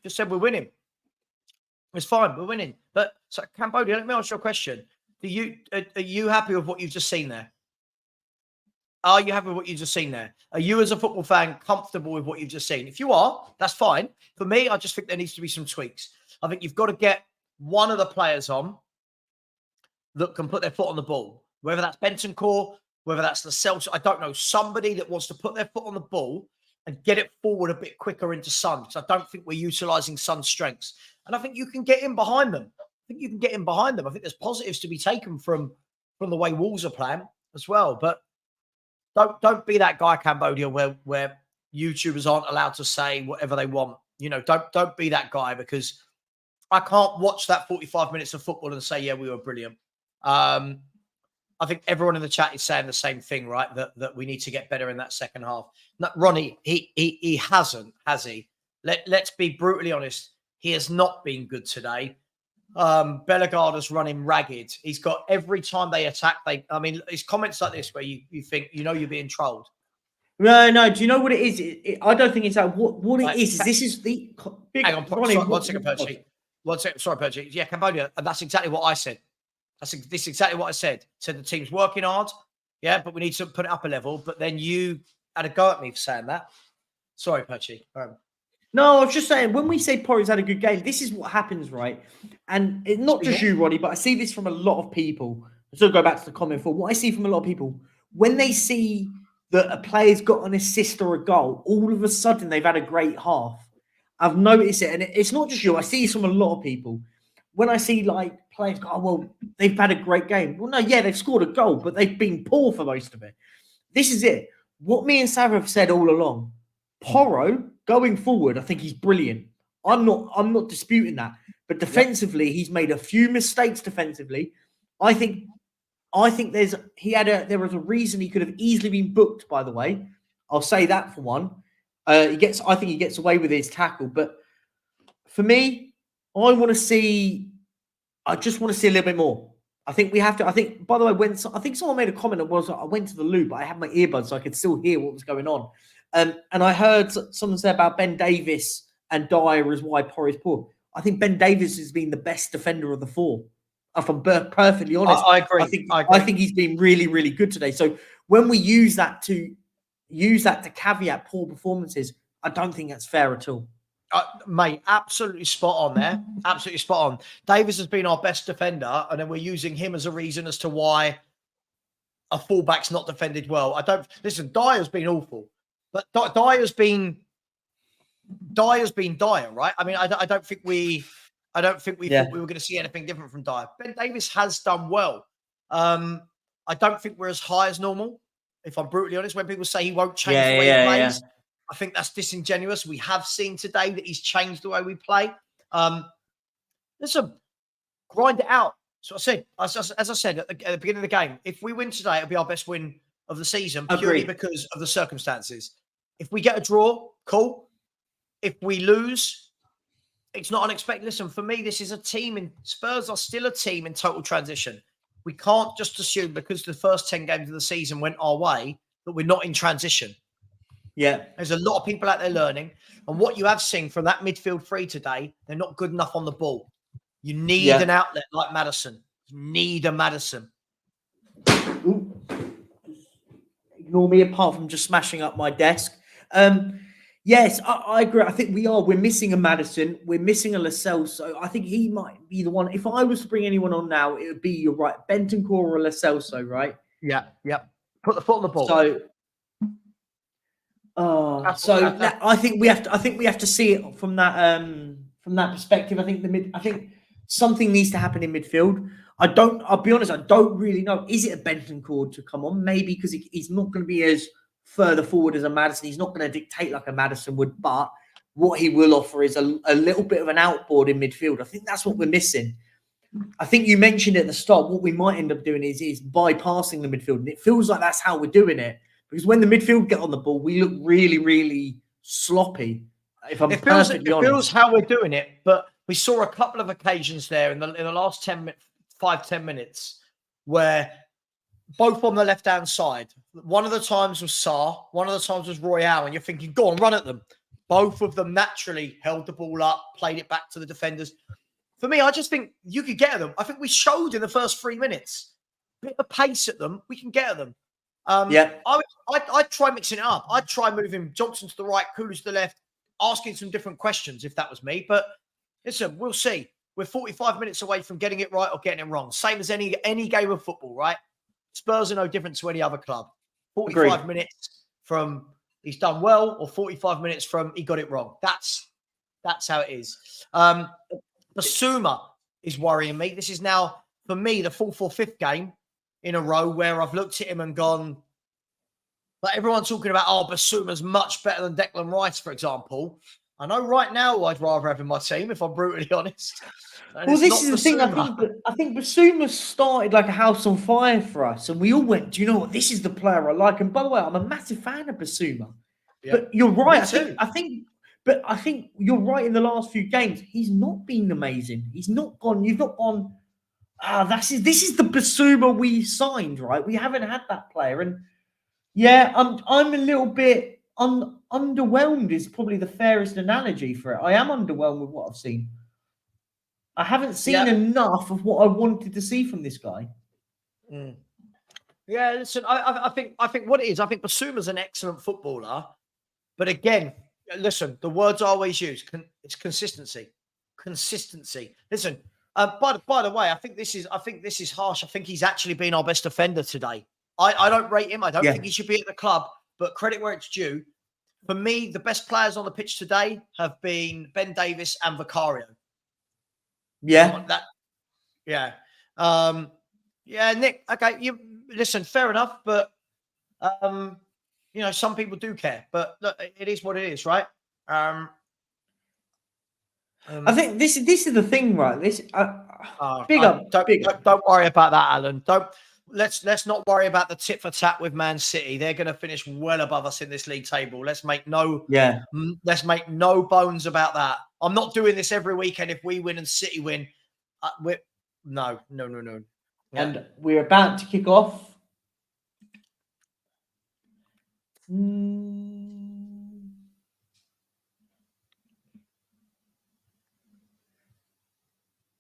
Just said we're winning. It's fine. We're winning. But so Cambodia, let me ask you a question. Are you happy with what you've just seen there? Are you happy with what you've just seen there? Are you, as a football fan, comfortable with what you've just seen? If you are, that's fine. For me, I just think there needs to be some tweaks. I think you've got to get one of the players on that can put their foot on the ball, whether that's Bentancur, whether that's the Celtics, I don't know. Somebody that wants to put their foot on the ball and get it forward a bit quicker into Son, because I don't think we're utilising Son's strengths. And I think you can get in behind them. I think there's positives to be taken from the way Wolves are playing as well. But don't be that guy, Cambodia, where YouTubers aren't allowed to say whatever they want. Don't be that guy, because I can't watch that 45 minutes of football and say, yeah, we were brilliant. I think everyone in the chat is saying the same thing, right? That we need to get better in that second half. No, Ronnie, he hasn't, has he? Let's be brutally honest. He has not been good today. Bellegarde's running ragged. He's got, every time they attack, it's comments like this where you think, you're being trolled. No. Do you know what it is? I don't think it's that. What it is this is the big. Hang on, Ronnie, one second, Percy. One second, sorry, Percy. Yeah, Cambodia, and that's exactly what I said. This is exactly what I said. Said the team's working hard, yeah, but we need to put it up a level. But then you had a go at me for saying that. Sorry, Percy. No, I was just saying, when we say Porro's had a good game, this is what happens, right? And it's not just you, Ronnie, but I see this from a lot of people. So go back to the comment for what I see from a lot of people. When they see that a player's got an assist or a goal, all of a sudden they've had a great half. I've noticed it. And it's not just you. I see this from a lot of people. When I see players go, oh, well, they've had a great game. Well, no, yeah, they've scored a goal, but they've been poor for most of it. This is it. What me and Savva have said all along, Porro, going forward, I think he's brilliant. I'm not disputing that. But defensively, he's made a few mistakes defensively. I think there was a reason he could have easily been booked, by the way. I'll say that for one. I think he gets away with his tackle. But for me, I just want to see a little bit more. I think we have to. I think, by the way, I think someone made a comment that was, I went to the loo, but I had my earbuds so I could still hear what was going on. And I heard someone say about Ben Davies and Dyer as why Porro is poor. I think Ben Davies has been the best defender of the four. If I'm perfectly honest, I agree. I think he's been really, really good today. So when we use that to caveat poor performances, I don't think that's fair at all. Mate, absolutely spot on there. Absolutely spot on. Davies has been our best defender, and then we're using him as a reason as to why a fullback's not defended well. Dyer's been awful, but Dyer's been Dyer, right? I mean, I don't think we thought we were going to see anything different from Dyer. Ben Davies has done well. I don't think we're as high as normal, if I'm brutally honest. When people say he won't change the way he plays, I think that's disingenuous. We have seen today that he's changed the way we play. Listen, grind it out. So I said, as I said at the beginning of the game, if we win today, it'll be our best win of the season purely because of the circumstances. If we get a draw, cool. If we lose, it's not unexpected. Listen, for me, this is a team Spurs are still a team in total transition. We can't just assume because the first 10 games of the season went our way that we're not in transition. Yeah. There's a lot of people out there learning. And what you have seen from that midfield three today, they're not good enough on the ball. You need an outlet like Maddison. You need a Maddison. Ooh. Ignore me apart from just smashing up my desk. Yes, I agree. I think we're missing a Maddison. We're missing a Lascelles. So I think he might be the one. If I was to bring anyone on now, it would be, you're right, Bentancur or Lascelles, right? Yeah. Put the foot on the ball. I think we have to see it from that perspective. I think something needs to happen in midfield. I'll be honest, I don't really know. Is it a Bentancur to come on? Maybe because he's not going to be as further forward as a Maddison. He's not going to dictate like a Maddison would, but what he will offer is a little bit of an outboard in midfield. I think that's what we're missing. I think you mentioned at the start, what we might end up doing is bypassing the midfield. And it feels like that's how we're doing it. Because when the midfield get on the ball, we look really, really sloppy. If I'm perfectly honest. It feels how we're doing it, but we saw a couple of occasions there in the last 5-10 minutes where both on the left-hand side, one of the times was Sarr, one of the times was Royale, and you're thinking, go on, run at them. Both of them naturally held the ball up, played it back to the defenders. For me, I just think you could get at them. I think we showed in the first 3 minutes. A bit of pace at them, we can get at them. I'd try mixing it up. I'd try moving Johnson to the right, Coolers to the left, asking some different questions if that was me. But listen, we'll see. We're 45 minutes away from getting it right or getting it wrong. Same as any game of football, right? Spurs are no different to any other club. 45 minutes from he's done well or 45 minutes from he got it wrong. That's how it is. Basuma is worrying me. This is now, for me, the fourth or fifth game in a row where I've looked at him and gone, like everyone's talking about, Basuma's much better than Declan Rice, for example. I know right now I'd rather have him in my team, if I'm brutally honest. Well, this is the thing. I think Basuma started like a house on fire for us, and we all went, do you know what? This is the player I like. And by the way, I'm a massive fan of Basuma. Yeah. But you're right. I think you're right. In the last few games, he's not been amazing. He's not gone. You've not gone. This is the Basuma we signed, right? We haven't had that player, and yeah, I'm a little bit underwhelmed. Is probably the fairest analogy for it. I am underwhelmed with what I've seen. I haven't seen enough of what I wanted to see from this guy. Mm. Yeah, listen, I think what it is, I think Basuma's an excellent footballer, but again, listen, the words I always use, it's consistency. Consistency. Listen, by the way, I think this is harsh. I think he's actually been our best defender today. I don't rate him. I don't think he should be at the club, but credit where it's due. For me, the best players on the pitch today have been Ben Davies and Vicario. Yeah. Nick. Okay, you listen. Fair enough, but some people do care. But look, it is what it is, right? I think this is the thing, right? Don't worry about that, Alan. Let's not worry about the tit for tat with Man City. They're going to finish well above us in this league table. Let's make no bones about that. I'm not doing this every weekend. If we win and City win, no. Yeah. And we're about to kick off.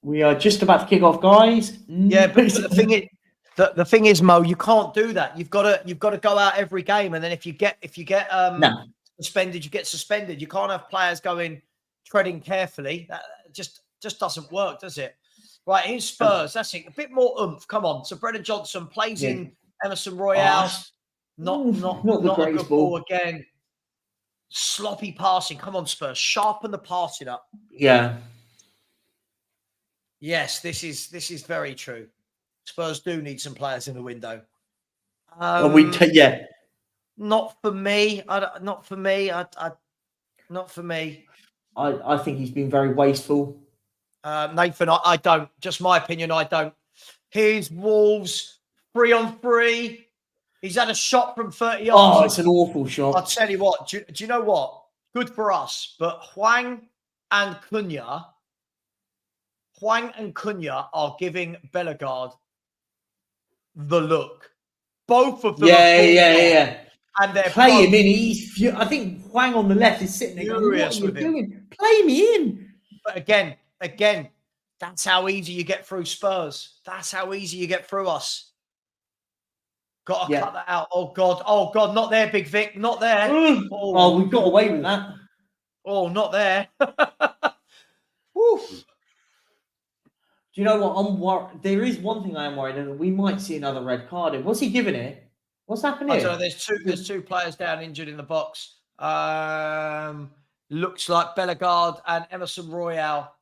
We are just about to kick off, guys. Yeah, but the thing is, Mo, you can't do that. You've got to go out every game, and then if you get suspended, you get suspended. You can't have players treading carefully. That just doesn't work, does it? Right, here's Spurs. That's it. A bit more oomph. Come on. So Brennan Johnson plays in Emerson Royale. Not a good ball again. Sloppy passing. Come on, Spurs. Sharpen the passing up. Yeah. Yes, this is very true. Spurs do need some players in the window. Not for me. Not for me. I think he's been very wasteful. Nathan, I don't. Just my opinion, I don't. Here's Wolves 3-on-3. He's had a shot from 30 yards. Oh, it's an awful shot. I'll tell you what. Do you know what? Good for us. But Hwang and Cunha are giving Bellegarde the look. Both of them. Yeah. And they're play him in. I think Hwang on the left is sitting there. What are you doing? Play me in. But again, that's how easy you get through Spurs. That's how easy you get through us. Got to cut that out. Oh God, not there, Big Vic, not there. We got away with that. Oh, not there. Do you know what? I'm worried. There is one thing I am worried about. We might see another red card. What's he giving it? What's happening? I don't know. There's two players down injured in the box. Looks like Bellegarde and Emerson Royale.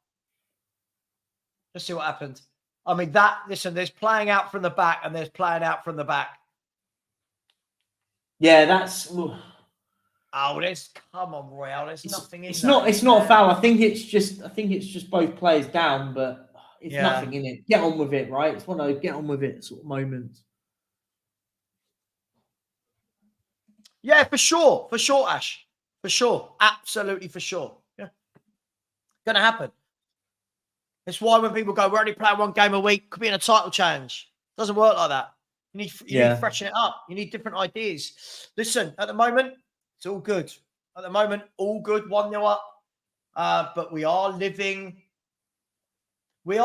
Let's see what happened. I mean, there's playing out from the back and there's playing out from the back. Yeah, that's... come on, Royale. There's nothing in It's not a foul. I think it's just both players down, but it's nothing in it. Get on with it, right? It's one of those get on with it sort of moments. Yeah, for sure, Ash. For sure. Absolutely for sure. Yeah. Gonna happen. It's why when people go, we're only playing one game a week, could be in a title challenge. Doesn't work like that. You need to freshen it up. You need different ideas. Listen, at the moment, it's all good. At the moment, all good, 1-0 up. But we are living... we're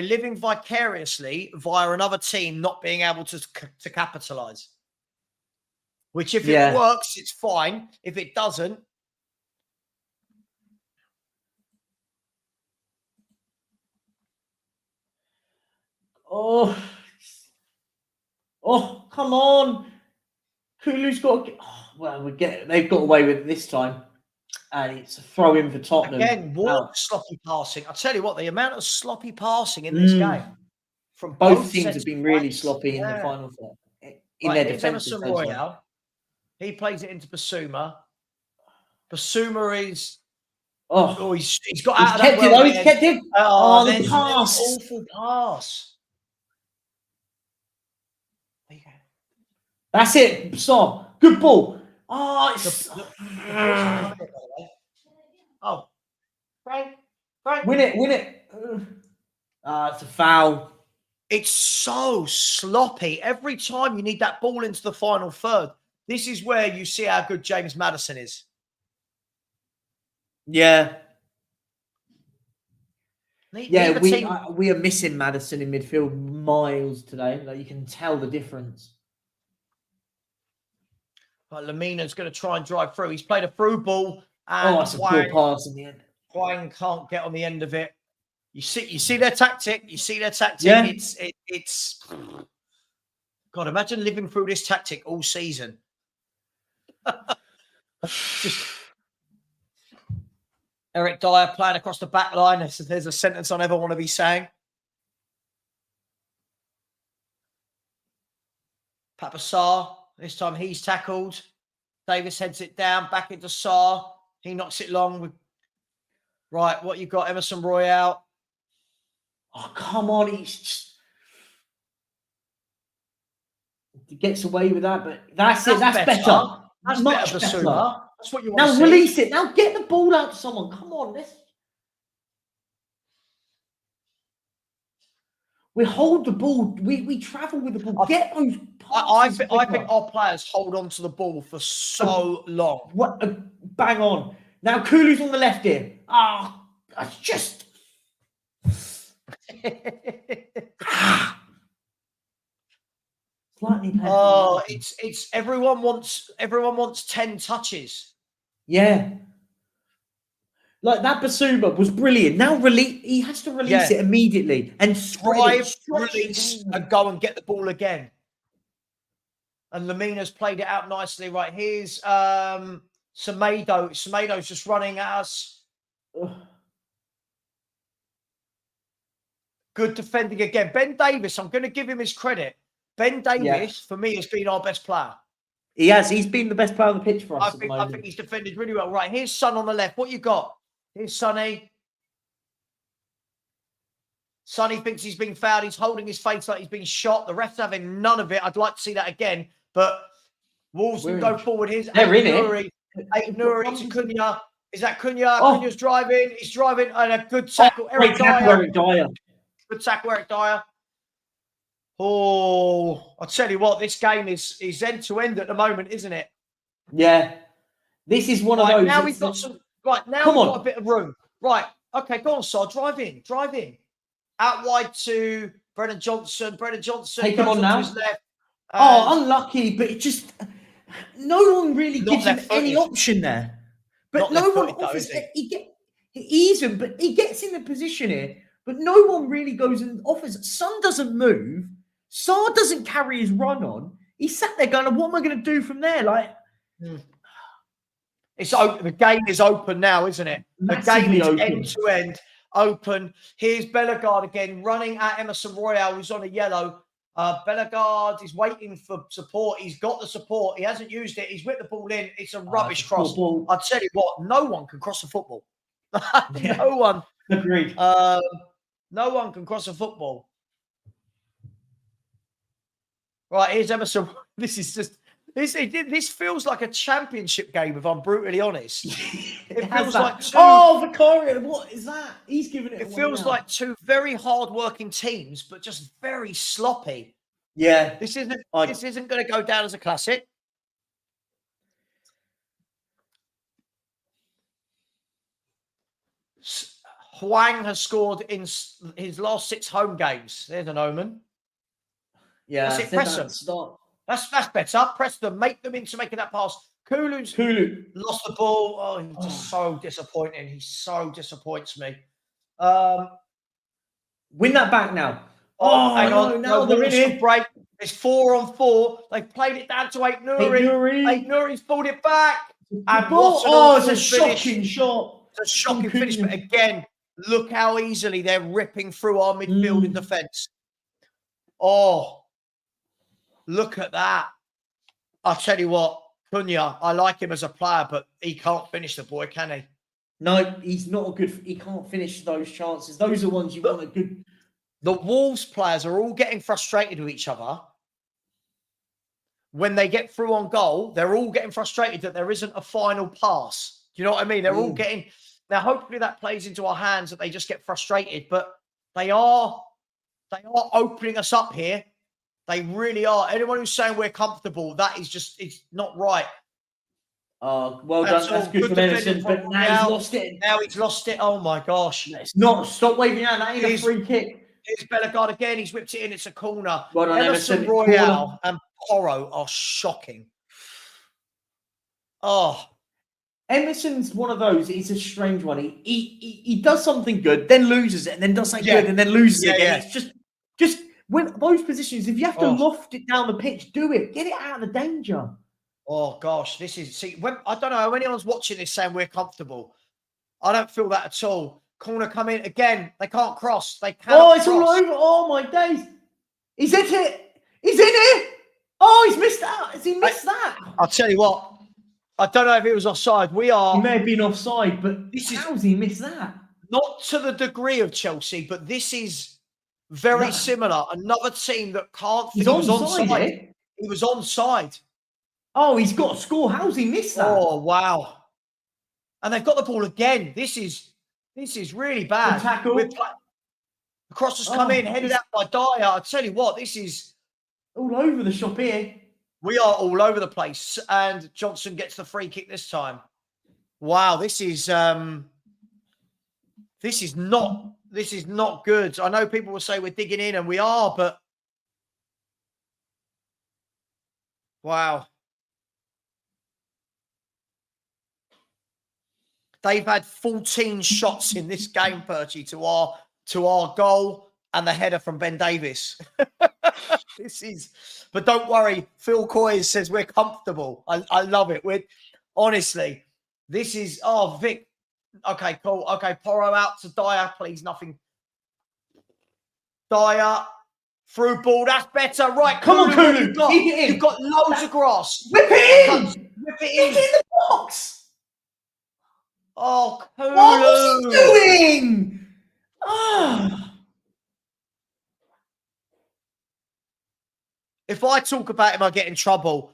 living vicariously via another team not being able to capitalise. Which, if it works, it's fine. If it doesn't, oh, come on. Kulu's got. They've got away with it this time, and it's a throw in for Tottenham. Again, what sloppy passing! I tell you what, the amount of sloppy passing in this game from both teams have been really sloppy in the final third. In their defense, Emerson Royale, he plays it into Basuma. Basuma is. He's got out of that. He's kept it. The pass! Awful pass. There you go. That's it, Son. Good ball. Frank. Win it. It's a foul. It's so sloppy. Every time you need that ball into the final third, this is where you see how good James Maddison is. Yeah. We are missing Maddison in midfield miles today. Like, you can tell the difference. But Lamina's going to try and drive through. He's played a through ball, and it's a poor pass in the end. Hwang can't get on the end of it. You see their tactic. Yeah. It's. God, imagine living through this tactic all season. Just Eric Dyer playing across the back line. There's a sentence I never want to be saying. Papa Sarr, this time he's tackled. Davis heads it down, back into Sarr. He knocks it long. Right, what you got? Emerson Royale. Oh, come on. He gets away with that, but that's it. That's better. That's much better. That's what you want now to see. Release it. Now get the ball out to someone. Come on. We hold the ball. We travel with the ball. Get those passes. I think our players hold on to the ball for so long. Bang on. Now Kulu's on the left here. That's just... it's everyone wants 10 touches. Yeah. Like that Basuma was brilliant. Now he has to release it immediately and release and go and get the ball again. And Lamina's played it out nicely. Right, here's Semedo. Semedo's just running at us. Good defending again. Ben Davis, I'm going to give him his credit. Ben Davis, for me, has been our best player. He has. He's been the best player on the pitch for us at the moment. I think he's defended really well. Right, here's Son on the left. What you got? Here's Sonny. Sonny thinks he's been fouled. He's holding his face like he's been shot. The ref's having none of it. I'd like to see that again. But Wolves will go forward. Here's Nuri. Nuri to Cunha. Is that Cunha? Cunha's driving. He's driving. And a good tackle. Eric Dyer. Good tackle, Eric Dyer. Oh, I'll tell you what, this game is end to end at the moment, isn't it? Yeah. This is one of those. Now we've got some. Right, now we've got a bit of room. Right, okay, go on, Sar. Drive in. Out wide to Brennan Johnson. Take him on now. His left. Unlucky, but it just no one really gives him any option there. But no one offers. He gets in the position here, but no one really goes and offers. Son doesn't move. Sar doesn't carry his run on. He sat there going, "What am I going to do from there?" Like. It's open. The game is open now, isn't it? Massively the game is open. end to end open. Here's Bellegarde again, running at Emerson Royale, who's on a yellow. Bellegarde is waiting for support. He's got the support. He hasn't used it. He's whipped the ball in. It's a rubbish cross. I'll tell you what, no one can cross a football. No one. Agreed. No one can cross a football. Right, here's Emerson. This is just... This feels like a championship game, if I'm brutally honest. It feels like Vicario, what is that? He's giving it. It feels like two very hard-working teams, but just very sloppy. Yeah, this isn't going to go down as a classic. Hwang has scored in his last 6 home games. There's an omen. Yeah, that's impressive. That's better. Press them, make them into making that pass. Koglou lost the ball. Oh, he's just so disappointing. He so disappoints me. Win that back now. Hang on. Now they're in it. Break. It's 4-on-4. They've played it down to Aït-Nouri. Aït-Nouri's pulled it back. And it's a shocking shot. It's a shocking finish. But again, look how easily they're ripping through our midfield in defence. Oh, look at that. I'll tell you what, Cunha, I like him as a player, but he can't finish the boy, can he? No, he's not a good. He can't finish those chances. Those are ones you want a good. The Wolves players are all getting frustrated with each other. When they get through on goal, they're all getting frustrated that there isn't a final pass. Do you know what I mean? They're all getting... Now, hopefully that plays into our hands that they just get frustrated, but they are opening us up here. They really are. Anyone who's saying we're comfortable, that is just... It's not right. Well done. That's good for Emerson, but now he's lost it. Now he's lost it. Oh, my gosh. It's not. Stop waving out. That ain't a free kick. Here's Bellegarde again. He's whipped it in. It's a corner. Well done, Emerson Royale and Porro are shocking. Oh. Emerson's one of those. He's a strange one. He does something good, then loses it, and then does something good, and then loses it again. Yeah. It's just when those positions, if you have to loft it down the pitch, do it. Get it out of the danger. Oh, gosh. This is... See, I don't know. When anyone's watching this saying we're comfortable, I don't feel that at all. Corner come in again. They can't cross. They can't. It's all over. Oh my days. He's hit it. He's in it. Oh, he's missed out. Has he missed that? I'll tell you what. I don't know if it was offside. He may have been offside, but how's he missed that? Not to the degree of Chelsea, but this is very similar. Another team that can't... He's onside. He was onside. Oh, he's got to score. How's he missed that? Oh, wow. And they've got the ball again. This is really bad. Tackle. The cross has come in, headed out by Dyer. I tell you what, this is all over the shop here. We are all over the place, and Johnson gets the free kick this time. Wow, this is not good. I know people will say we're digging in, and we are, but wow. They've had 14 shots in this game, Perchy, to our goal and the header from Ben Davies. But don't worry, Phil Coys says we're comfortable. I love it. Honestly, this is, Vic. Okay, cool. Okay, Porro out to Dyer, please. Nothing. Dyer, through ball. That's better. Right, come on, Koglou. You've got loads of grass. Whip it in. Whip it in the box. Oh, Koglou. What was he doing? If I talk about him, I get in trouble.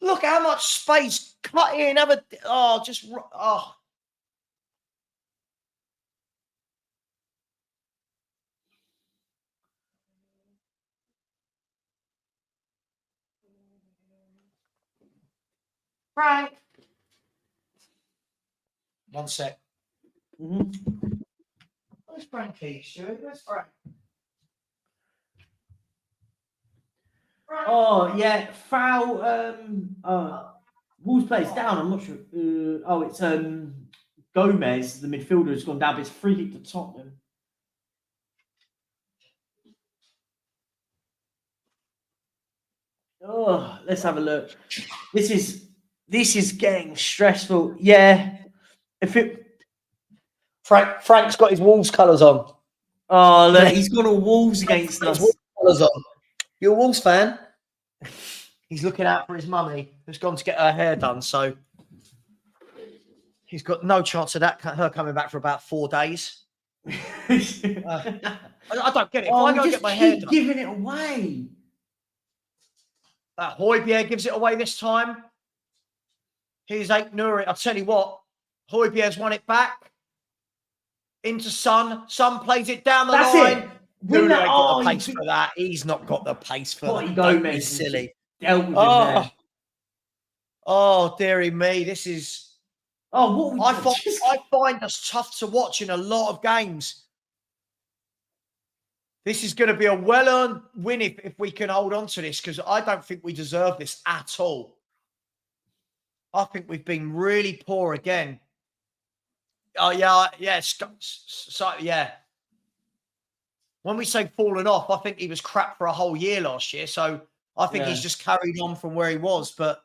Look how much space. Cut in. Frank. One sec. Where's Frankie, Stuart? Where's Frank? Oh, yeah. Foul. Wolves plays down. I'm not sure. It's Gomez, the midfielder, has gone down. But it's free kick to Tottenham. Oh, let's have a look. This is getting stressful. Yeah. Frank's got his Wolves colours on. Oh, look, he's got all Wolves against us. Colours on. You're a Wolves fan? He's looking out for his mummy, who's gone to get her hair done. So he's got no chance of her coming back for about 4 days. I don't get it. If I go get my hair done, giving it away. Højbjerg gives it away this time. Here's Aït-Nouri. I'll tell you what, Højbjerg's won it back into Son. Son plays it down the line. Who ain't got the pace for that? He's not got the pace for that. Don't be silly. Dealt with him there. Oh, dearie me. This is... I find us tough to watch in a lot of games. This is going to be a well-earned win if we can hold on to this, because I don't think we deserve this at all. I think we've been really poor again. Oh, yeah. So, yeah. When we say fallen off, I think he was crap for a whole year last year. So I think he's just carried on from where he was. But,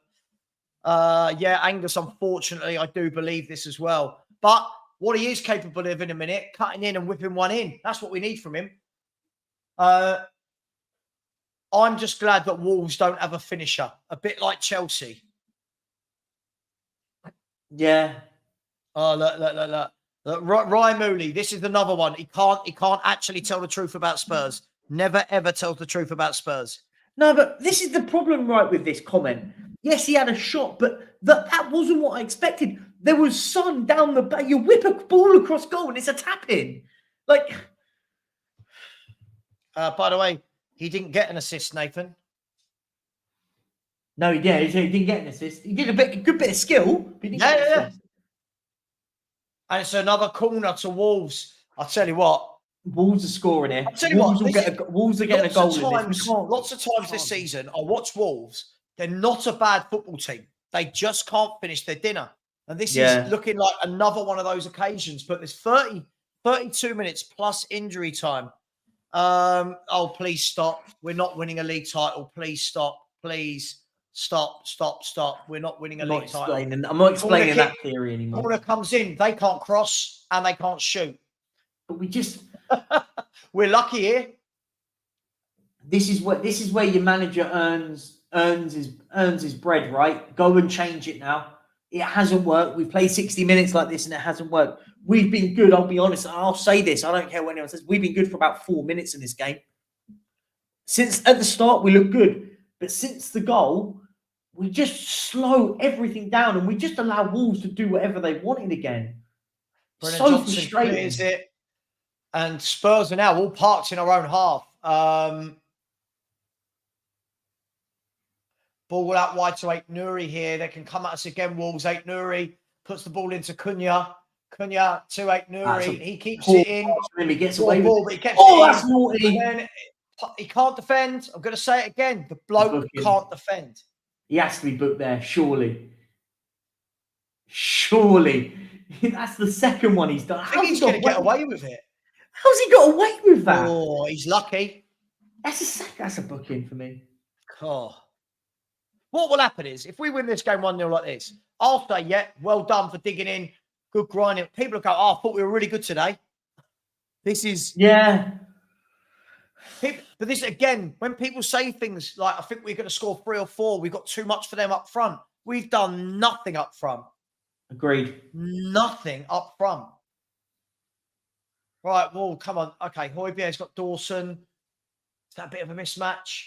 Angus, unfortunately, I do believe this as well. But what he is capable of in a minute, cutting in and whipping one in. That's what we need from him. I'm just glad that Wolves don't have a finisher, a bit like Chelsea. Yeah. Oh, look. Ryan Mooney, this is another one. He can't actually tell the truth about Spurs. Never, ever tells the truth about Spurs. No, but this is the problem, right, with this comment. Yes, he had a shot, but that wasn't what I expected. There was sun down the back. You whip a ball across goal and it's a tap-in. Like... by the way, he didn't get an assist, Nathan. No, he didn't get an assist. He did a good bit of skill. But he didn't get an assist. And it's another corner to Wolves. I'll tell you what. Wolves are scoring here. I'll tell you Wolves what. Wolves are getting a goal in this. Lots of times this season, I watch Wolves. They're not a bad football team. They just can't finish their dinner. And this is looking like another one of those occasions. But there's 32 minutes plus injury time. Please stop. We're not winning a league title. Please stop. Please stop. We're not winning a league title. I'm not explaining that theory anymore. Corner comes in. They can't cross and they can't shoot. But we just... We're lucky here. This is where your manager earns his bread, right? Go and change it now. It hasn't worked. We've played 60 minutes like this and it hasn't worked. We've been good. I'll be honest. I'll say this. I don't care what anyone says. We've been good for about 4 minutes in this game. Since at the start, we look good. But since the goal, we just slow everything down and we just allow Wolves to do whatever they wanted again. Brennan So Johnson frustrating. clears it. And Spurs are now all parked in our own half. Ball out wide to Aït-Nouri here. They can come at us again, Wolves. Aït-Nouri puts the ball into Cunha. Cunha to Aït-Nouri. He keeps it in. He gets away with it. But he kept that's naughty. He can't defend. I'm going to say it again. The bloke can't defend. He has to be booked there, surely. Surely. That's the second one he's done. I think he's going to get away with it. How's he got away with that? Oh, he's lucky. That's a booking for me. Oh. What will happen is, if we win this game 1-0 like this, I'll say, well done for digging in, good grinding. People will go, I thought we were really good today. This is... Yeah. But this, again, when people say things like, I think we're going to score 3 or 4, we've got too much for them up front. We've done nothing up front. Agreed. Nothing up front. Right, well, come on. Okay, Højbjerg's got Dawson. Is that a bit of a mismatch?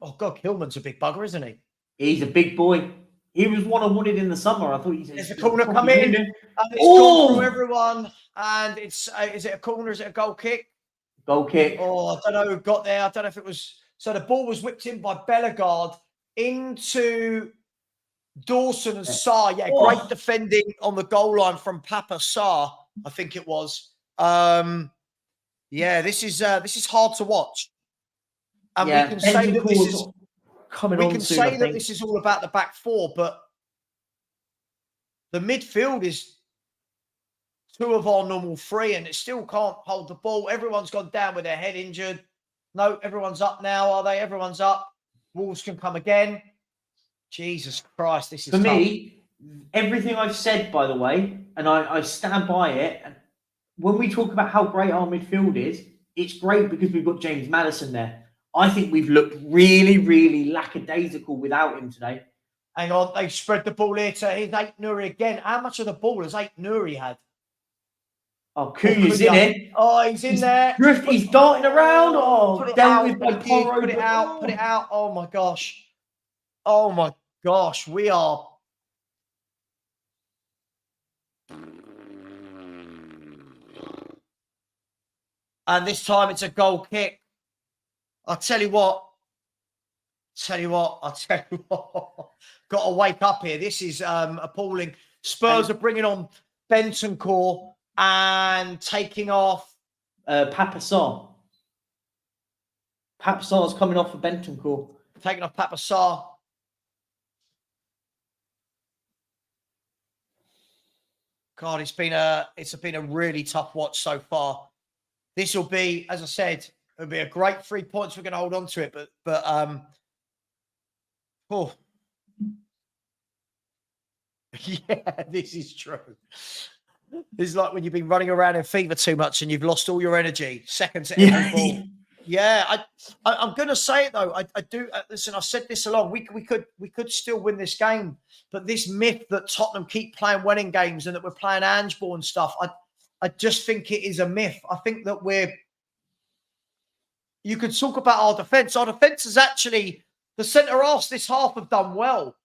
Oh, God, Hillman's a big bugger, isn't he? He's a big boy. He was one I wanted in the summer. I thought there's a corner come in, and it's gone through everyone. And it's is it a corner? Is it a goal kick? Goal kick. Oh, I don't know who got there. I don't know if it was. So the ball was whipped in by Bellegarde into Dawson and Sarr. Yeah, great defending on the goal line from Papa Sarr, I think it was. This is hard to watch. And we can say that this is this is all about the back four, but the midfield is 2 of our normal 3, and it still can't hold the ball. Everyone's gone down with their head injured. No, everyone's up now, are they? Everyone's up. Wolves can come again. Jesus Christ, this is for me. Everything I've said, by the way, and I stand by it. And when we talk about how great our midfield is, it's great because we've got James Maddison there. I think we've looked really, really lackadaisical without him today. Hang on, they've spread the ball here to Aït-Nouri again. How much of the ball has Aït-Nouri had? Oh, Cunha's in it. Oh, he's in there. He's darting around. Put it out. Oh, my gosh. Oh, my gosh. We are... And this time it's a goal kick. I'll tell you what. Got to wake up here. This is appalling. Spurs are bringing on Bentancur and taking off Papa Sarr. Papsar's coming off for Bentancur. Taking off Papasar. God, it's been a really tough watch so far. This will be, as I said, it'll be a great 3 points. We're going to hold on to it, but oh, yeah, this is true. This is like when you've been running around in fever too much and you've lost all your energy. Seconds at every ball. Yeah, I'm going to say it though. I do. Listen, I said this along. We could still win this game, but this myth that Tottenham keep playing winning games and that we're playing Ange ball and stuff, I just think it is a myth. I think that you could talk about our defence. Our defence is actually, the centre halves this half have done well.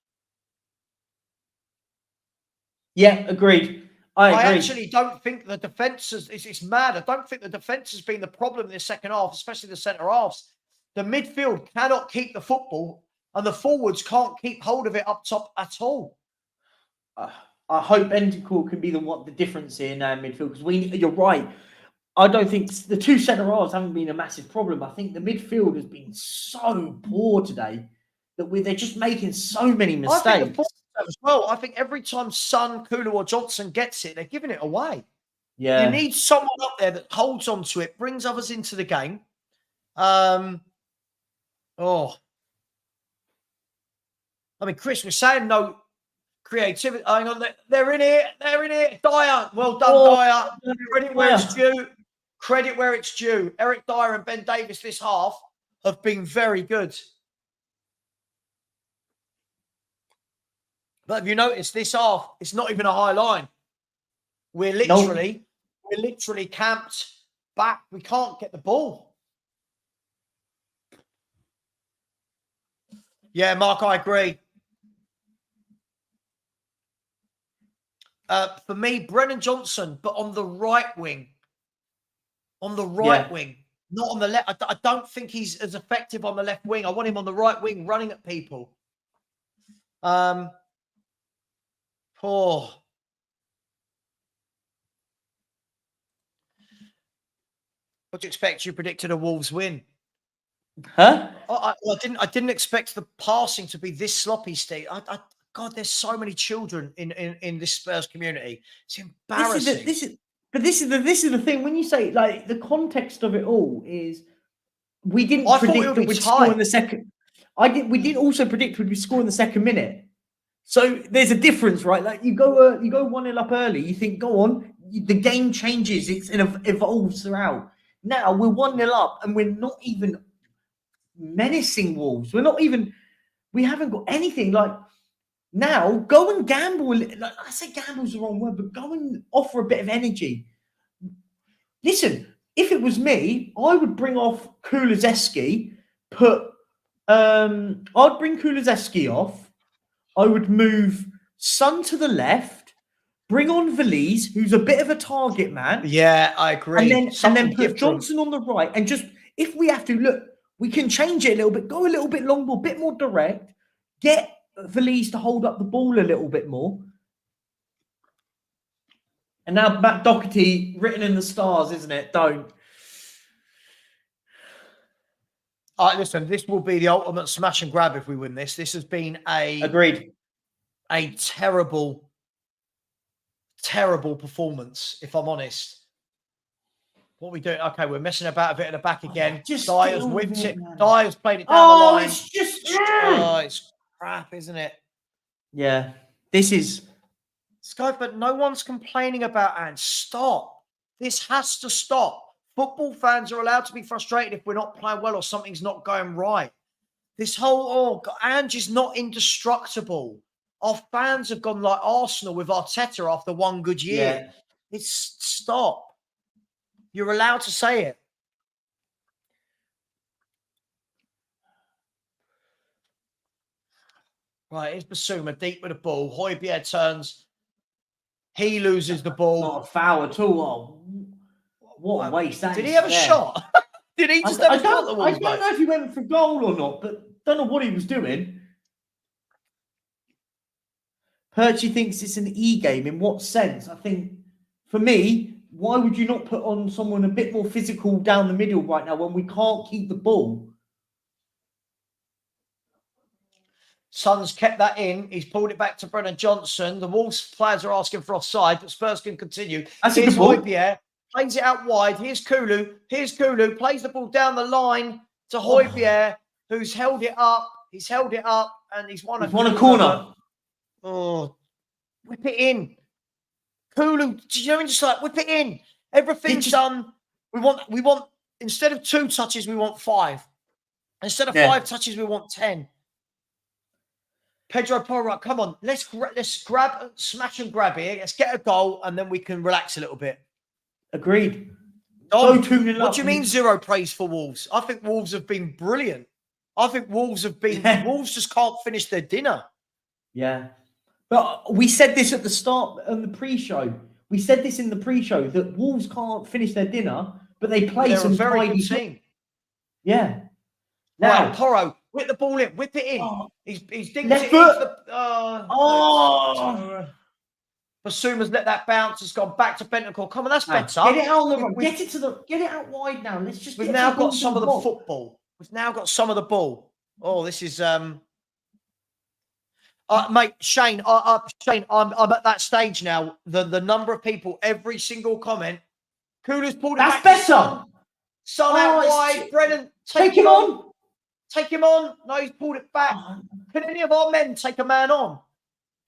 Yeah, agreed. I agree. Actually don't think the defence it's mad. I don't think the defence has been the problem in the second half, especially the centre halves. The midfield cannot keep the football and the forwards can't keep hold of it up top at all. I hope Bentancur can be the difference here now in midfield, because you're right. I don't think the two centre halves haven't been a massive problem. I think the midfield has been so poor today that they're just making so many mistakes. As well, I think every time Son, Kulu, or Johnson gets it, they're giving it away. Yeah, you need someone up there that holds on to it, brings others into the game. I mean, Chris was saying no creativity. Hang on, they're in here. They're in here. Dyer, well done, Dyer. Credit where it's due. Credit where it's due. Eric Dyer and Ben Davies this half have been very good. But have you noticed this half? It's not even a high line. We're literally camped back. We can't get the ball. Yeah, Mark, I agree. For me, Brennan Johnson, but on the right wing. On the right wing, not on the left. I don't think he's as effective on the left wing. I want him on the right wing, running at people. What do you expect? You predicted a Wolves win. Huh? I didn't expect the passing to be this sloppy, Steve. God, there's so many children in this Spurs community. It's embarrassing. This is the thing. When you say, like, the context of it all is, we didn't predict that we'd score in the second. We didn't also predict we'd score in the second minute. So there's a difference, right? Like, you go 1-0 up early, you think, go on, the game changes, it evolves throughout. Now we're 1-0 up and we're not even menacing Wolves. We haven't got anything. Like, now go and gamble. Like, I say gamble's the wrong word, but go and offer a bit of energy. Listen, if it was me, I would bring off Kulusevski, I'd bring Kulusevski off. I would move Son to the left, bring on Valise, who's a bit of a target man. Yeah, I agree. And then put Johnson on the right. And just, if we have to, look, we can change it a little bit, go a little bit longer, a bit more direct, get Valise to hold up the ball a little bit more. And now Matt Doherty, written in the stars, isn't it? Don't. Listen, this will be the ultimate smash and grab if we win this. This has been a terrible, terrible performance, if I'm honest. What are we doing? Okay, we're messing about a bit at the back again. Dyer's whipped it. Dyer's played it down the line. It's crap, isn't it? Yeah. This is... Sky, but no one's complaining about Ange. Stop. This has to stop. Football fans are allowed to be frustrated if we're not playing well or something's not going right. This whole, Ange is not indestructible. Our fans have gone like Arsenal with Arteta after one good year. Yeah. Stop. You're allowed to say it. Right, here's Basuma deep with the ball. Højbjerg turns. He loses the ball. Not a foul at all. What a waste that Did he have a shot? Did he just have a shot? I don't know if he went for goal or not, but don't know what he was doing. Perchy thinks it's an E-game. In what sense? I think, for me, why would you not put on someone a bit more physical down the middle right now when we can't keep the ball? Son's kept that in. He's pulled it back to Brennan Johnson. The Wolves players are asking for offside, but Spurs can continue. Here's Højbjerg. Plays it out wide. Here's Kulu. Plays the ball down the line to Højbjerg, who's held it up. He's held it up, and he's won a corner. Oh, whip it in. Kulu, just like whip it in. Everything's done. We want instead of 2 touches, we want 5. Instead of 5 touches, we want 10. Pedro Porro, come on, let's grab, smash and grab here. Let's get a goal, and then we can relax a little bit. Agreed. What do you mean 0 praise for Wolves? I think Wolves have been brilliant. I think Wolves just can't finish their dinner. Yeah. But we said this at the start on the pre-show. We said this in the pre-show that Wolves can't finish their dinner, but they play some very good team. Yeah. Now, Porro, whip the ball in, whip it in. He's digged left it foot. into Basuma's let that bounce. It's gone back to Bentancur. Come on, that's better. Get it out on the run. Get it out wide now. Let's just. We've now got some of the football. We've now got some of the ball. Oh, this is mate, Shane. Shane, I'm at that stage now. The number of people, every single comment. Kulu's pulled it back. That's better. Son out wide. Brennan, take him on. Take him on. No, he's pulled it back. Can any of our men take a man on?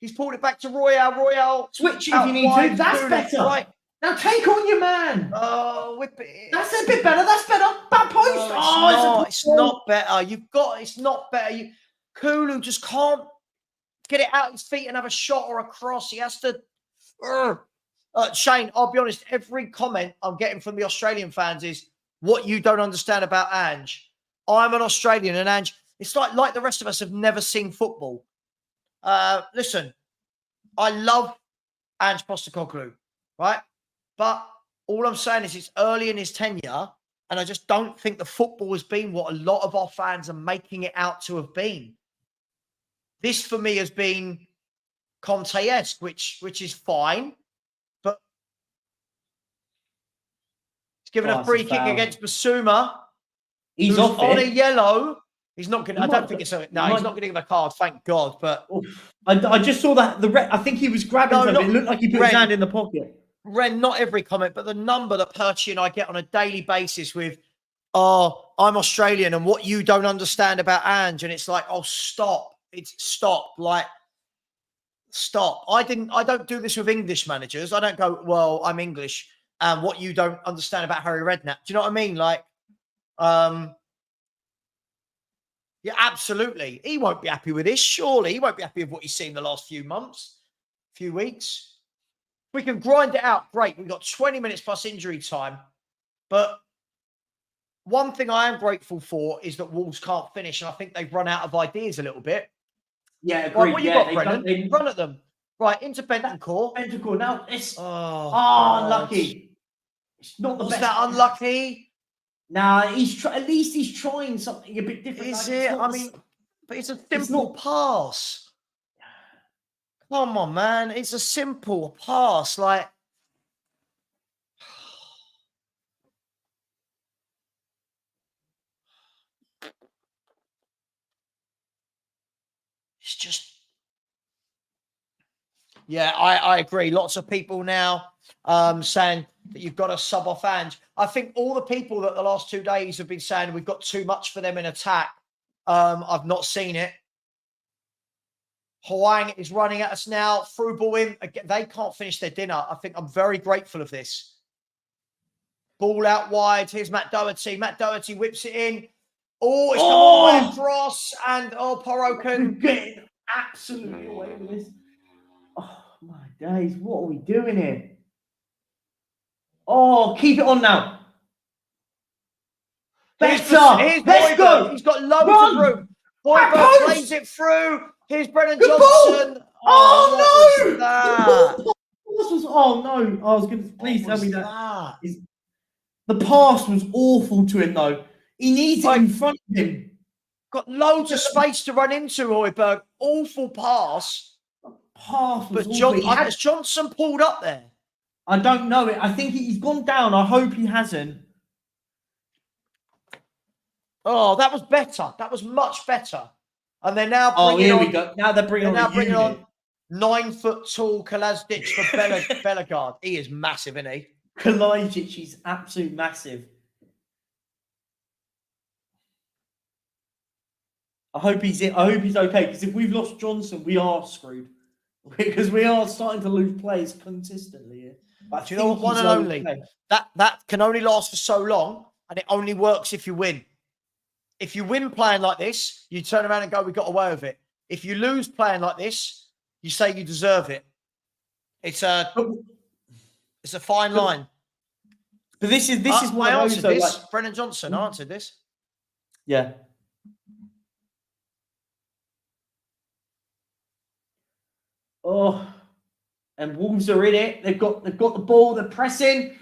He's pulled it back to Royale. Switch it if you need to. That's better. Right. Now take on your man. Oh, whip it. That's a bit better. That's better. Back post. It's not better. It's not better. Kulu just can't get it out his feet and have a shot or a cross. He has to. Shane, I'll be honest. Every comment I'm getting from the Australian fans is what you don't understand about Ange. I'm an Australian, and Ange, it's like the rest of us have never seen football. Listen, I love Ange Postecoglou, right? But all I'm saying is it's early in his tenure, and I just don't think the football has been what a lot of our fans are making it out to have been. This, for me, has been Conte-esque, which is fine, but he's given a free kick against Basuma. He's off on a yellow. He's not going to. I don't think it's a. No, he's not going to give a card. Thank God. But I just saw that I think he was grabbing something. It looked like he put his hand in the pocket. Ren, not every comment, but the number that Perchy and I get on a daily basis with, "Oh, I'm Australian, and what you don't understand about Ange," and it's like, "Oh, stop! Stop! Like, stop!" I don't do this with English managers. I don't go, "Well, I'm English, and what you don't understand about Harry Redknapp." Do you know what I mean? Like. Yeah, absolutely. He won't be happy with this. Surely he won't be happy with what he's seen the last few months, few weeks. We can grind it out. Great. We've got 20 minutes plus injury time. But one thing I am grateful for is that Wolves can't finish. And I think they've run out of ideas a little bit. Yeah, agreed. Right, what you got, Brennan? Run at them. Right, into Bentancur. Bentancur. Now, it's... unlucky. It's not the best. Was that unlucky? Nah, at least he's trying something a bit different. Is it? I mean, but it's a simple pass. Come on, man. It's a simple pass. Like, it's just. Yeah, I agree. Lots of people now saying that you've got to sub off Ange. I think all the people that the last 2 days have been saying we've got too much for them in attack. I've not seen it. Hwang is running at us now. Through ball in. Again, they can't finish their dinner. I think I'm very grateful of this. Ball out wide. Here's Matt Doherty. Matt Doherty whips it in. Oh, it's come all the way across. And Porro can get absolutely away with this. Oh, my days. What are we doing here? Oh, keep it on now. Let's go. He's got loads of room. Højbjerg plays it through. Here's Brennan Johnson. Oh, no. That? Oh, no. I was going to please tell me that. The pass was awful to him, though. He needs it in front of him. Got loads of space to run into, Højbjerg. Awful pass. But has Johnson pulled up there? I don't know it. I think he's gone down. I hope he hasn't. Oh, that was better. That was much better. And they're now Oh, bringing here on, we go. Now they're bringing they're on now a bringing unit. on 9 foot tall Kalajdzic for Bellegarde. He is massive, isn't he? Kalajdzic, he's absolute massive. I hope he's okay, because if we've lost Johnson, we are screwed. Because we are starting to lose players consistently here. But do you know what? One and only. That can only last for so long, and it only works if you win. If you win playing like this, you turn around and go, "We got away with it." If you lose playing like this, you say you deserve it. It's a fine line. But this is what I answered this. Like, Brennan Johnson answered this. Yeah. Oh, and Wolves are in it. They've got the ball. They're pressing.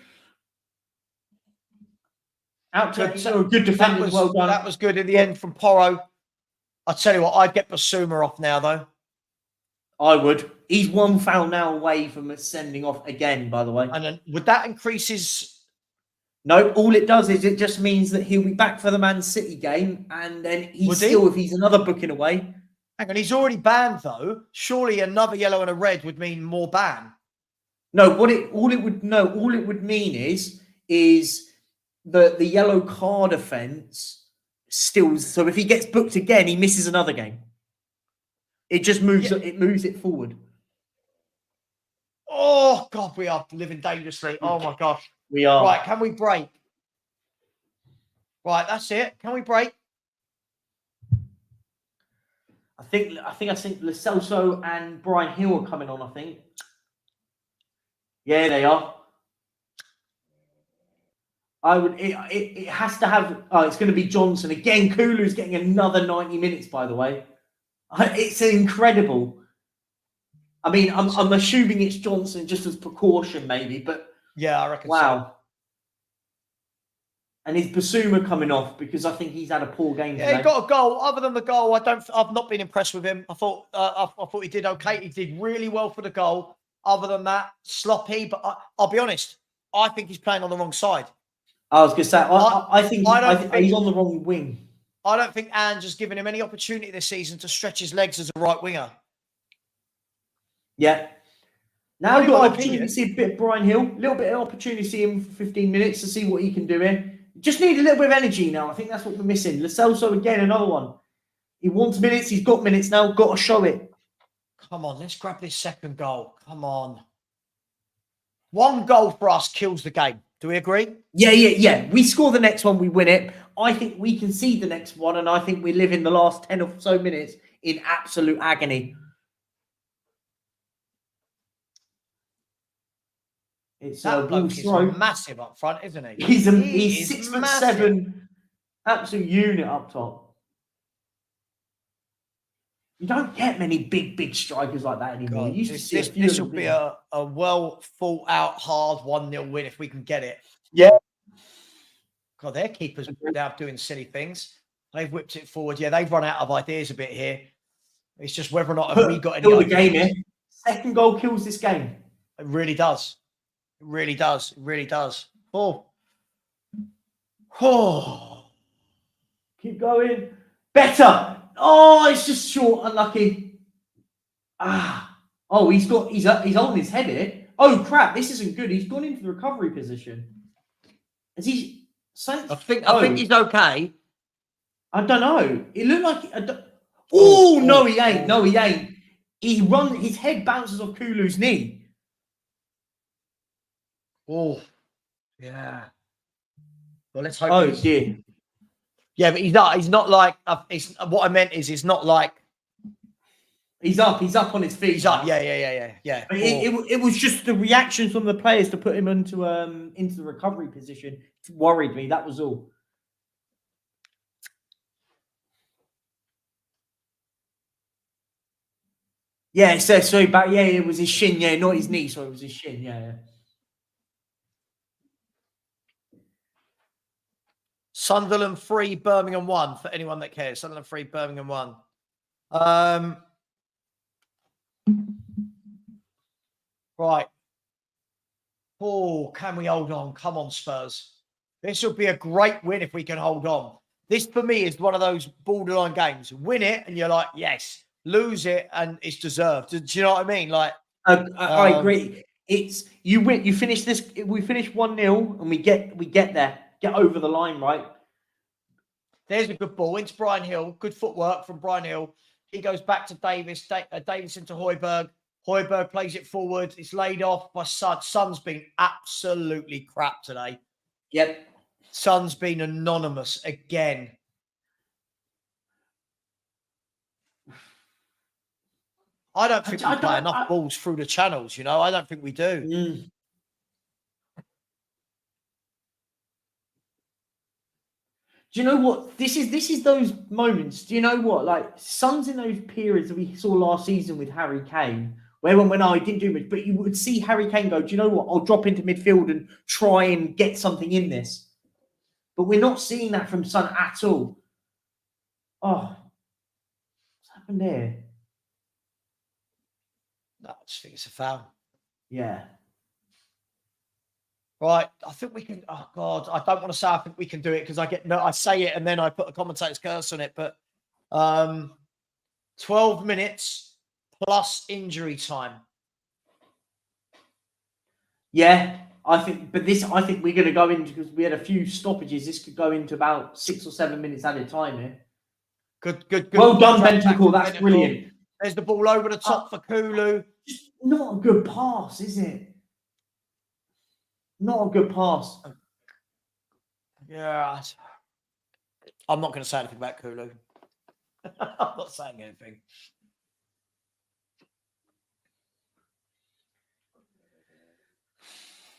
Good defenders. Well done. That was good in the end from Porro. I tell you what, I'd get Basuma off now, though. I would. He's one foul now away from sending off again, by the way. And then, would that increase his... No, all it does is it just means that he'll be back for the Man City game, and then if he's another booking away. Hang on, he's already banned, though. Surely another yellow and a red would mean more ban. No, all it would mean is the yellow card offence still. So if he gets booked again, he misses another game. It just moves. Yeah. It moves it forward. Oh God, we are living dangerously. Oh my gosh, we are. Right, can we break? Right, that's it. Can we break? I think Lo Celso and Brian Hill are coming on. I think. Yeah, they are. I would. It has to have. Oh, it's going to be Johnson again. Kulu's getting another 90 minutes. By the way, it's incredible. I mean, I'm assuming it's Johnson just as precaution, maybe, but yeah, I reckon. Wow. So. And is Basuma coming off because I think he's had a poor game today? Yeah, he got a goal. Other than the goal, I've not been impressed with him. I thought he did okay. He did really well for the goal. Other than that, sloppy. But I'll be honest, I think he's playing on the wrong side. I was going to say, I think he's on the wrong wing. I don't think Ange has given him any opportunity this season to stretch his legs as a right winger. Yeah. Now we've got an opportunity to see a bit of Brian Hill, a little bit of opportunity to see him for 15 minutes to see what he can do here. Just need a little bit of energy now. I think that's what we're missing. Lo Celso again, another one. He wants minutes. He's got minutes now. Got to show it. Come on, let's grab this second goal. Come on. One goal for us kills the game. Do we agree? Yeah. We score the next one, we win it. I think we can see the next one, and I think we live in the last 10 or so minutes in absolute agony. It's He's massive up front, isn't he? He's 6'7", absolute unit up top. You don't get many big strikers like that anymore. God, this will be a well thought out, hard 1-0 win if we can get it. Yeah. God, their keepers now doing silly things. They've whipped it forward. Yeah, they've run out of ideas a bit here. It's just whether or not have we got any ideas. The game here. Second goal kills this game. It really does. It really does. It really does. Oh. Keep going. Better. Oh, it's just short. Unlucky. Oh, he's holding his head here. Oh crap! This isn't good. He's gone into the recovery position. Is he? I think he's okay. I don't know. It looked like. No, he ain't. No, he ain't. His head bounces off Kulu's knee. Oh, yeah. Well, let's hope. Oh dear. Yeah, but he's not like. What I meant is, he's not like. He's up on his feet. He's up. Yeah. But it was just the reactions from the players to put him into the recovery position. It worried me. That was all. Yeah, sorry, but yeah, it was his shin. Yeah, not his knee. So it was his shin. Yeah. Sunderland 3, Birmingham 1, for anyone that cares. Sunderland 3, Birmingham 1. Right. Oh, can we hold on? Come on, Spurs. This will be a great win if we can hold on. This for me is one of those borderline games. Win it, and you're like, yes. Lose it, and it's deserved. Do you know what I mean? Like, I agree. It's you win. You finish this. We finish 1-0, and we get there. Get over the line, right? There's a good ball into Brian Hill. Good footwork from Brian Hill. He goes back to Davis. Davis into Højbjerg. Højbjerg plays it forward. It's laid off by Son. Son's been absolutely crap today. Yep. Son's been anonymous again. I don't think we play enough balls through the channels, you know. I don't think we do. Mm. Do you know what? This is those moments. Do you know what? Like, Son's in those periods that we saw last season with Harry Kane, where when he didn't do much, but you would see Harry Kane go, do you know what? I'll drop into midfield and try and get something in this. But we're not seeing that from Son at all. Oh, what's happened there? No, I just think it's a foul. Yeah. Right. I think we can. Oh, God. I don't want to say I think we can do it because I say it and then I put a commentator's curse on it. But 12 minutes plus injury time. Yeah. I think we're going to go into, because we had a few stoppages. This could go into about 6 or 7 minutes at a time here. Good. Well done, Bentancur. That's brilliant. There's the ball over the top for Coglou. Not a good pass, is it? Not a good pass. Yeah. I'm not going to say anything about Coglou. I'm not saying anything.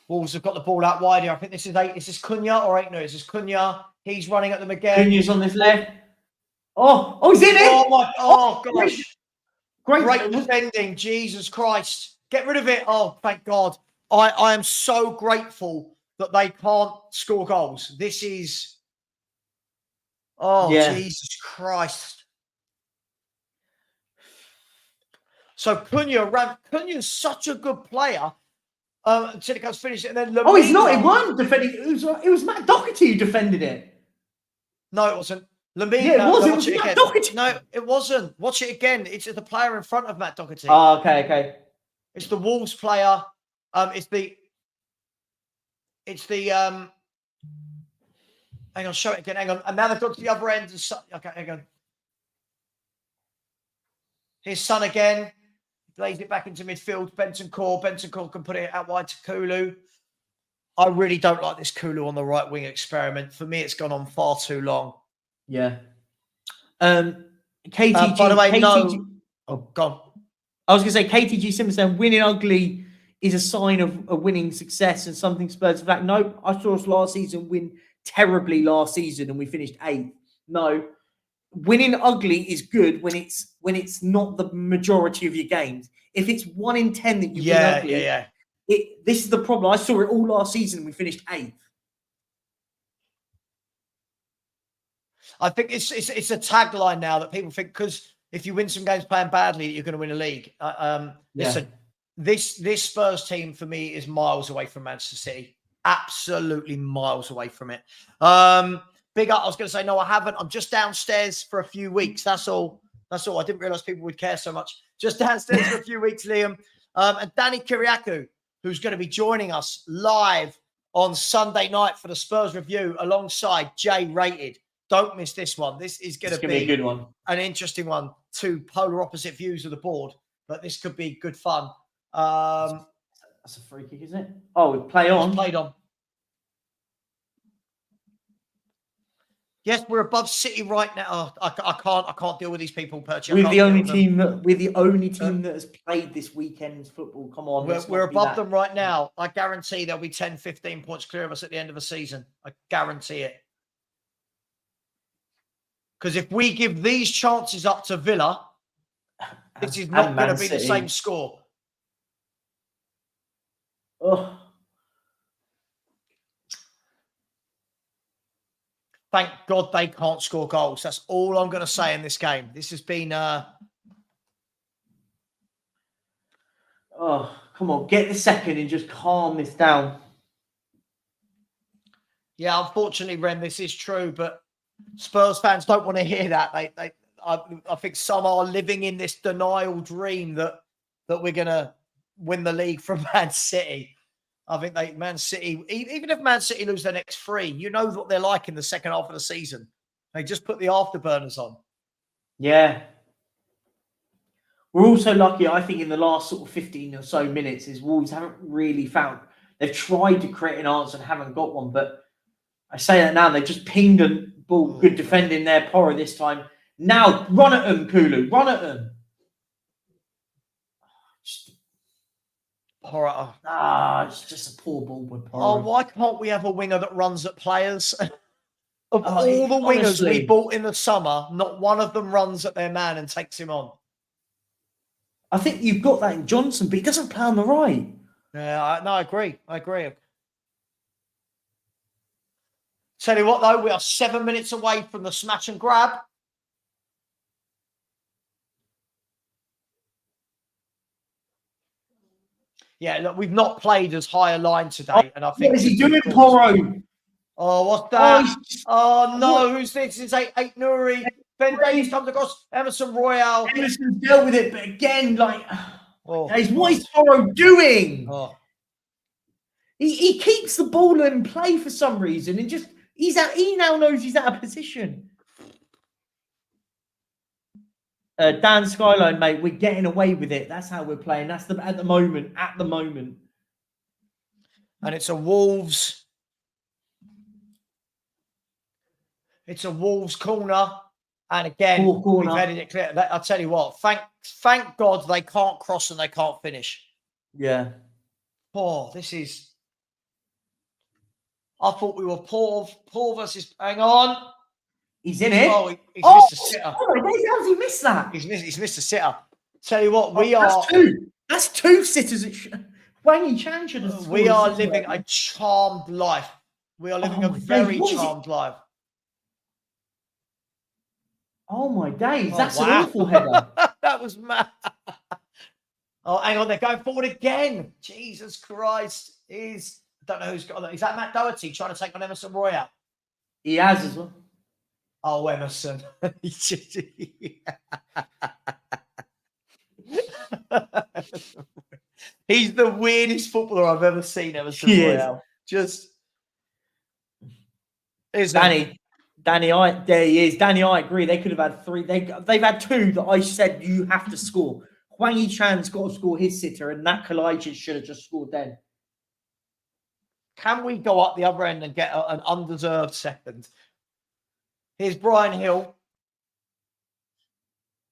Wolves have got the ball out wide here. I think this is 8. Is this Cunha or 8? No, this is Cunha. He's running at them again. Cunha's on this left. Oh, he's in it! Oh gosh. Great defending. Jesus Christ. Get rid of it. Oh, thank God. I am so grateful that they can't score goals. This is... Oh, yeah. Jesus Christ. So Cunha's such a good player. Until it comes finished, and then Lamina, he's not. He won defending. It was Matt Doherty who defended it. No, it wasn't. Lamina. Yeah, it was. It was Matt Doherty. No, it wasn't. Watch it again. It's the player in front of Matt Doherty. Oh, okay. It's the Wolves player. It's the. Hang on, show it again. Hang on, and now they've got to the other end. Okay, hang on. Here's Son again. Lays it back into midfield. Bentancur can put it out wide to Coglou. I really don't like this Coglou on the right wing experiment. For me, it's gone on far too long. Yeah. KTG. By the way, KTG, no. Oh, gone. I was going to say, KTG Simpson, winning ugly is a sign of a winning success and something Spurs have. No, I saw us last season win terribly last season and we finished 8th. No. Winning ugly is good when it's not the majority of your games. If it's 1 in 10 that you win ugly, this is the problem. I saw it all last season and we finished 8th. I think it's a tagline now that people think, because if you win some games playing badly, you're going to win a league. Listen, this Spurs team for me is miles away from Manchester City. Absolutely miles away from it. Big up. I was going to say, no, I haven't. I'm just downstairs for a few weeks. That's all. I didn't realize people would care so much. Just downstairs for a few weeks, Liam. And Danny Kyriakou, who's going to be joining us live on Sunday night for the Spurs review alongside Jay Rated. Don't miss this one. This is going to be a good one. An interesting one. 2 polar opposite views of the board, but this could be good fun. That's a free kick, isn't it? Oh, we play on. Played on. Yes, we're above City right now. Oh, I can't deal with these people, Perchy. We're the only team that has played this weekend's football. Come on. We're above them right now. I guarantee they'll be 10, 15 points clear of us at the end of the season. I guarantee it. Because if we give these chances up to Villa, this is not going to be the same score. Oh. Thank God they can't score goals. That's all I'm going to say in this game. This has been... Oh, come on. Get the second and just calm this down. Yeah, unfortunately, Ren, this is true. But Spurs fans don't want to hear that. I think some are living in this denial dream that we're going to win the league from Man City. I think Man City, even if Man City lose their next 3, you know what they're like in the second half of the season. They just put the afterburners on. Yeah. We're also lucky, I think, in the last sort of 15 or so minutes, is Wolves haven't really found. They've tried to create an answer and haven't got one. But I say that now, they've just pinged a ball. Good defending there, Porro this time. Now, run at them, Kulu. Run at them. Porro. It's just a poor ball with Porro. Oh, why can't we have a winger that runs at players? Of all the wingers we bought in the summer, not one of them runs at their man and takes him on. I think you've got that in Johnson, but he doesn't play on the right. Yeah, I agree. Tell you what, though, we are 7 minutes away from the smash and grab. Yeah, look, we've not played as high a line today, and I think. What is he doing, Porro? Oh, what's that? Oh no, who's this? It's eight Nuri. Ben Davies comes across. Emerson Royale. Emerson's dealt with it, but again, what is Porro doing? Oh. He keeps the ball in play for some reason, and just he now knows he's out of position. Dan Skyline, mate, we're getting away with it. That's how we're playing. That's at the moment. And it's a Wolves. It's a Wolves corner. And again, we've headed it clear. I'll tell you what, thank God they can't cross and they can't finish. Yeah. Oh, this is... I thought we were Paul versus... Hang on. He's in it. Oh, he's missed a sitter. How has he missed that? He's missed a sitter. Tell you what, That's two sitters. Wangy Chan should have. We are living a charmed life. We are living a very charmed life. Oh my days! That's an awful header. That was mad. Oh, hang on, they're going forward again. Jesus Christ! I don't know who's got that. Is that Matt Doherty trying to take on Emerson Royale? He has as well. Oh, Emerson. He's the weirdest footballer I've ever seen, Emerson Royale. Just Danny, there he is. Danny, I agree. They could have had 3. They've had 2 that I said you have to score. Hwang Chan's got to score his sitter, and Nat Kalajdzic should have just scored then. Can we go up the other end and get an undeserved second? Here's Brian Hill.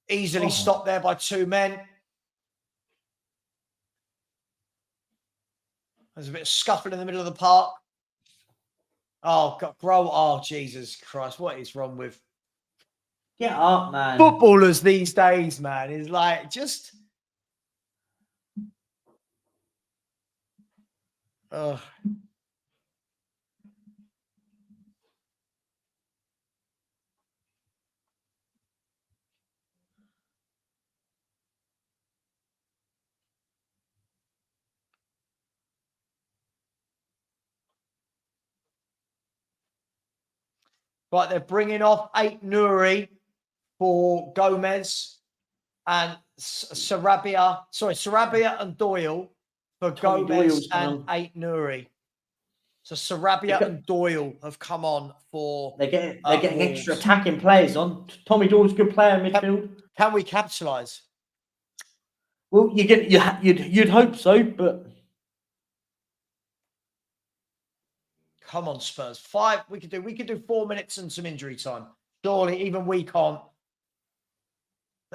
Easily stopped there by 2 men. There's a bit of scuffling in the middle of the park. Oh, God, oh, Jesus Christ. What is wrong with... Get up, man. Footballers these days, man, is like just... Oh. Right, they're bringing off 8 Nuri for Gomez and Sarabia and Doyle for Gomez and 8 Nuri. So Sarabia and Doyle have come on for... They're getting extra attacking players on. Tommy Doyle's a good player in midfield. Can we capitalise? Well, you'd hope so, but... Come on, Spurs. 5. We could do 4 minutes and some injury time. Surely, even we can't.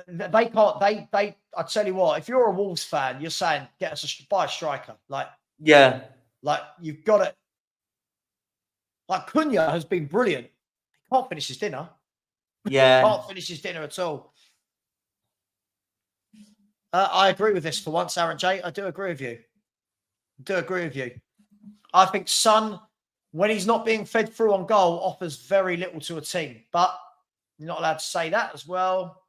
They can't. I tell you what. If you're a Wolves fan, you're saying get us buy a striker. You've got it. Like Cunha has been brilliant. He can't finish his dinner. Yeah, can't finish his dinner at all. I agree with this for once, Aaron J. I do agree with you. I think Son, when he's not being fed through on goal, offers very little to a team. But you're not allowed to say that as well.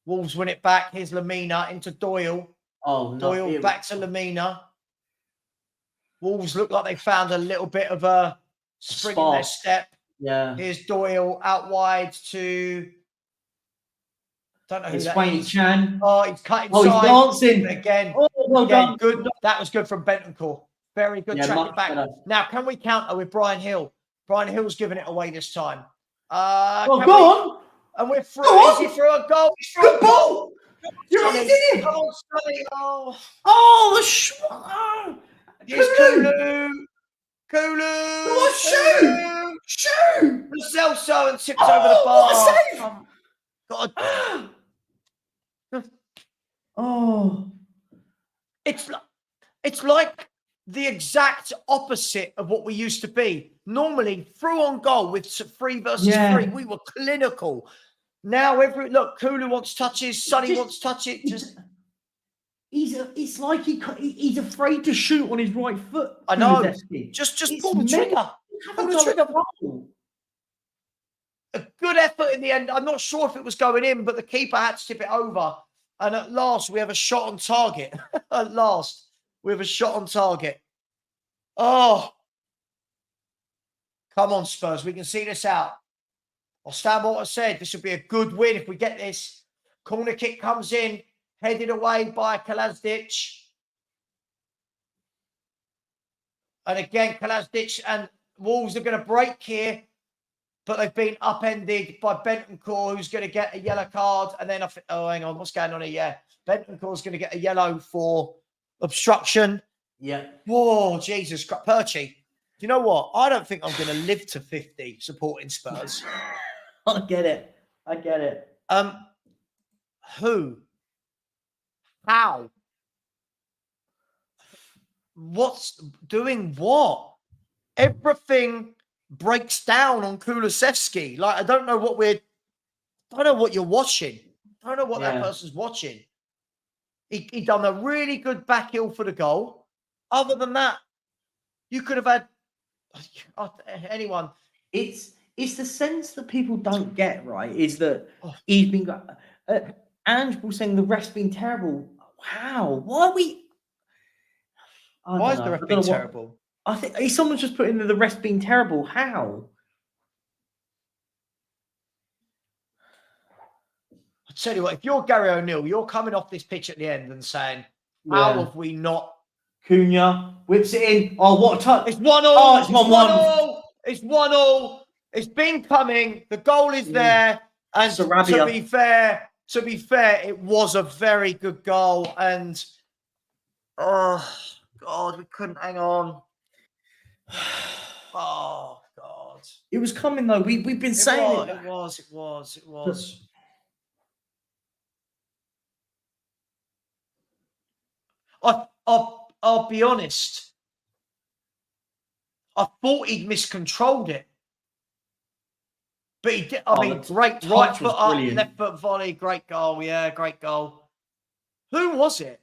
Wolves win it back. Here's Lamina into Doyle. Oh, no. Doyle back to Lamina. Wolves look like they found a little bit of a spring in their step. Yeah. Here's Doyle out wide to... Don't know who It's that Wayne is. Chan. Oh, he's cut inside. Oh, he's dancing. Again. Oh, well done. Good. That was good from Bentancur. Very good. Track it back. Better. Now, can we counter with Brian Hill? Brian Hill's giving it away this time. Go on. And we're through. Is he through a goal? He's through a goal. You're right, did Come on, Sonny. Oh. Oh, the shot. Here's Koglou. Koglou. Shoot. Lo Celso and tipped over the bar. What a save. God. Oh. It's like the exact opposite of what we used to be. Normally, through on goal with 3 versus 3, we were clinical. Now, Koglou wants touches, Sonny wants touches. It's like he's afraid to shoot on his right foot. I know. Just pull the trigger. Pull the trigger. A good effort in the end. I'm not sure if it was going in, but the keeper had to tip it over. And at last, we have a shot on target. At last, we have a shot on target. Oh. Come on, Spurs. We can see this out. I'll stand by what I said. This would be a good win if we get this. Corner kick comes in. Headed away by Kalazdic. And again, Kalazdic and Wolves are going to break here. But they've been upended by Bentancur, who's going to get a yellow card. And then, hang on, what's going on here? Yeah, Bentancur's going to get a yellow for obstruction. Yeah. Whoa, Jesus Christ. Perchy, do you know what? I don't think I'm going to live to 50 supporting Spurs. I get it. Who? How? What's doing what? Everything breaks down on Kulusevski. Like, I don't know what you're watching. I don't know what that person's watching. He done a really good back heel for the goal. Other than that, you could have had anyone. It's the sense that people don't get, right? Is that he's been Ange was saying the ref's been terrible. Wow. Why are we? Why is the ref been terrible? I think someone's just put in the ref's been terrible. How? I tell you what, if you're Gary O'Neill, you're coming off this pitch at the end and saying, "How have we not?" Cunha whips it in. Oh, what a touch! It's 1-0. Oh, it's 1-1. It's 1-0. It's been coming. The goal is there. And Sarabia. to be fair, it was a very good goal. And oh God, we couldn't hang on. Oh God, it was coming though. We've been saying it. It was. I'll be honest. I thought he'd miscontrolled it. But he did. I mean, great right foot up, left foot volley, great goal. Yeah, great goal. Who was it?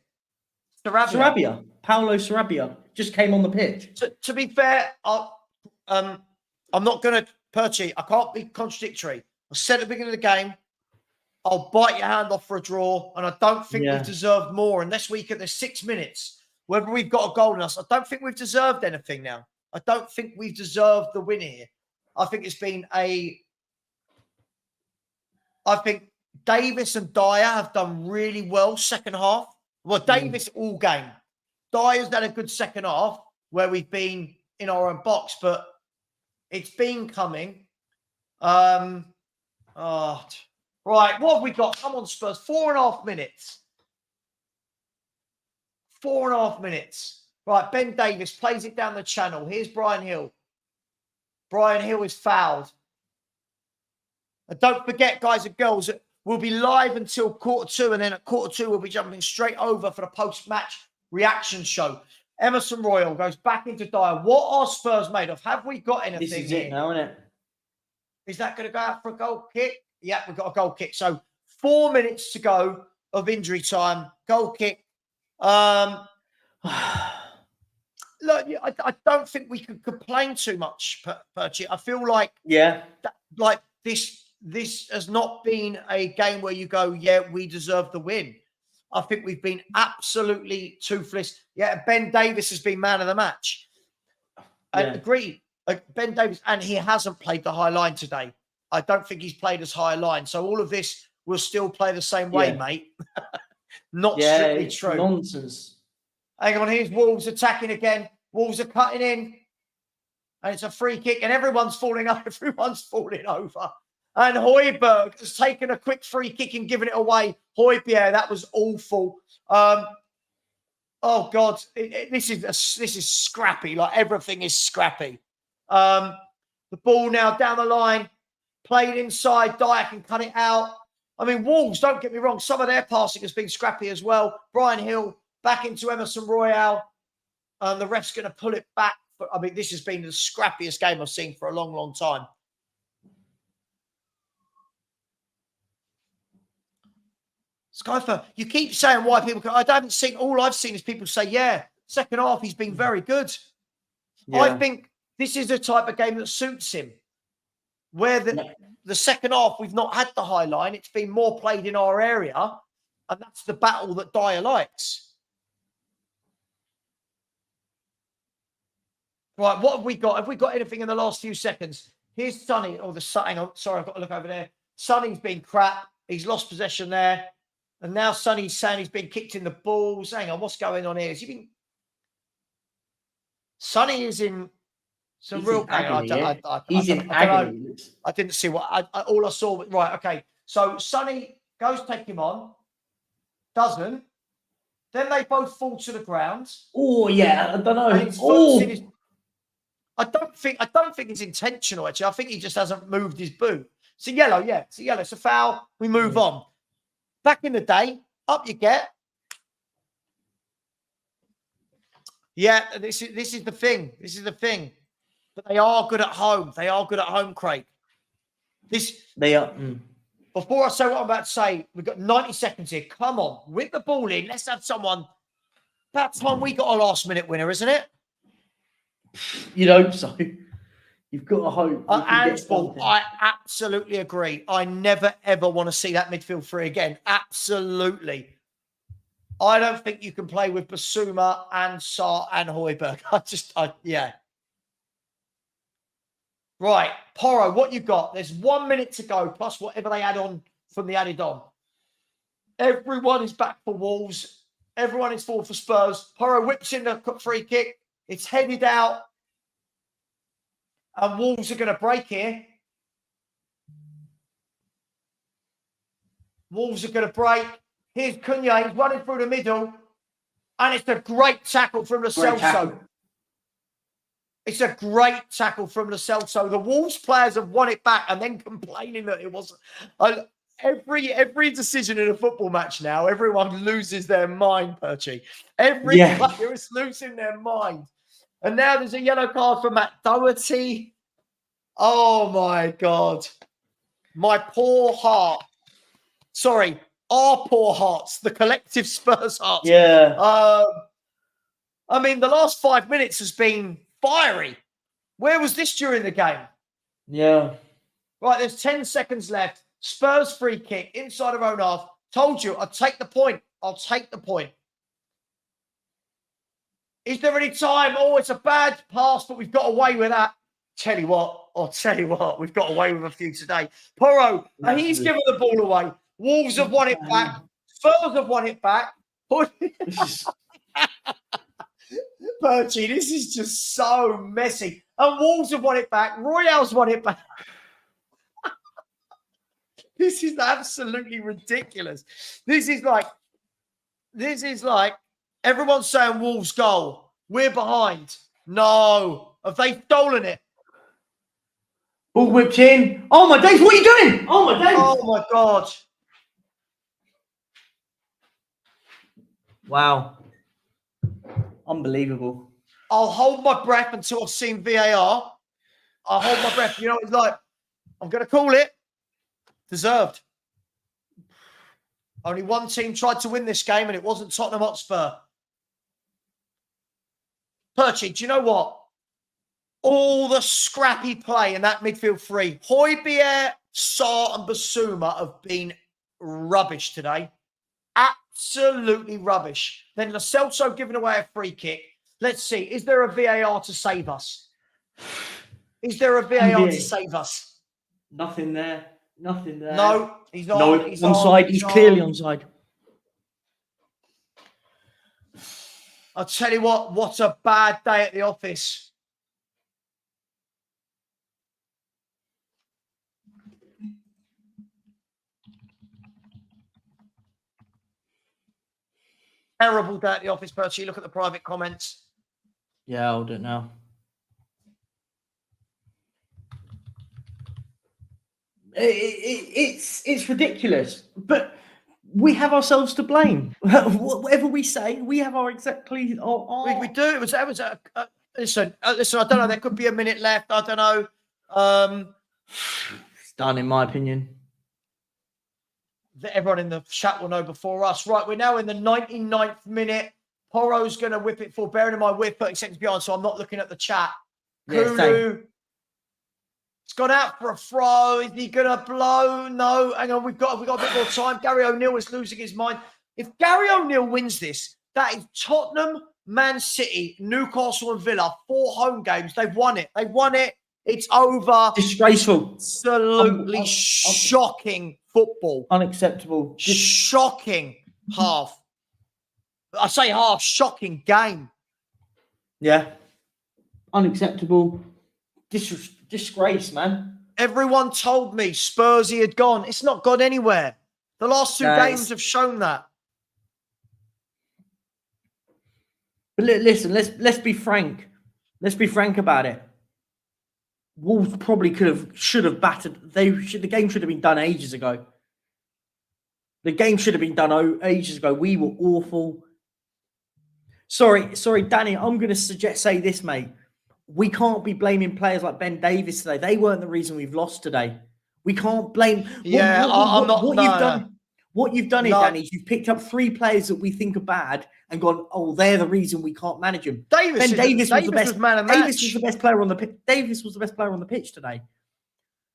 Sarabia. Paulo Sarabia just came on the pitch. To be fair, I'm not going to Perchy. I can't be contradictory. I said at the beginning of the game, I'll bite your hand off for a draw, and I don't think we've deserved more unless we get the 6 minutes. Whether we've got a goal in us, I don't think we've deserved anything now. I don't think we've deserved the win here. I think it's been I think Davis and Dyer have done really well second half. Well, Davis all game. Dyer's had a good second half where we've been in our own box, but it's been coming. Right, what have we got? Come on, Spurs. 4.5 minutes. 4.5 minutes. Right, Ben Davis plays it down the channel. Here's Brian Hill. Brian Hill is fouled. And don't forget, guys and girls, we'll be live until 2:15, and then at 2:15, we'll be jumping straight over for the post-match reaction show. Emerson Royal goes back into Dyer. What are Spurs made of? Have we got anything This is here? it now, isn't it? Is that going to go out for a goal kick? Yeah, we've got a goal kick. So 4 minutes to go of injury time. Goal kick. Look, I don't think we can complain too much, Perchy. I feel like this has not been a game where you go, yeah, we deserve the win. I think we've been absolutely toothless. Yeah, Ben Davis has been man of the match. I agree. Ben Davies, and he hasn't played the high line today. I don't think he's played as high line. So all of this will still play the same way, mate. Not strictly true. Nonsense. Hang on, here's Wolves attacking again. Wolves are cutting in. And it's a free kick, and everyone's falling over. Everyone's falling over. And Højbjerg has taken a quick free kick and given it away. Højbjerg, that was awful. Oh God, this is scrappy. Like everything is scrappy. The ball now down the line, played inside. Dyer can cut it out. I mean, Wolves, don't get me wrong, some of their passing has been scrappy as well. Brian Hill back into Emerson Royale. And the ref's going to pull it back. But I mean, this has been the scrappiest game I've seen for a long, long time. Skyfer, you keep saying why people I haven't seen, all I've seen is people say, yeah, second half, he's been very good. Yeah. I think this is the type of game that suits him. Where the second half, we've not had the high line. It's been more played in our area. And that's the battle that Dyer likes. Right, what have we got? Have we got anything in the last few seconds? Here's Sonny. Oh, hang on. Sorry, I've got to look over there. Sonny's been crap. He's lost possession there. And now Sonny's saying he's been kicked in the balls. Hang on, what's going on here? Has he been... Sonny is in some real agony. He's in agony. I didn't see what... all I saw... Right, okay. So Sonny goes take him on. Doesn't. Then they both fall to the ground. Oh, yeah. I don't know. I don't think it's intentional, actually. I think he just hasn't moved his boot. It's a yellow, yeah. It's a yellow. It's a foul. We move on. Back in the day, up you get. Yeah, this is the thing. This is the thing. But they are good at home. They are good at home, Craig. They are. Before I say what I'm about to say, we've got 90 seconds here. Come on, whip the ball in. Let's have someone. About time we got a last-minute winner, isn't it? You'd hope so. You've got to hope. I absolutely agree. I never, ever want to see that midfield three again. Absolutely. I don't think you can play with Basuma and Sarr and Højbjerg. Yeah. Right. Porro, what you got? There's 1 minute to go, plus whatever they add on from the added on. Everyone is back for Wolves. Everyone is forward for Spurs. Porro whips in the free kick. It's headed out. And Wolves are going to break here. Wolves are going to break. Here's Cunha. He's running through the middle. And it's a great tackle from Lo Celso. It's a great tackle from Lo Celso. The Wolves players have won it back and then complaining that it wasn't. Every decision in a football match now, everyone loses their mind, Perchy. Every player is losing their mind. And now there's a yellow card for Matt Doherty. Oh, my God. My poor heart. Sorry, our poor hearts, the collective Spurs hearts. Yeah. I mean, the last 5 minutes has been fiery. Where was this during the game? Yeah. Right, there's 10 seconds left. Spurs free kick inside of own half. Told you, I'll take the point. I'll take the point. Is there any time? Oh, it's a bad pass, but we've got away with that. Tell you what, we've got away with a few today. Porro, he's given the ball away. Wolves have won it back. Spurs have won it back. Perchy, this is just so messy. And Wolves have won it back. Royale's won it back. This is absolutely ridiculous. This is like everyone's saying Wolves goal. We're behind. No. Have they stolen it? Ball whipped in. Oh my days, what are you doing? Oh my days. Oh my God. Wow. Unbelievable. I'll hold my breath until I've seen VAR. I'll hold my breath. You know, it's like, I'm going to call it. Deserved. Only one team tried to win this game, and it wasn't Tottenham Hotspur. Perchy, do you know what? All the scrappy play in that midfield three. Højbjerg, Sarr and Basuma have been rubbish today. Absolutely rubbish. Then Lo Celso giving away a free kick. Let's see. Is there a VAR to save us? Is there a VAR to save us? Nothing there. Nothing there. No, he's on. No, he's onside. He's clearly onside. I'll tell you what a bad day at the office. Terrible day at the office, Percy. Look at the private comments. Yeah, hold it now. It's ridiculous, but we have ourselves to blame. Whatever we say, we have our exactly. We do. It was listen. I don't know. There could be a minute left. I don't know. It's done, in my opinion. That everyone in the chat will know before us. Right, we're now in the 99th minute. Porro's going to whip it for. Bearing in mind we're 30 seconds behind, so I'm not looking at the chat. Kulu. It's gone out for a throw. Is he going to blow? No. Hang on. We've got a bit more time. Gary O'Neill is losing his mind. If Gary O'Neill wins this, that is Tottenham, Man City, Newcastle and Villa. 4 home games. They've won it. They've won it. It's over. Disgraceful. Absolutely shocking football. Unacceptable. Shocking half. I say half. Shocking game. Yeah. Unacceptable. Disgrace, man. Everyone told me Spursy had gone. It's not gone anywhere. The last 2 games have shown that. But listen, let's be frank. Let's be frank about it. Wolves probably should have battered. The game should have been done ages ago. The game should have been done ages ago. We were awful. Sorry, Danny. I'm going to say this, mate. We can't be blaming players like Ben Davies today. They weren't the reason we've lost today. We can't blame. I'm not. What you've done, Danny, is you've picked up 3 players that we think are bad and gone, oh, they're the reason we can't manage them. Davies was the best man of match. Davies was the best player on the pitch. Davies was the best player on the pitch today.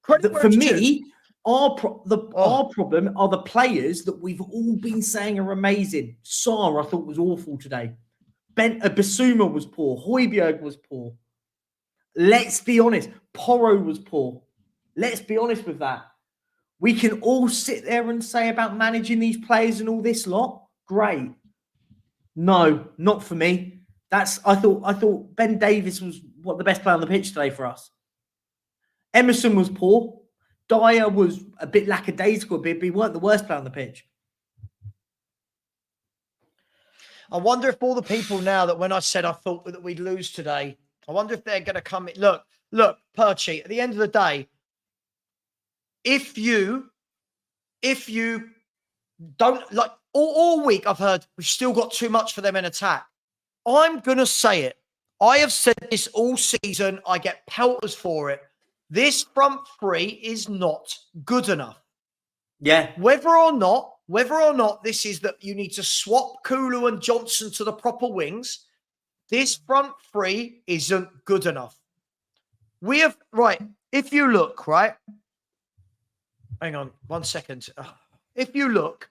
For me, our problem are the players that we've all been saying are amazing. Sarr, I thought, was awful today. Basuma was poor. Højbjerg was poor. Let's be honest. Porro was poor. Let's be honest with that. We can all sit there and say about managing these players and all this lot. Great. No, not for me. I thought Ben Davies was the best player on the pitch today for us. Emerson was poor. Dyer was a bit lackadaisical, but he weren't the worst player on the pitch. I wonder if all the people now that when I said I thought that we'd lose today, I wonder if they're going to come in. Look, Perchy, at the end of the day, if you don't like all week, I've heard we've still got too much for them in attack. I'm going to say it. I have said this all season. I get pelters for it. This front 3 is not good enough. Yeah. Whether or not this is that you need to swap Kulu and Johnson to the proper wings, this front 3 isn't good enough. We have, right, if you look, right, hang on 1 second. If you look,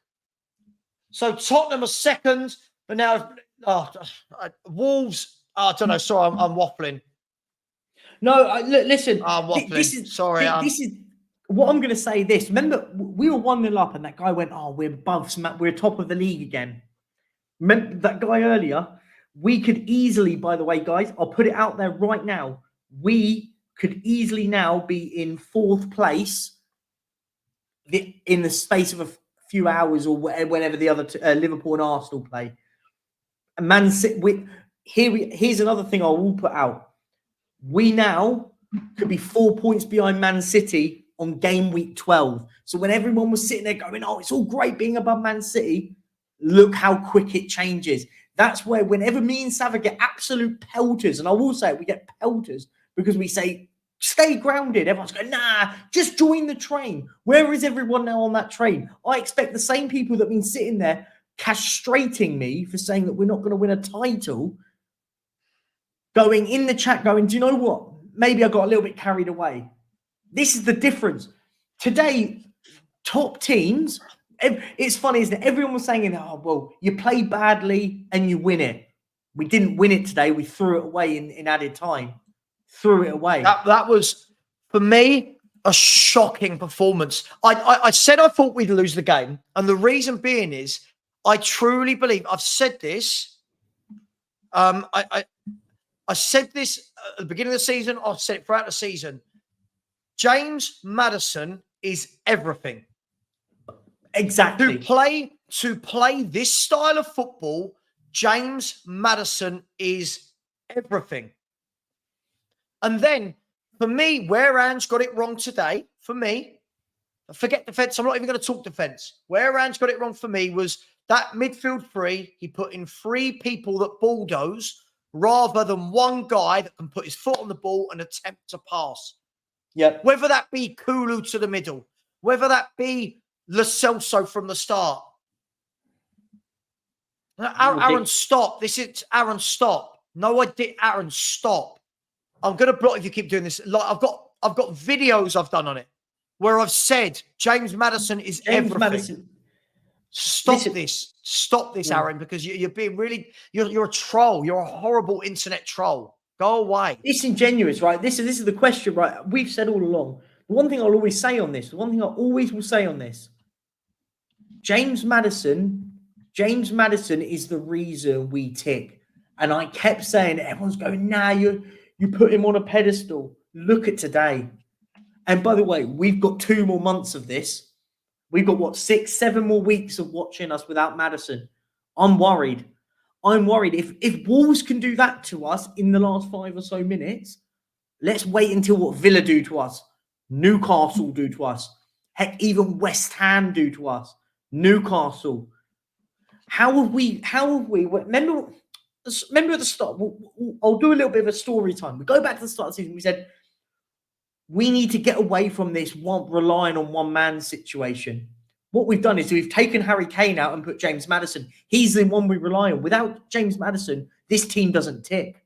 so Tottenham are second, but now Wolves, I don't know, sorry, I'm waffling. No, listen. I'm waffling. This is what I'm going to say. This, remember, we were 1-0 up, and that guy went, "Oh, we're we're top of the league again." Remember that guy earlier? We could easily, by the way, guys, I'll put it out there right now. We could easily now be in 4th place in the space of a few hours or whenever the other Liverpool and Arsenal play. And Man City. Here's another thing I will put out. We now could be 4 points behind Man City on game week 12. So when everyone was sitting there going, "Oh, it's all great being above Man City," look how quick it changes. That's where whenever me and Savva get absolute pelters, and I will say we get pelters because we say, stay grounded. Everyone's going, nah, just join the train. Where is everyone now on that train? I expect the same people that have been sitting there castrating me for saying that we're not going to win a title, going in the chat going, do you know what? Maybe I got a little bit carried away. This is the difference. Today, top teams, it's funny, isn't it? Everyone was saying, "Oh, well, you play badly and you win it." We didn't win it today. We threw it away in added time. threw it away. That was, for me, a shocking performance. I said I thought we'd lose the game. And the reason being is I truly believe, I've said this. I said this at the beginning of the season. I've said it throughout the season. James Maddison is everything. Exactly. To play this style of football, James Maddison is everything. And then, for me, where Ange got it wrong today, for me, forget defence, I'm not even going to talk defence. Where Ange got it wrong for me was that midfield three, he put in 3 people that bulldoze rather than one guy that can put his foot on the ball and attempt to pass. Yep. Whether that be Coglou to the middle, whether that be Lo Celso from the start. Aaron, stop. This is Aaron, stop. No, I did. Aaron, stop. I'm going to block if you keep doing this. Like I've got videos I've done on it where I've said James Maddison is everything. Maddison. Stop this, Aaron, because you're being really, you're a troll. You're a horrible internet troll. Go away. Disingenuous, right? This is the question, right? We've said all along. The one thing I'll always say on this, James Maddison is the reason we tick. And I kept saying, everyone's going, nah, you put him on a pedestal. Look at today. And by the way, we've got 2 more months of this. We've got, 6, 7 more weeks of watching us without Maddison. I'm worried. If Wolves can do that to us in the last 5 or so minutes, let's wait until what Villa do to us, Newcastle do to us, heck, even West Ham do to us, Newcastle. How have we? Remember at the start, I'll do a little bit of a story time. We go back to the start of the season. We said, we need to get away from this relying on one-man situation. What we've done is we've taken Harry Kane out and put James Maddison. He's the one we rely on. Without James Maddison, this team doesn't tick.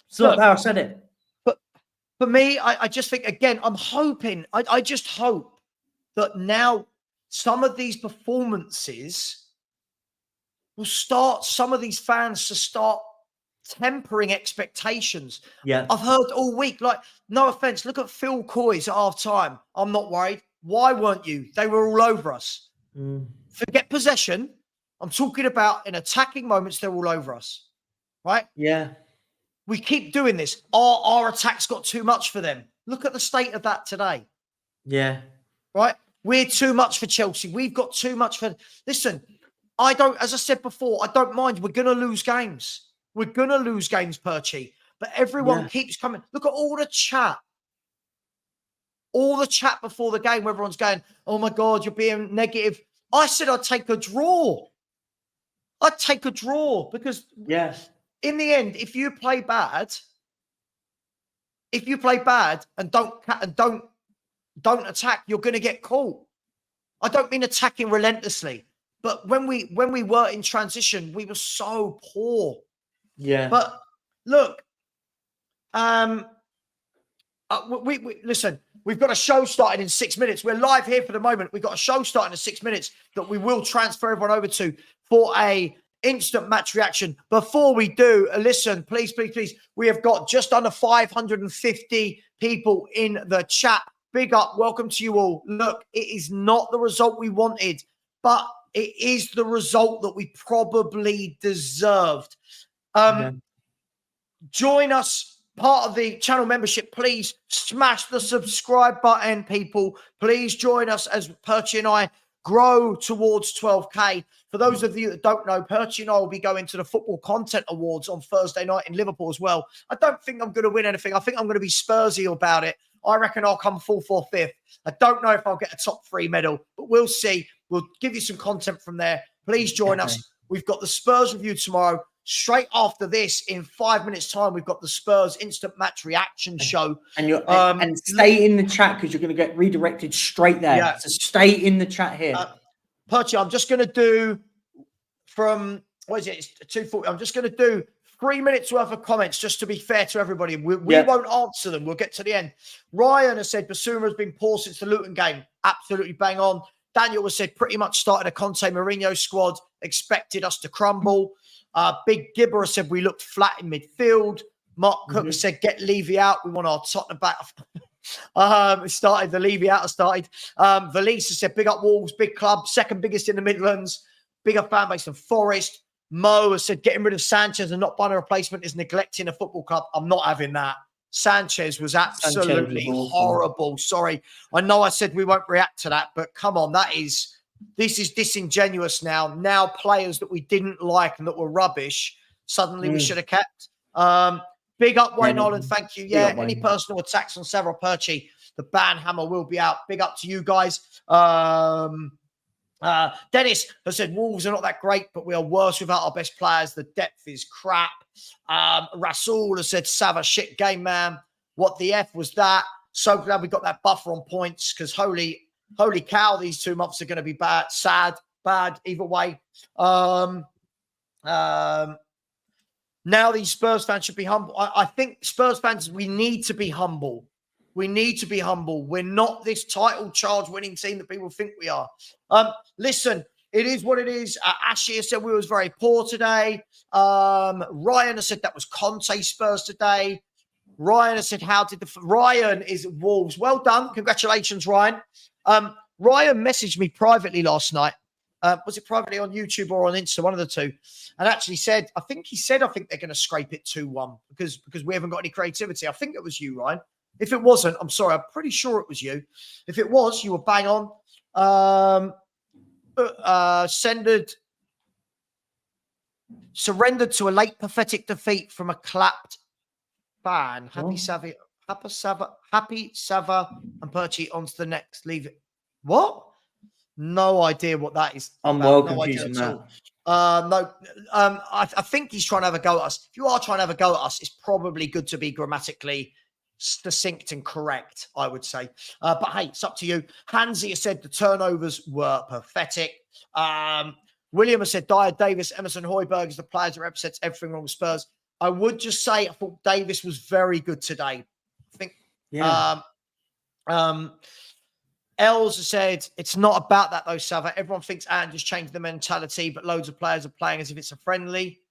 So look, I said it. But for me, I just think, again, I'm hoping, I just hope that now some of these performances will start some of these fans to start tempering expectations. Yeah. I've heard all week, like, no offense, look at Phil Coys at half time. I'm not worried. Why weren't you? They were all over us. Forget possession. I'm talking about in attacking moments, they're all over us. Right? Yeah. We keep doing this. Our attacks got too much for them. Look at the state of that today. Yeah. Right? We're too much for Chelsea. We've got too much for... Listen, as I said before, I don't mind. We're going to lose games. We're going to lose games, Perchy. But everyone keeps coming. Look at all the chat. All the chat before the game where everyone's going, oh, my God, you're being negative. I said I'd take a draw. I'd take a draw because in the end, if you play bad and don't attack, you're going to get caught. I don't mean attacking relentlessly, but when we were in transition, we were so poor. Yeah. But look, listen, we've got a show starting in 6 minutes. We're live here for the moment. We've got a show starting in 6 minutes that we will transfer everyone over to for a instant match reaction. Before we do, listen, please, we have got just under 550 people in the chat. Big up. Welcome to you all. Look, it is not the result we wanted, but it is the result that we probably deserved. Join us, part of the channel membership. Please smash the subscribe button, people. Please join us as Perchy and I grow towards 12K. For those of you that don't know, Perchy and I will be going to the Football Content Awards on Thursday night in Liverpool as well. I don't think I'm going to win anything. I think I'm going to be Spursy about it. I reckon I'll come 4th or 5th. I don't know if I'll get a top 3 medal, but we'll see. We'll give you some content from there. Please join us. We've got the Spurs review tomorrow. Straight after this, in 5 minutes' time, we've got the Spurs instant match reaction show. And and stay in the chat because you're going to get redirected straight there. Yeah. So stay in the chat here. Perchy, I'm just going to do from, what is it? It's 2:40. I'm just going to do 3 minutes worth of comments just to be fair to everybody. We won't answer them. We'll get to the end. Ryan has said Basuma has been poor since the Luton game. Absolutely bang on. Daniel has said pretty much started a Conte Mourinho squad, expected us to crumble. Big Gibber has said we looked flat in midfield. Mark Cook said, get Levy out. We want our Tottenham back. Started the Levy out. Started. Valisa said, big up Wolves, big club, second biggest in the Midlands, bigger fan base than Forest. Mo has said, getting rid of Sanchez and not buying a replacement is neglecting a football club. I'm not having that. Sanchez was absolutely horrible. Sorry. I know I said we won't react to that, but come on, this is disingenuous now. Now players that we didn't like and that were rubbish, suddenly we should have kept. Big up Wayne Holland, thank you. Yeah, any personal attacks on Savva Perchi, the ban hammer will be out. Big up to you guys. Dennis has said Wolves are not that great, but we are worse without our best players. The depth is crap. Rasul has said Savva shit game, man. What the F was that? So glad we got that buffer on points because holy cow, these 2 months are going to be bad, sad, bad, either way. Now these Spurs fans should be humble. I think Spurs fans, we need to be humble. We need to be humble. We're not this title charge winning team that people think we are. Listen, it is what it is. Ashley has said we was very poor today. Ryan has said that was Conte Spurs today. Ryan has said, Ryan is Wolves. Well done. Congratulations, Ryan. Ryan messaged me privately last night. Was it privately on YouTube or on Insta? One of the two. And actually said, I think they're going to scrape it 2-1 because we haven't got any creativity. I think it was you, Ryan. If it wasn't, I'm sorry. I'm pretty sure it was you. If it was, you were bang on. Surrendered to a late pathetic defeat from a clapped fan. Happy Savva and Perchi on to the next. Leave it. What? No idea what that is. I'm well confused on that. I think he's trying to have a go at us. If you are trying to have a go at us, it's probably good to be grammatically succinct and correct, I would say. But hey, it's up to you. Hansi has said the turnovers were pathetic. William has said Dyer, Davis, Emerson, Højbjerg is the players that represents everything wrong with Spurs. I would just say I thought Davis was very good today. I think. Yeah. Els has said it's not about that though, Savva. Everyone thinks Ant just changed the mentality, but loads of players are playing as if it's a friendly.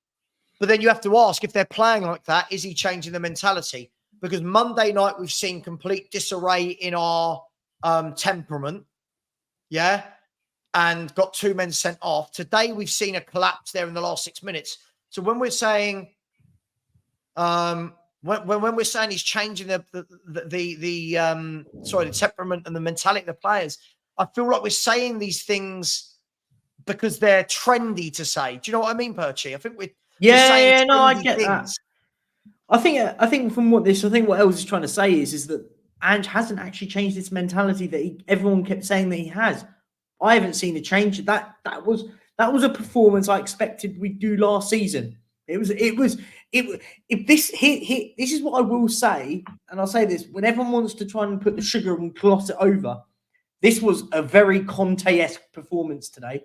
But then you have to ask, if they're playing like that, is he changing the mentality? Because Monday night we've seen complete disarray in our temperament, yeah, and got 2 men sent off. Today we've seen a collapse there in the last 6 minutes. So when we're saying, when we're saying he's changing the temperament and the mentality of the players, I feel like we're saying these things because they're trendy to say. Do you know what I mean, Perchi? I think we're I get that. I think from what Els is trying to say is that Ange hasn't actually changed his mentality that everyone kept saying that he has. I haven't seen a change. That was a performance I expected we'd do last season. This is what I will say, and I'll say this: when everyone wants to try and put the sugar and gloss it over, this was a very Conte-esque performance today.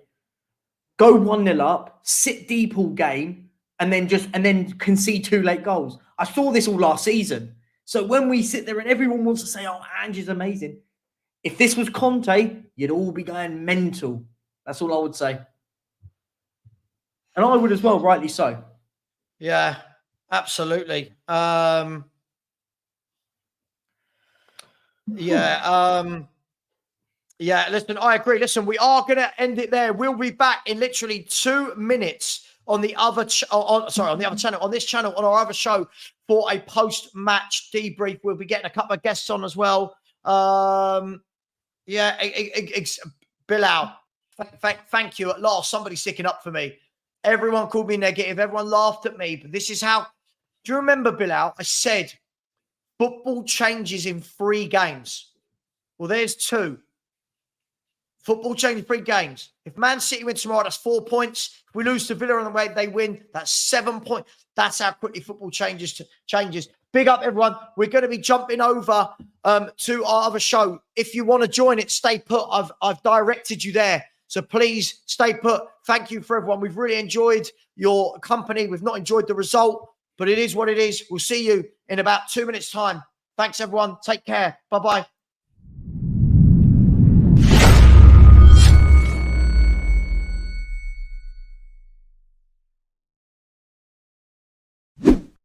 Go 1-0 up, sit deep all game, and then concede 2 late goals. I saw this all last season. So when we sit there and everyone wants to say, "Oh, Ange is amazing," if this was Conte, you'd all be going mental. That's all I would say, and I would as well, rightly so. Yeah, absolutely. Listen, I agree. Listen, we are going to end it there. We'll be back in literally 2 minutes on the other on this channel, on our other show for a post-match debrief. We'll be getting a couple of guests on as well. Bilal, thank you. At last, somebody's sticking up for me. Everyone called me negative. Everyone laughed at me. But this is how... Do you remember, Bilal? I said football changes in 3 games. Well, there's 2. Football changes 3 games. If Man City win tomorrow, that's 4 points. If we lose to Villa on the way they win, that's 7 points. That's how quickly football changes. Big up, everyone. We're going to be jumping over to our other show. If you want to join it, stay put. I've directed you there. So please stay put. Thank you for everyone. We've really enjoyed your company. We've not enjoyed the result, but it is what it is. We'll see you in about 2 minutes' time. Thanks, everyone. Take care. Bye-bye.